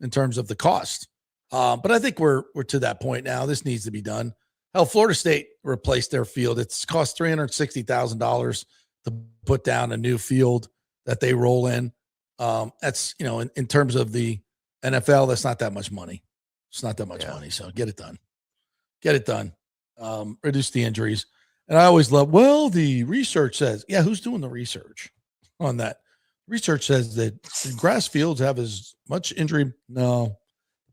in terms of the cost. But I think we're to that point now. This needs to be done. Hell, Florida State replaced their field. It's cost $360,000 to put down a new field that they roll in. That's, in terms of the NFL, that's not that much money. It's not that much money. So get it done. Get it done. Reduce the injuries. And I always love, the research says, who's doing the research on that? Research says that grass fields have as much injury. No.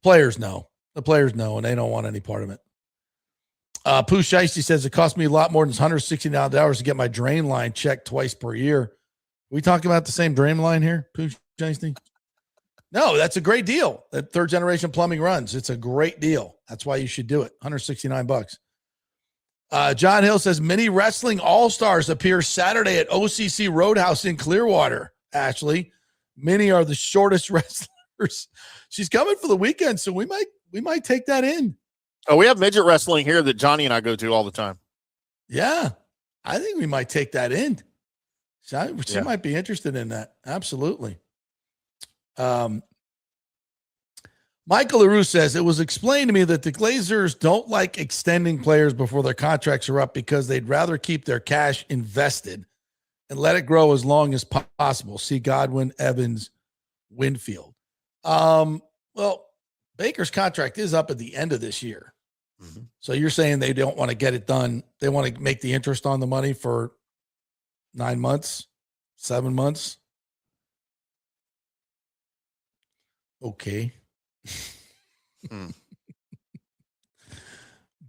Players know. The players know, and they don't want any part of it. Pooh Shiesty says it cost me a lot more than $169 to get my drain line checked twice per year. Are we talking about the same drain line here, Pooh Shiesty? No, that's a great deal. That third generation plumbing runs. It's a great deal. That's why you should do it. $169. John Hill says mini wrestling all-stars appear Saturday at OCC Roadhouse in Clearwater. Ashley, many are the shortest wrestlers. She's coming for the weekend, so we might take that in. Oh, we have midget wrestling here that Johnny and I go to all the time. Yeah, I think we might take that in. She might be interested in that. Absolutely. Michael LaRue says, it was explained to me that the Glazers don't like extending players before their contracts are up because they'd rather keep their cash invested and let it grow as long as possible. See Godwin, Evans, Winfield. Well, Baker's contract is up at the end of this year. Mm-hmm. So you're saying they don't want to get it done. They want to make the interest on the money for 9 months, 7 months. Okay.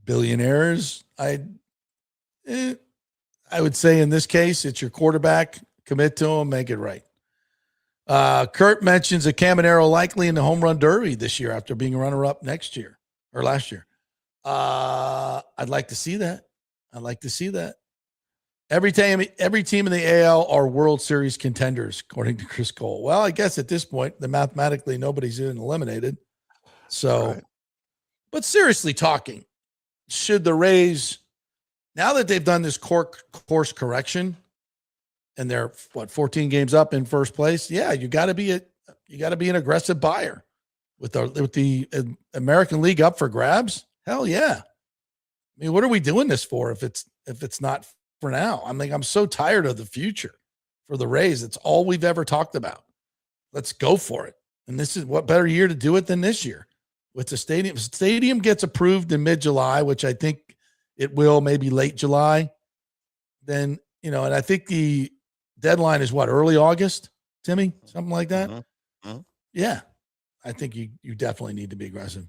Billionaires. I would say in this case, it's your quarterback. Commit to him, make it right. Kurt mentions a Caminero likely in the home run derby this year after being a runner-up last year. I'd like to see that. Every team in the AL are World Series contenders, according to Chris Cole. Well, I guess at this point, mathematically nobody's even eliminated. So But seriously talking, should the Rays, now that they've done this course correction and they're 14 games up in first place, yeah, you got to be an aggressive buyer with the American League up for grabs. Hell yeah. I mean, what are we doing this for if it's not for now? I'm so tired of the future for the Rays. It's all we've ever talked about. Let's go for it. And this is what better year to do it than this year with the stadium. Stadium gets approved in mid-July, which I think it will, maybe late July. Then, and I think the deadline is early August, Timmy? Something like that? Mm-hmm. Yeah. I think you definitely need to be aggressive.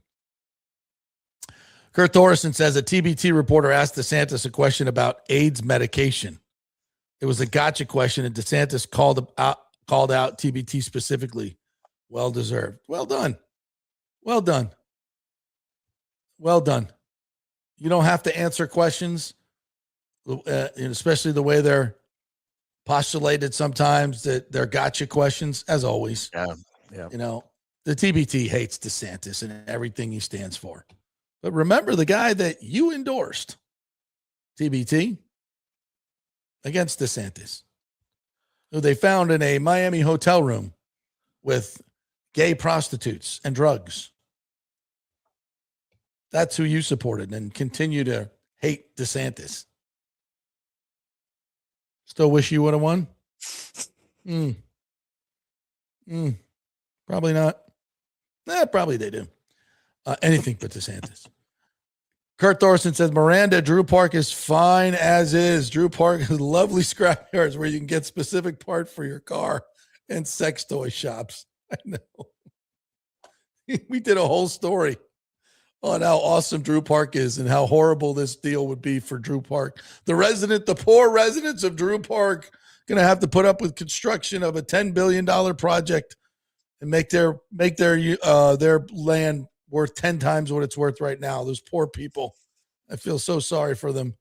Kurt Thorson says a TBT reporter asked DeSantis a question about AIDS medication. It was a gotcha question, and DeSantis called out TBT specifically. Well deserved. Well done. Well done. Well done. You don't have to answer questions, especially the way they're postulated sometimes, that they're gotcha questions, as always. Yeah. The TBT hates DeSantis and everything he stands for. But remember the guy that you endorsed, TBT, against DeSantis, who they found in a Miami hotel room with gay prostitutes and drugs. That's who you supported and continue to hate DeSantis. Still wish you would have won? Probably not. Probably they do. Anything but DeSantis. Kurt Thorson says, Miranda, Drew Park is fine as is. Drew Park has lovely scrap yards where you can get specific part for your car and sex toy shops. I know. We did a whole story on how awesome Drew Park is and how horrible this deal would be for Drew Park. The poor residents of Drew Park going to have to put up with construction of a $10 billion project and make their land worth 10 times what it's worth right now. Those poor people. I feel so sorry for them.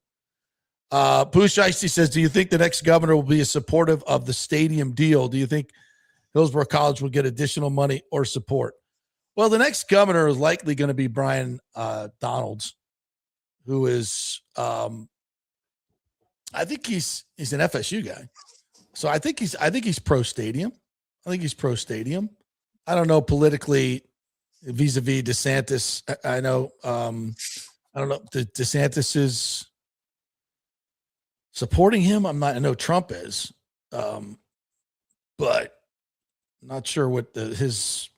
Poosh Icy says, do you think the next governor will be supportive of the stadium deal? Do you think Hillsborough College will get additional money or support? Well, the next governor is likely going to be Brian Donalds, who is, I think he's an FSU guy. So I think he's pro stadium. I don't know politically vis-a-vis DeSantis. I know, I don't know. DeSantis is supporting him. I know Trump is, but not sure what his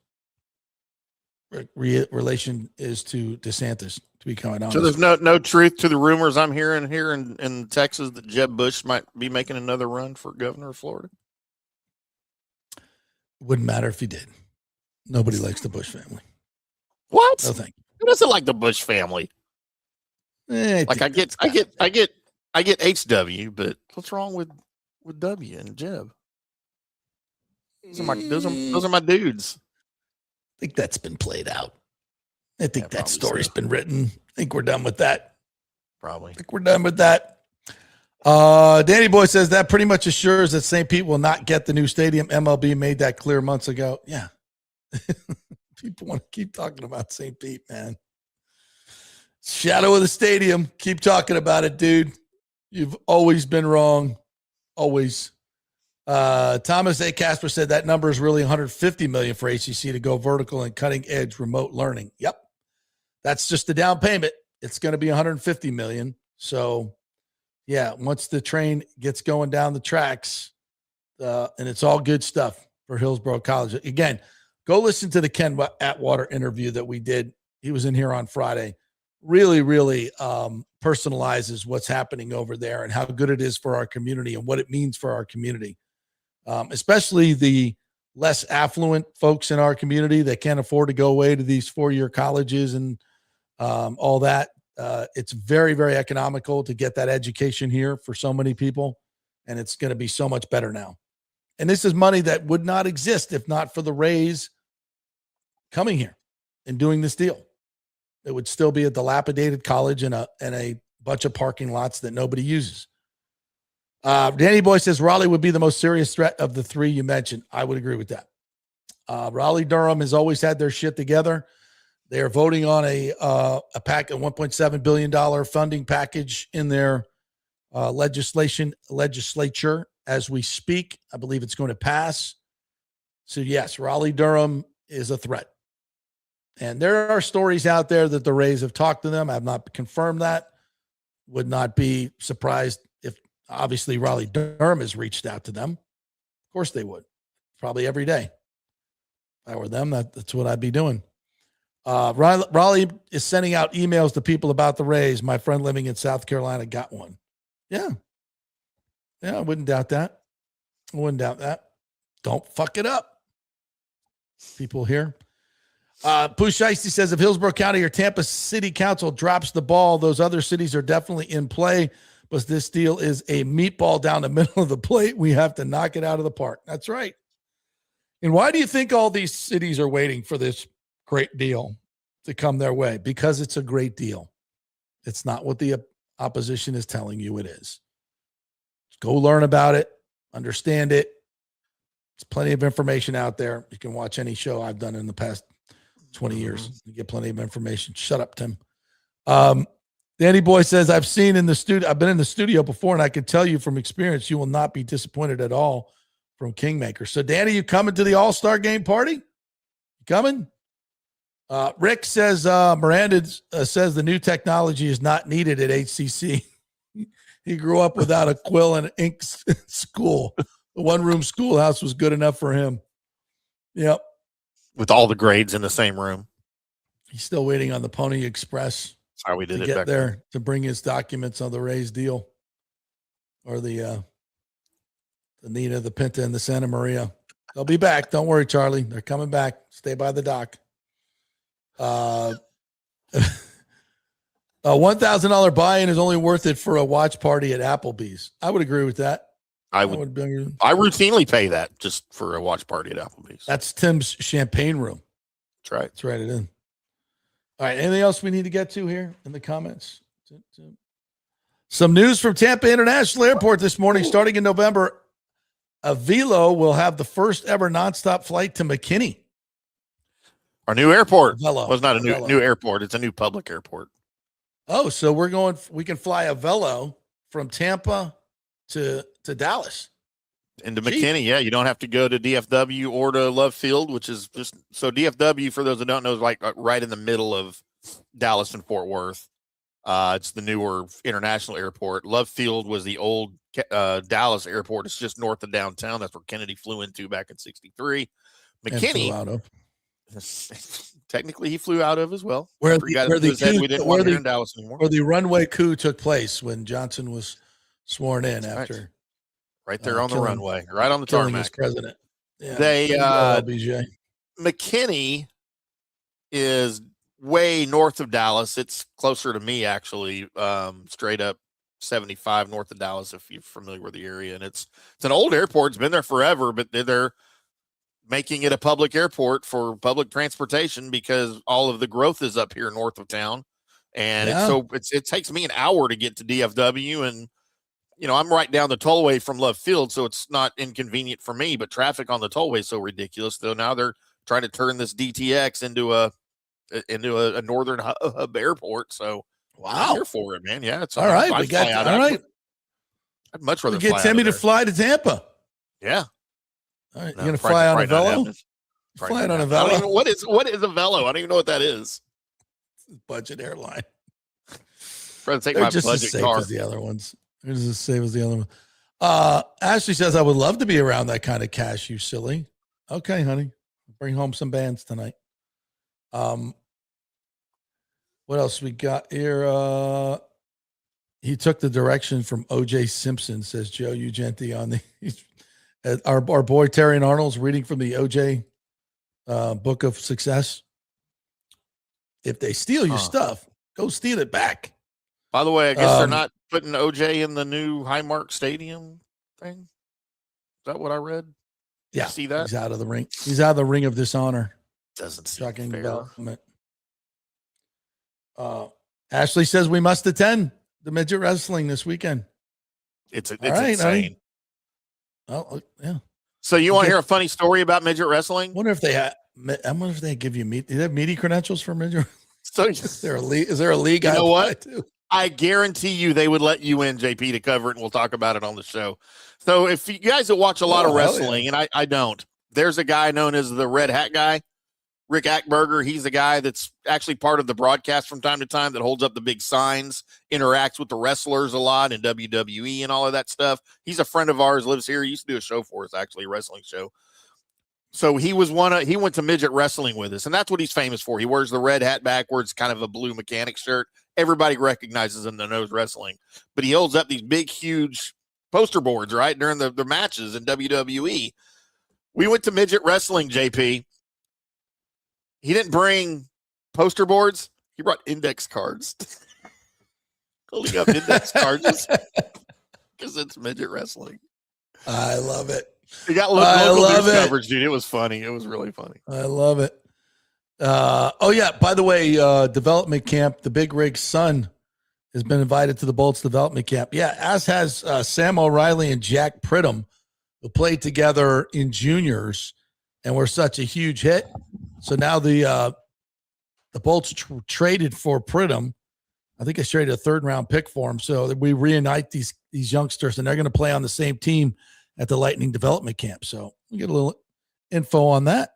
relation is to DeSantis, to be quite honest. So there's no truth to the rumors I'm hearing here in Texas that Jeb Bush might be making another run for governor of Florida. Wouldn't matter if he did. Nobody likes the Bush family. What? No thank you. Who doesn't like the Bush family? I get HW, but what's wrong with W and Jeb? Those are my dudes. I think that's been played out. I think that story's been written. I think we're done with that. Probably. I think we're done with that. Danny Boy says that pretty much assures that St. Pete will not get the new stadium. MLB made that clear months ago. Yeah. People want to keep talking about St. Pete, man. Shadow of the stadium. Keep talking about it, dude. You've always been wrong. Always. Thomas A. Casper said that number is really $150 million for ACC to go vertical and cutting edge remote learning. Yep. That's just the down payment. It's going to be $150 million. So yeah, once the train gets going down the tracks, and it's all good stuff for Hillsborough College. Again, go listen to the Ken Atwater interview that we did. He was in here on Friday. Really, really personalizes what's happening over there and how good it is for our community and what it means for our community. Especially the less affluent folks in our community that can't afford to go away to these 4-year colleges and all that. It's very, very economical to get that education here for so many people, and it's going to be so much better now. And this is money that would not exist if not for the Rays coming here and doing this deal. It would still be a dilapidated college and a bunch of parking lots that nobody uses. Danny Boy says Raleigh would be the most serious threat of the three you mentioned. I would agree with that. Raleigh-Durham has always had their shit together. They are voting on a $1.7 billion funding package in their legislature as we speak. I believe it's going to pass. So yes, Raleigh-Durham is a threat. And there are stories out there that the Rays have talked to them. I have not confirmed that. Would not be surprised if obviously Raleigh-Durham has reached out to them. Of course they would. Probably every day. If I were them, that's what I'd be doing. Raleigh is sending out emails to people about the Rays. My friend living in South Carolina got one. Yeah. Yeah, I wouldn't doubt that. I wouldn't doubt that. Don't fuck it up. People here. Pooh Shiesty says if Hillsborough County or Tampa City Council drops the ball, those other cities are definitely in play. But this deal is a meatball down the middle of the plate. We have to knock it out of the park. That's right. And why do you think all these cities are waiting for this great deal to come their way? Because it's a great deal. It's not what the opposition is telling you it is. Go learn about it. Understand it. There's plenty of information out there. You can watch any show I've done in the past 20 years. You get plenty of information. Shut up, Tim. Danny Boy says, I've been in the studio before, and I can tell you from experience, you will not be disappointed at all from Kingmaker. So, Danny, you coming to the All-Star Game party? You coming? Rick says, Miranda says the new technology is not needed at HCC. He grew up without a quill and ink school. The one-room schoolhouse was good enough for him. Yep. With all the grades in the same room. He's still waiting on the Pony Express. That's how we did to it get back there then. to bring his documents on the Rays deal, or the Nina, the Pinta, and the Santa Maria. They'll be back. Don't worry, Charlie. They're coming back. Stay by the dock. A $1,000 buy-in is only worth it for a watch party at Applebee's. I would agree with that. I routinely pay that just for a watch party at Applebee's. That's Tim's champagne room. That's right. Let's write it in. All right. Anything else we need to get to here in the comments? Some news from Tampa International Airport this morning. Starting in November, Avelo will have the first ever nonstop flight to McKinney. Our new airport. Avelo. Well, it's not a new airport. It's a new public airport. Oh, so we can fly Avelo from Tampa to Dallas. Into McKinney, yeah. You don't have to go to DFW or to Love Field, which is just so DFW, for those that don't know, is like right in the middle of Dallas and Fort Worth. It's the newer international airport. Love Field was the old Dallas airport. It's just north of downtown. That's where Kennedy flew into back in '63. McKinney, out of. Technically, he flew out of as well. Where we didn't want to hear in Dallas anymore. Where the runway coup took place when Johnson was sworn in after. Right there on the runway, right on the tarmac. His president. Yeah. They LBJ. McKinney is way north of Dallas. It's closer to me, actually. Straight up 75 north of Dallas, if you're familiar with the area. And it's an old airport. It's been there forever, but they're making it a public airport for public transportation because all of the growth is up here north of town. And it takes me an hour to get to DFW, and I'm right down the tollway from Love Field, so it's not inconvenient for me, but traffic on the tollway is so ridiculous. Though now they're trying to turn this DTX into a northern hub airport. So I'm here for it, man. Yeah, it's all right. All right. I'd much rather get Timmy to fly to Tampa. Yeah. All right. You're gonna fly on a Velo? Flying on a Velo? I don't even, what is a Velo? I don't even know what that is. Budget airline. Trying to take They're my just budget as safe car. as the other ones. They're just as safe as the other one. Ashley says, I would love to be around that kind of cash, you silly. Okay, honey. Bring home some bands tonight. What else we got here? He took the direction from O.J. Simpson, says Joe Ugenti on the our boy Terry and Arnold's reading from the O.J. Book of Success. If they steal your stuff, go steal it back. By the way, I guess they're not putting OJ in the new Highmark Stadium thing. Is that what I read? Yeah. You see that? He's out of the ring. He's out of the ring of dishonor. Doesn't seem Shocking fair. development. Ashley says we must attend the midget wrestling this weekend. It's right, insane. Oh, yeah. So you want to hear a funny story about midget wrestling? Wonder if they had. I wonder if they give you meat. Do they have meaty credentials for midget? So Is there a league? Is there a league? You know what? Too? I guarantee you they would let you in, JP, to cover it, and we'll talk about it on the show. So if you guys that watch a lot of wrestling, and I don't, there's a guy known as the Red Hat Guy, Rick Ackberger. He's the guy that's actually part of the broadcast from time to time that holds up the big signs, interacts with the wrestlers a lot in WWE and all of that stuff. He's a friend of ours, lives here. He used to do a show for us, actually, a wrestling show. So he went to midget wrestling with us, and that's what he's famous for. He wears the red hat backwards, kind of a blue mechanic shirt. Everybody recognizes him that knows wrestling, but he holds up these big, huge poster boards, right, during the matches in WWE. We went to midget wrestling, JP. He didn't bring poster boards. He brought index cards. Holding up index cards because it's midget wrestling. I love it. You got local news coverage, dude. It was funny. It was really funny. I love it. Oh yeah. By the way, development camp. The Big Rig's son has been invited to the Bolts development camp. Yeah, as has Sam O'Reilly and Jack Pridham, who played together in juniors and were such a huge hit. So now the Bolts traded for Pridham. I think I traded a 3rd round pick for him. So we reunite these youngsters, and they're going to play on the same team at the Lightning development camp. So we get a little info on that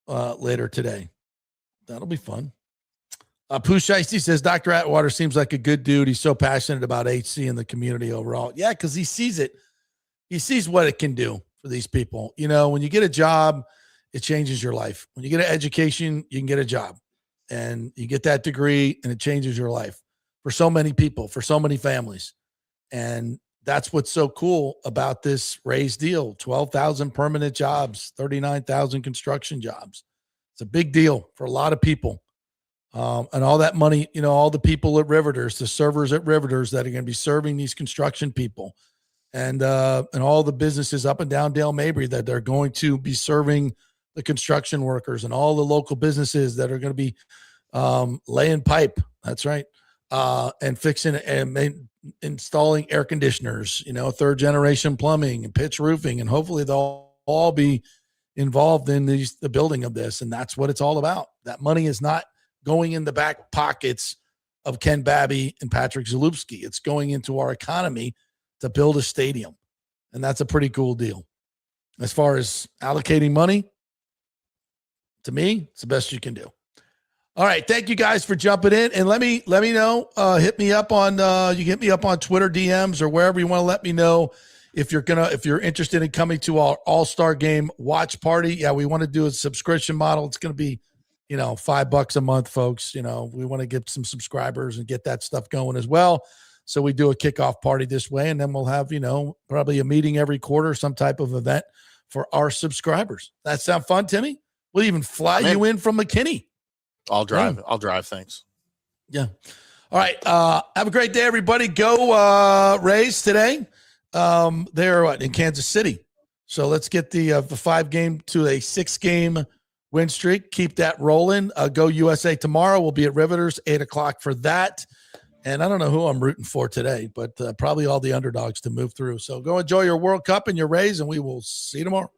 later today. That'll be fun. Pooh Shiesty says, Dr. Atwater seems like a good dude. He's so passionate about HC and the community overall. Yeah, because he sees it. He sees what it can do for these people. You know, when you get a job, it changes your life. When you get an education, you can get a job. And you get that degree, and it changes your life for so many people, for so many families. And that's what's so cool about this raise deal. 12,000 permanent jobs, 39,000 construction jobs. It's a big deal for a lot of people. And all that money, you know, all the people at Riveters, the servers at Riveters that are going to be serving these construction people, and all the businesses up and down Dale Mabry that they're going to be serving the construction workers, and all the local businesses that are going to be laying pipe. That's right. And fixing and installing air conditioners, you know, 3rd generation plumbing and pitch roofing. And hopefully they'll all be involved in the building of this. And that's what it's all about. That money is not going in the back pockets of Ken Babby and Patrick Zalupski. It's going into our economy to build a stadium. And that's a pretty cool deal. As far as allocating money, to me, it's the best you can do. All right. Thank you guys for jumping in, and let me know, hit me up on, you can hit me up on Twitter DMs or wherever you want to let me know if you're interested in coming to our All-Star Game watch party. Yeah. We want to do a subscription model. It's going to be, you know, $5 a month, folks. You know, we want to get some subscribers and get that stuff going as well. So we do a kickoff party this way, and then we'll have, you know, probably a meeting every quarter, some type of event for our subscribers. That sound fun, Timmy? We'll even fly you in from McKinney. I'll drive. Thanks. Yeah. All right. Have a great day, everybody. Go Rays today. They're in Kansas City. So let's get the 5-game to a 6-game win streak. Keep that rolling. Go USA tomorrow. We'll be at Riveters, 8:00 for that. And I don't know who I'm rooting for today, but probably all the underdogs to move through. So go enjoy your World Cup and your Rays, and we will see you tomorrow.